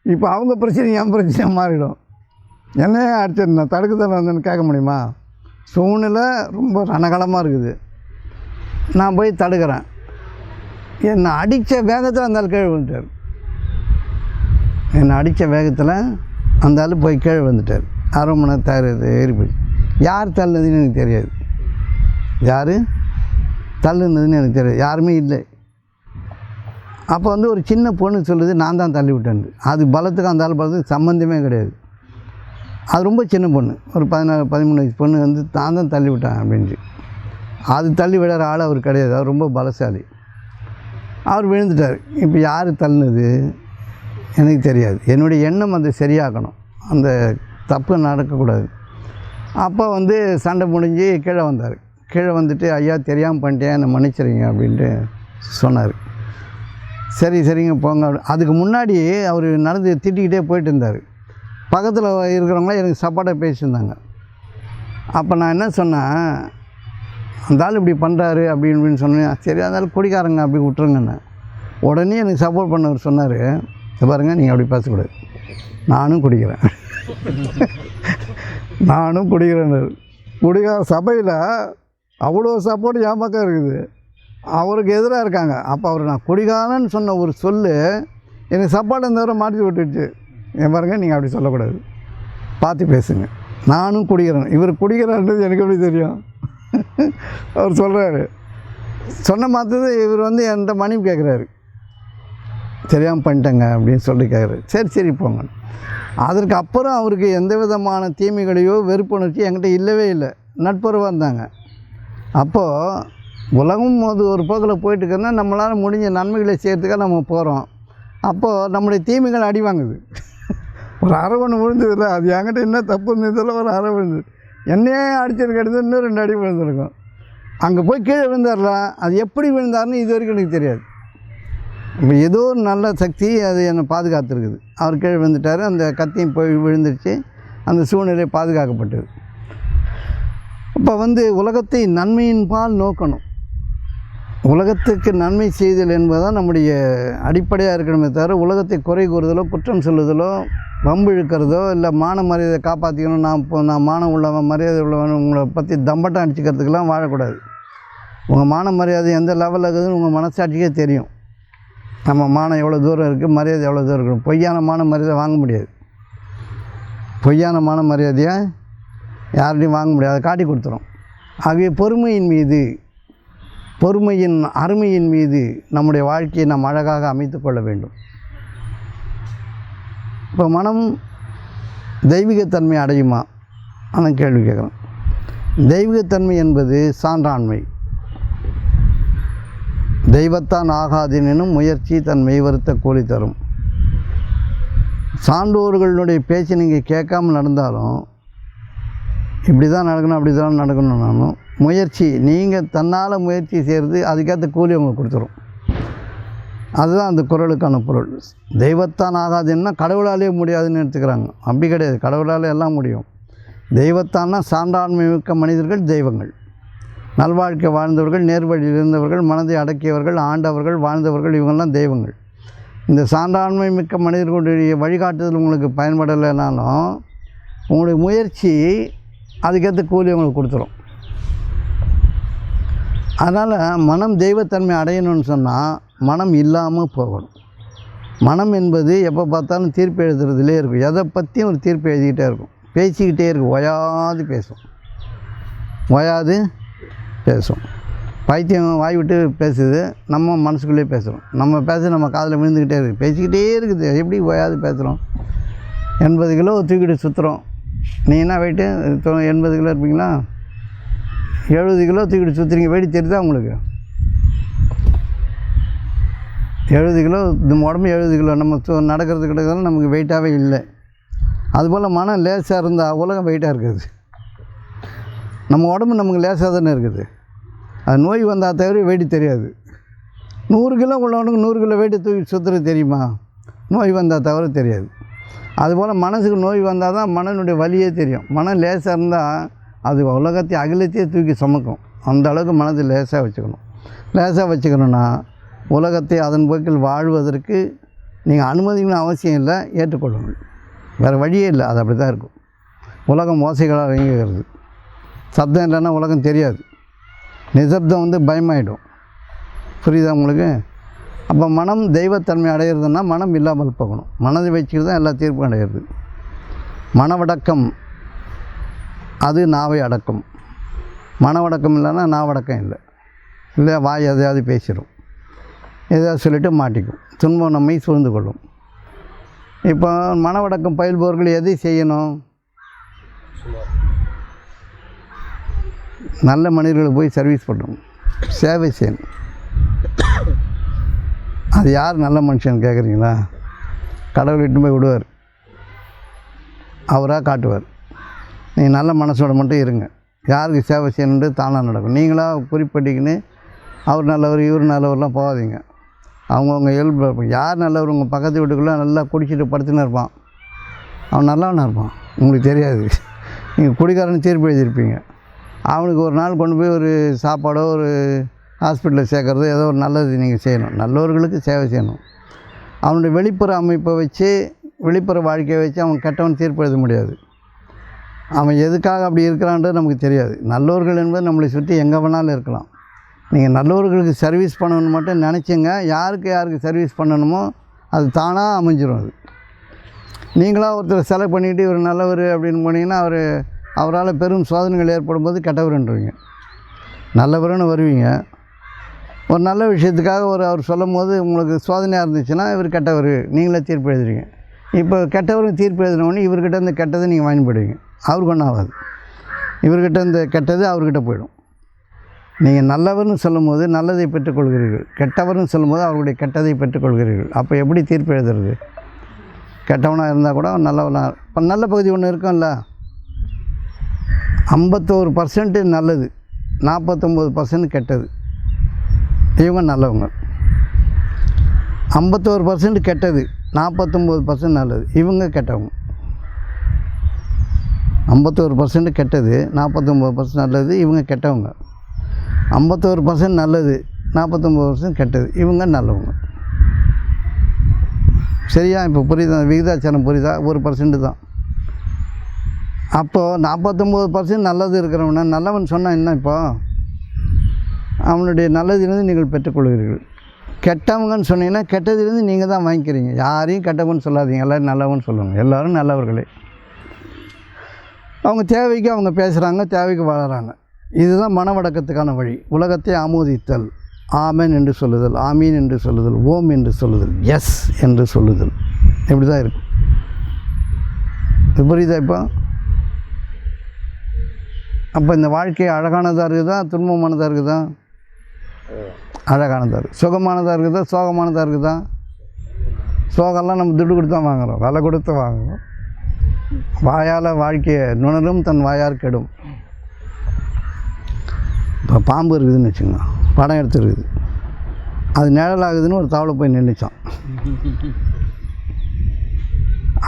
இப்போ அவங்க பிரச்சனை என் பிரச்சனை மாறிடும். என்னையே அடிச்சிட்டு நான் தடுக்கத்தானே வந்தேன்னு கேட்க முடியுமா? சூழ்நிலை ரொம்ப ரணகலமாக இருக்குது. நான் போய் தடுக்கிறேன். என்னை அடித்த வேகத்தில் அந்த ஆள் கீழே விழுந்துட்டார். என்னை அடித்த வேகத்தில் அந்த ஆள் போய் கீழே விழுந்துட்டார். அரமனை ஏறி போய் யார் தள்ளுனதுன்னு எனக்கு தெரியாது. யார் தள்ளுனதுன்னு எனக்கு தெரியாது, யாருமே இல்லை. அப்போ ஒரு சின்ன பொண்ணு சொல்லுது, நான் தான் தள்ளி விட்டேன். அது பலத்துக்கு அந்த ஆள் பலத்துக்கு சம்மந்தமே கிடையாது. அது ரொம்ப சின்ன பொண்ணு, ஒரு 14-13 வயசு பொண்ணு நான் தான் தள்ளி விட்டேன் அப்படின்ட்டு. அது தள்ளி விடுற ஆள் அவர் கிடையாது, அவர் ரொம்ப பலசாலி. அவர் விழுந்துட்டார். இப்போ யார் தள்ளினது எனக்கு தெரியாது. என்னுடைய எண்ணம் அதை சரியாக்கணும், அந்த தப்பு நடக்கக்கூடாது. அப்போ சண்டை முடிஞ்சு கீழே வந்தார். கீழே வந்துட்டு, ஐயா தெரியாமல் பண்ணிட்டேன், என்னை மன்னிச்சிருங்க அப்படின்ட்டு சொன்னார். சரிங்க போங்க. அதுக்கு முன்னாடி அவர் நடந்து திட்டிக்கிட்டே போயிட்டு இருந்தார். பக்கத்தில் இருக்கிறவங்களாம் எனக்கு சப்பாட்டாக பேசியிருந்தாங்க. அப்போ நான் என்ன சொன்னேன், அந்த ஆள் இப்படி பண்ணுறாரு அப்படின்னு சொன்னேன். சரி அந்த ஆள் குடிக்காரங்க, அப்படி விட்டுருங்கண்ணே. உடனே எனக்கு சப்போர்ட் பண்ணவர் சொன்னார், பாருங்கள் நீங்கள் அப்படி பேசக்கூடாது, நானும் குடிக்கிறேன். குடிக்கார சபையில் அவ்வளோ சப்போர்ட் என் பக்கம் இருக்குது, அவருக்கு எதிராக இருக்காங்க. அப்போ அவர் நான் குடிக்காரன்னு சொன்ன ஒரு சொல்லு எனக்கு சப்பாட்டை தவிர மாற்றி விட்டுடுச்சு. என் பாருங்க, நீங்கள் அப்படி சொல்லக்கூடாது, பார்த்து பேசுங்க, நானும் குடிக்கிறேன். இவர் குடிக்கிறான்றது எனக்கு எப்படி தெரியும்? அவர் சொல்கிறாரு. சொன்ன மாற்றது இவர் என்கிட்ட மன்னிப்பு கேட்குறாரு, தெரியாமல் பண்ணிட்டேங்க அப்படின்னு சொல்லி கேட்குறாரு. சரி போங்க. அதற்கு அப்புறம் அவருக்கு எந்த விதமான தீமைகளையோ வெறுப்புணர்ச்சி என்கிட்ட இல்லவே இல்லை, நட்புறவாக இருந்தாங்க. அப்போது உலகம் அது ஒரு போக்கில் போயிட்டுருக்குன்னா நம்மளால் முடிஞ்ச நன்மைகளை செய்கிறதுக்காக நம்ம போகிறோம். அப்போது நம்முடைய தீமைகள் அடி வாங்குது. ஒரு அரை ஒன்று விழுந்ததில்லை, அது என்கிட்ட என்ன தப்பு இருந்ததில்லை, ஒரு அரை விழுந்தது. என்னையே அடிச்சிருக்கிறது இன்னும் 2 அடி விழுந்திருக்கும். அங்கே போய் கீழே விழுந்தார்லாம், அது எப்படி விழுந்தார்னு இது வரைக்கும் எனக்கு தெரியாது. இப்போ ஏதோ ஒரு நல்ல சக்தி அது என்னை பாதுகாத்துருக்குது. அவர் கீழே விழுந்துட்டார், அந்த கத்தியும் போய் விழுந்துருச்சு, அந்த சூழ்நிலை பாதுகாக்கப்பட்டது. இப்போ உலகத்தை நன்மையின் பால் நோக்கணும். உலகத்துக்கு நன்மை செய்தல் என்பதுதான் நம்முடைய அடிப்படையாக இருக்கணுமே தவிர உலகத்தை குறை கூறுதலோ குற்றம் சொல்லுதலோ வம்பு இழுக்கிறதோ இல்லை மான மரியாதை காப்பாற்றிக்கணும், நான் மானம் உள்ளவன் மரியாதை உள்ளவன் உங்களை பற்றி தம்பட்டம் அடிச்சுக்கிறதுக்கெல்லாம் வாழக்கூடாது. உங்கள் மான மரியாதை எந்த லெவலில் இருக்குதுன்னு உங்கள் மனசாட்சிக்கே தெரியும். நம்ம மானம் எவ்வளோ தூரம் இருக்குது, மரியாதை எவ்வளோ தூரம் இருக்குது. பொய்யான மான மரியாதை வாங்க முடியாது. பொய்யான மான மரியாதையை யார்கிட்டையும் வாங்க முடியாது, அதை காட்டி கொடுத்துரும். ஆகவே பொறுமையின் அருமையின் மீது நம்முடைய வாழ்க்கையை நாம் அழகாக அமைத்து கொள்ள வேண்டும். இப்போ மனம் தெய்வீகத்தன்மை அடையுமா? ஆனால் கேள்வி கேட்குறோம். தெய்வீகத்தன்மை என்பது சான்றாண்மை. தெய்வத்தான் ஆகாதெனும் முயற்சி தன் மெய்வருத்த கூலி தரும். சான்றோர்களுடைய பேச்சு நீங்கள் கேட்காமல் நடந்தாலும் இப்படி தான் நடக்கணும், அப்படி தான் நடக்கணும்னாலும் முயற்சி நீங்கள் தன்னால் முயற்சி செய்கிறது அதுக்கேற்ற கூலி உங்களுக்கு கொடுத்துரும். அதுதான் அந்த குறளுக்கான பொருள். தெய்வத்தான் ஆகாதுன்னா கடவுளாலே முடியாதுன்னு எடுத்துக்கிறாங்க. அப்படி கிடையாது, கடவுளால் எல்லாம் முடியும். தெய்வத்தான்னா சான்றாண்மை மிக்க மனிதர்கள் தெய்வங்கள். நல்வாழ்க்கை வாழ்ந்தவர்கள், நேர்வழியில் இருந்தவர்கள், மனதை அடக்கியவர்கள், ஆண்டவர்கள், வாழ்ந்தவர்கள், இவங்கெல்லாம் தெய்வங்கள். இந்த சான்றாண்மை மிக்க மனிதர்களுடைய வழிகாட்டுதல் உங்களுக்கு பயன்படலைனாலும் உங்களுடைய முயற்சி அதுக்கேற்ற கூலி உங்களுக்கு கொடுத்துரும். அதனால் மனம் தெய்வத்தன்மை அடையணும்னு சொன்னால் மனம் இல்லாமல் போகணும். மனம் என்பது எப்போ பார்த்தாலும் தீர்ப்பு எழுதுறதுலே இருக்கும். எதை பற்றியும் ஒரு தீர்ப்பு எழுதிக்கிட்டே இருக்கும், பேசிக்கிட்டே இருக்கும், ஓயாது பேசும். பைத்தியம் வாய் விட்டு பேசுது, நம்ம மனசுக்குள்ளே பேசுகிறோம். நம்ம காதில் விழுந்துக்கிட்டே இருக்குது, பேசிக்கிட்டே இருக்குது. எப்படி ஓயாது பேசுகிறோம்? 80 கிலோ தூக்கிட்டு சுற்றுறோம். நீ என்ன வெயிட்டு 80 கிலோ இருப்பீங்களா? 70 கிலோ தூக்கிட்டு சுற்றுறீங்க. வெயிட் தெரியுதா உங்களுக்கு? 70 கிலோ, இந்த உடம்பு 70 கிலோ. நம்ம நடக்கிறது கிடக்கிறதுலாம் நமக்கு வெயிட்டாகவே இல்லை. அதுபோல் மனம் லேசாக இருந்தால் உலகம் வெயிட்டாக இருக்குது. நம்ம உடம்பு நமக்கு லேசாக தானே இருக்குது. அது நோய் வந்தால் தவிர வெயிட்டு தெரியாது. 100 கிலோ உள்ளவனுக்கு 100 கிலோ வெயிட்டு தூக்கி சுற்றுறது தெரியுமா? நோய் வந்தால் தவிர தெரியாது. அதுபோல் மனசுக்கு நோய் வந்தால் தான் மனனுடைய வலியே தெரியும். மனம் லேசாக இருந்தால் அது உலகத்தை அகிலத்தையே தூக்கி சுமக்கும். அந்த அளவுக்கு மனதை லேசாக வச்சுக்கணுன்னா உலகத்தை அதன் போக்கில் வாழ்வதற்கு நீங்கள் அனுமதிக்கணும் அவசியம் இல்லை, ஏற்றுக்கொள்ளுங்கள். வேறு வழியே இல்லை. அது அப்படி தான் இருக்கும். உலகம் ஓசைகளாக இயங்குகிறது. சப்தம் இல்லைன்னா உலகம் தெரியாது. நிசப்தம் பயமாயிடும். புரியுதா உங்களுக்கு? அப்போ மனம் தெய்வத்தன்மை அடையிறதுன்னா மனம் இல்லாமல் போகணும். மனதை வச்சுக்கிட்டு தான் எல்லா தீர்ப்பும் அடையிறது. மனவடக்கம் அது நாவை அடக்கம். மனவடக்கம் இல்லைன்னா நாவடக்கம் இல்லை வாய் எதையாவது பேசிடும், எதாவது சொல்லிவிட்டு மாட்டிக்கும், துன்பம் நம்மை சூழ்ந்து கொள்ளும். இப்போ மனவடக்கம் பயில்பவர்கள் எதை செய்யணும்? நல்ல மனிதர்களை போய் சர்வீஸ் பண்ணணும், சேவை செய்யணும். அது யார் நல்ல மனுஷன் கேட்குறீங்களா? கடவுள் இட்டு போய் விடுவார், அவராக காட்டுவார். நீங்கள் நல்ல மனசோட மட்டும் இருங்க. யாருக்கு சேவை செய்யணுன்றது தானாக நடக்கும். நீங்களாக குறிப்பிட்டிங்கன்னு அவர் நல்லவர் இவர் நல்லவர்லாம் போகாதீங்க. அவங்கவுங்க இயல்பு. யார் நல்லவர்? உங்கள் பக்கத்து வீட்டுக்குள்ளே நல்லா குடிச்சிட்டு படுத்துன்னு இருப்பான், அவன் நல்லவனாக இருப்பான், உங்களுக்கு தெரியாது. நீங்கள் குடிக்காரன்னு தீர்ப்பு எழுதியிருப்பீங்க. அவனுக்கு ஒரு நாள் கொண்டு போய் ஒரு சாப்பாடோ ஒரு ஹாஸ்பிட்டலில் சேர்க்குறது ஏதோ ஒரு நல்லது நீங்கள் செய்யணும். நல்லவர்களுக்கு சேவை செய்யணும். அவனுடைய வெளிப்புற அமைப்பை வச்சு, வெளிப்புற வாழ்க்கையை வச்சு அவன் கெட்டவன் தீர்ப்பு எழுத முடியாது. அவன் எதுக்காக அப்படி இருக்கிறான்றது நமக்கு தெரியாது. நல்லவர்கள் என்பது நம்மளை சுற்றி எங்கே வேணாலும் இருக்கலாம். நீங்கள் நல்லவர்களுக்கு சர்வீஸ் பண்ணணும்னு மட்டும் நினச்சிங்க. யாருக்கு சர்வீஸ் பண்ணணுமோ அது தானாக அமைஞ்சிடும். அது நீங்களாக ஒருத்தர் செலக்ட் பண்ணிவிட்டு இவர் நல்லவர் அப்படின்னு போனீங்கன்னா அவரால் பெரும் சோதனைகள் ஏற்படும் போது கெட்டவர்ன்றீங்க. நல்லவர்னு வருவீங்க. ஒரு நல்ல விஷயத்துக்காக அவர் சொல்லும் போது உங்களுக்கு சோதனையாக இருந்துச்சுன்னா இவர் கெட்டவர், நீங்களே தீர்ப்பு எழுதுறீங்க. இப்போ கெட்டவரும் தீர்ப்பு எழுதினோடனே இவர்கிட்ட இந்த கெட்டதை நீங்கள் வாங்கிப்படுவீங்க. அவருக்கு ஒன்றும் ஆகாது. இவர்கிட்ட இந்த கெட்டது அவர்கிட்ட போயிடும். நீங்கள் நல்லவர்னு சொல்லும் போது நல்லதை பெற்றுக்கொள்கிறீர்கள், கெட்டவர்னு சொல்லும்போது அவருடைய கெட்டதை பெற்றுக்கொள்கிறீர்கள். அப்போ எப்படி தீர்ப்பு எழுதுறது? கெட்டவனாக இருந்தால் கூட நல்லவனாக. இப்போ நல்ல பகுதி ஒன்று இருக்கும்ல, 51% நல்லது, 49% கெட்டது. இவங்க நல்லவங்க. 51% கெட்டது, 49% நல்லது, இவங்க கெட்டவங்க. 51% கெட்டது, 49% நல்லது, இவங்க கெட்டவங்க. 51% நல்லது, 49% கெட்டது. இவங்க நல்லவங்க. சரியா? இப்போ புரியுதா? விகிதாச்சாரம் புரியுதா? 1% தான். அப்போது 49% நல்லது இருக்கிறவன நல்லவன் சொன்னால் என்ன? இப்போ அவனுடைய நல்லதிலிருந்து நீங்கள் பெற்றுக்கொள்கிறீர்கள். கெட்டவங்கன்னு சொன்னீங்கன்னா கெட்டதிலிருந்து நீங்கள் தான் வாங்கிக்கிறீங்க. யாரையும் கெட்டவங்கன்னு சொல்லாதீங்க, எல்லோரும் நல்லவன்னு சொல்லுவாங்க. எல்லோரும் நல்லவர்களே. அவங்க தேவைக்கு அவங்க பேசுகிறாங்க, தேவைக்கு வாழறாங்க. இதுதான் மனவடக்கத்துக்கான வழி. உலகத்தை ஆமோதித்தல், ஆமென் என்று சொல்லுதல், ஆமீன் என்று சொல்லுதல், ஓம் என்று சொல்லுதல், எஸ் என்று சொல்லுதல். இப்படி தான் இருக்கும். இது புரியுதா? அப்போ இந்த வாழ்க்கை அழகானதாக இருக்குதா, துன்பமானதாக இருக்குதா? அழகானதாக இருக்குது. சுகமானதாக இருக்குதா, சோகமானதாக இருக்குதா? சோகம்லாம் நம்ம துட்டு கொடுத்து தான் வாங்குகிறோம், விலை கொடுத்து வாங்குகிறோம். வாயால் வாழ்க்கையை நுணரும் தன் வாயார் கெடும். இப்போ பாம்பு இருக்குதுன்னு வச்சுக்கோங்க, படம் எடுத்துருக்குது. அது நிழலாகுதுன்னு ஒரு தவளை போய் நின்றுச்சான்.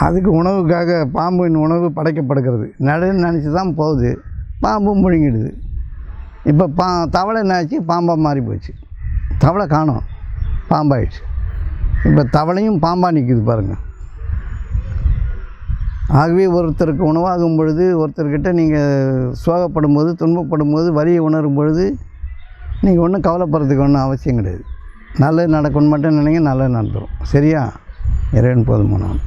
அதுக்கு உணவுக்காக பாம்பின் உணவு படைக்கப்படுகிறது. நிழல்னு நினச்சி தான் போகுது, பாம்பும் முழுங்கிடுது. இப்போ தவளை என்னாச்சு? பாம்பாக மாறி போச்சு. தவளை காணோம், பாம்பாயிடுச்சு. இப்போ தவளையும் பாம்பாக நிற்கிது பாருங்கள். ஆகவே ஒருத்தருக்கு உணவாகும் பொழுது, ஒருத்தர்கிட்ட நீங்கள் சோகப்படும் போது, துன்பப்படும் போது, வலியை உணரும் பொழுது நீங்கள் ஒன்றும் கவலைப்படுறதுக்கு ஒன்றும் அவசியம் கிடையாது. நல்லது நடக்கணும்னு மட்டும் நினைங்க, நல்லது நடந்துடும். சரியா? இறைவன் போதுமானவன்.